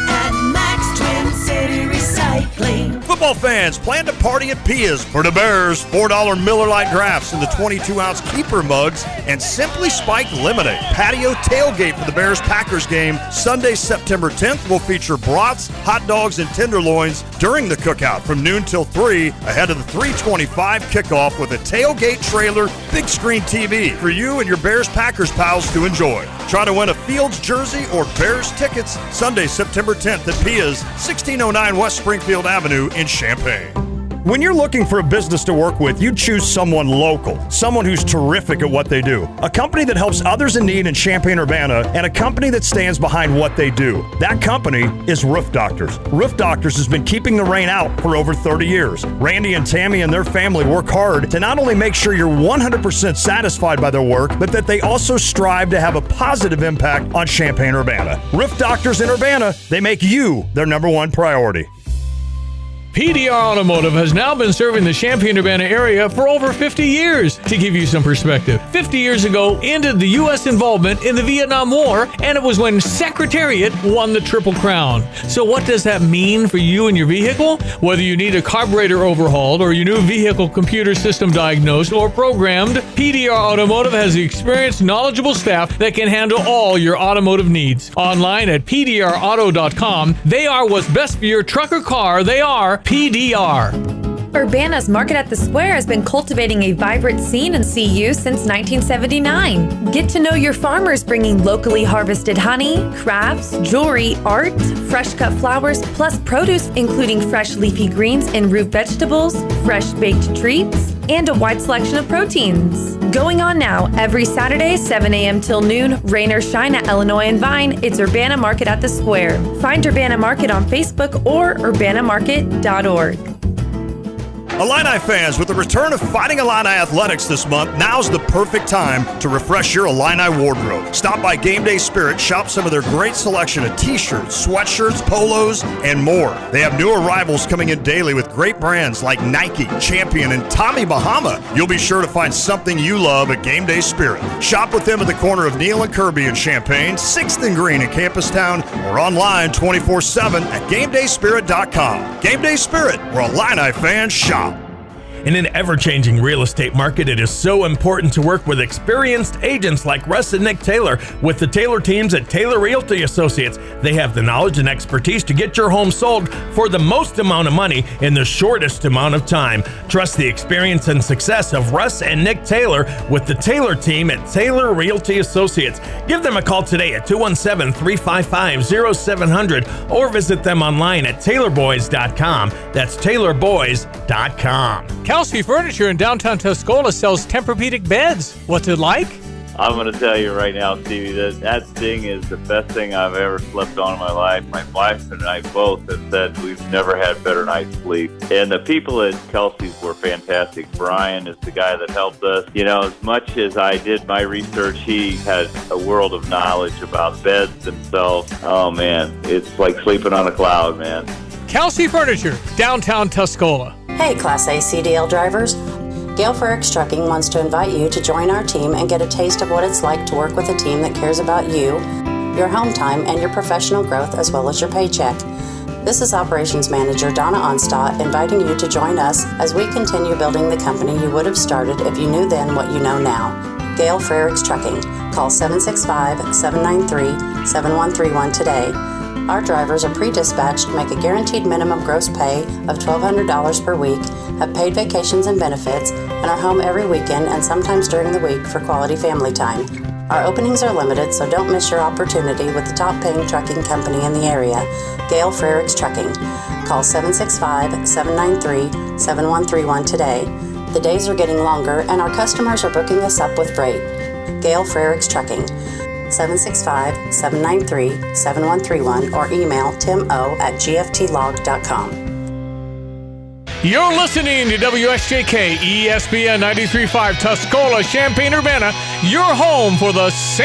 at Max Twin City Recycling. Football fans, plan to party at Pia's for the Bears. $4 Miller Lite drafts in the 22-ounce keeper mugs and Simply Spiked lemonade. Patio tailgate for the Bears-Packers game Sunday, September 10th will feature brats, hot dogs, and tenderloins during the cookout from noon till 3 ahead of the 3:25 kickoff with a tailgate trailer, big screen TV for you and your Bears-Packers pals to enjoy. Try to win a Fields jersey or Bears tickets Sunday, September 10th at Pia's, 1609 West Springfield Avenue in Champaign. When you're looking for a business to work with, you choose someone local, someone who's terrific at what they do, a company that helps others in need in Champaign-Urbana, and a company that stands behind what they do. That company is Roof Doctors. Roof Doctors has been keeping the rain out for over 30 years. Randy and Tammy and their family work hard to not only make sure you're 100% satisfied by their work, but that they also strive to have a positive impact on Champaign-Urbana. Roof Doctors in Urbana, they make you their number one priority. PDR Automotive has now been serving the Champaign-Urbana area for over 50 years. To give you some perspective, 50 years ago ended the U.S. involvement in the Vietnam War, and it was when Secretariat won the Triple Crown. So what does that mean for you and your vehicle? Whether you need a carburetor overhauled or your new vehicle computer system diagnosed or programmed, PDR Automotive has the experienced, knowledgeable staff that can handle all your automotive needs. Online at pdrauto.com, they are what's best for your truck or car. They are PDR. Urbana's Market at the Square has been cultivating a vibrant scene in CU since 1979. Get to know your farmers bringing locally harvested honey, crafts, jewelry, art, fresh cut flowers, plus produce including fresh leafy greens and root vegetables, fresh baked treats, and a wide selection of proteins. Going on now, every Saturday, 7 a.m. till noon, rain or shine at Illinois and Vine, it's Urbana Market at the Square. Find Urbana Market on Facebook or urbanamarket.org. Illini fans, with the return of Fighting Illini Athletics this month, now's the perfect time to refresh your Illini wardrobe. Stop by Game Day Spirit, shop some of their great selection of t-shirts, sweatshirts, polos, and more. They have new arrivals coming in daily with great brands like Nike, Champion, and Tommy Bahama. You'll be sure to find something you love at Game Day Spirit. Shop with them at the corner of Neal and Kirby in Champaign, 6th and Green in Campustown, or online 24/7 at GameDaySpirit.com. Game Day Spirit, where Illini fans shop. In an ever-changing real estate market, it is so important to work with experienced agents like Russ and Nick Taylor with the Taylor teams at Taylor Realty Associates. They have the knowledge and expertise to get your home sold for the most amount of money in the shortest amount of time. Trust the experience and success of Russ and Nick Taylor with the Taylor team at Taylor Realty Associates. Give them a call today at 217-355-0700 or visit them online at taylorboys.com. That's taylorboys.com. Kelsey Furniture in downtown Tuscola sells Tempur-Pedic beds. What's it like? I'm going to tell you right now, Stevie, that thing is the best thing I've ever slept on in my life. My wife and I both have said we've never had better night's sleep. And the people at Kelsey's were fantastic. Brian is the guy that helped us. You know, as much as I did my research, he had a world of knowledge about beds themselves. Oh, man, it's like sleeping on a cloud, man. Kelsey Furniture, downtown Tuscola. Hey, Class A CDL drivers. Gail Frericks Trucking wants to invite you to join our team and get a taste of what it's like to work with a team that cares about you, your home time, and your professional growth, as well as your paycheck. This is Operations Manager Donna Onstadt inviting you to join us as we continue building the company you would have started if you knew then what you know now. Gail Frericks Trucking. Call 765-793-7131 today. Our drivers are pre-dispatched, make a guaranteed minimum gross pay of $1,200 per week, have paid vacations and benefits, and are home every weekend and sometimes during the week for quality family time. Our openings are limited, so don't miss your opportunity with the top-paying trucking company in the area, Gail Frericks Trucking. Call 765-793-7131 today. The days are getting longer, and our customers are booking us up with freight. Gail Frericks Trucking. 765-793-7131 or email timo@gftlog.com. You're listening to WSJK ESPN 93.5 Tuscola, Champaign-Urbana, your home for the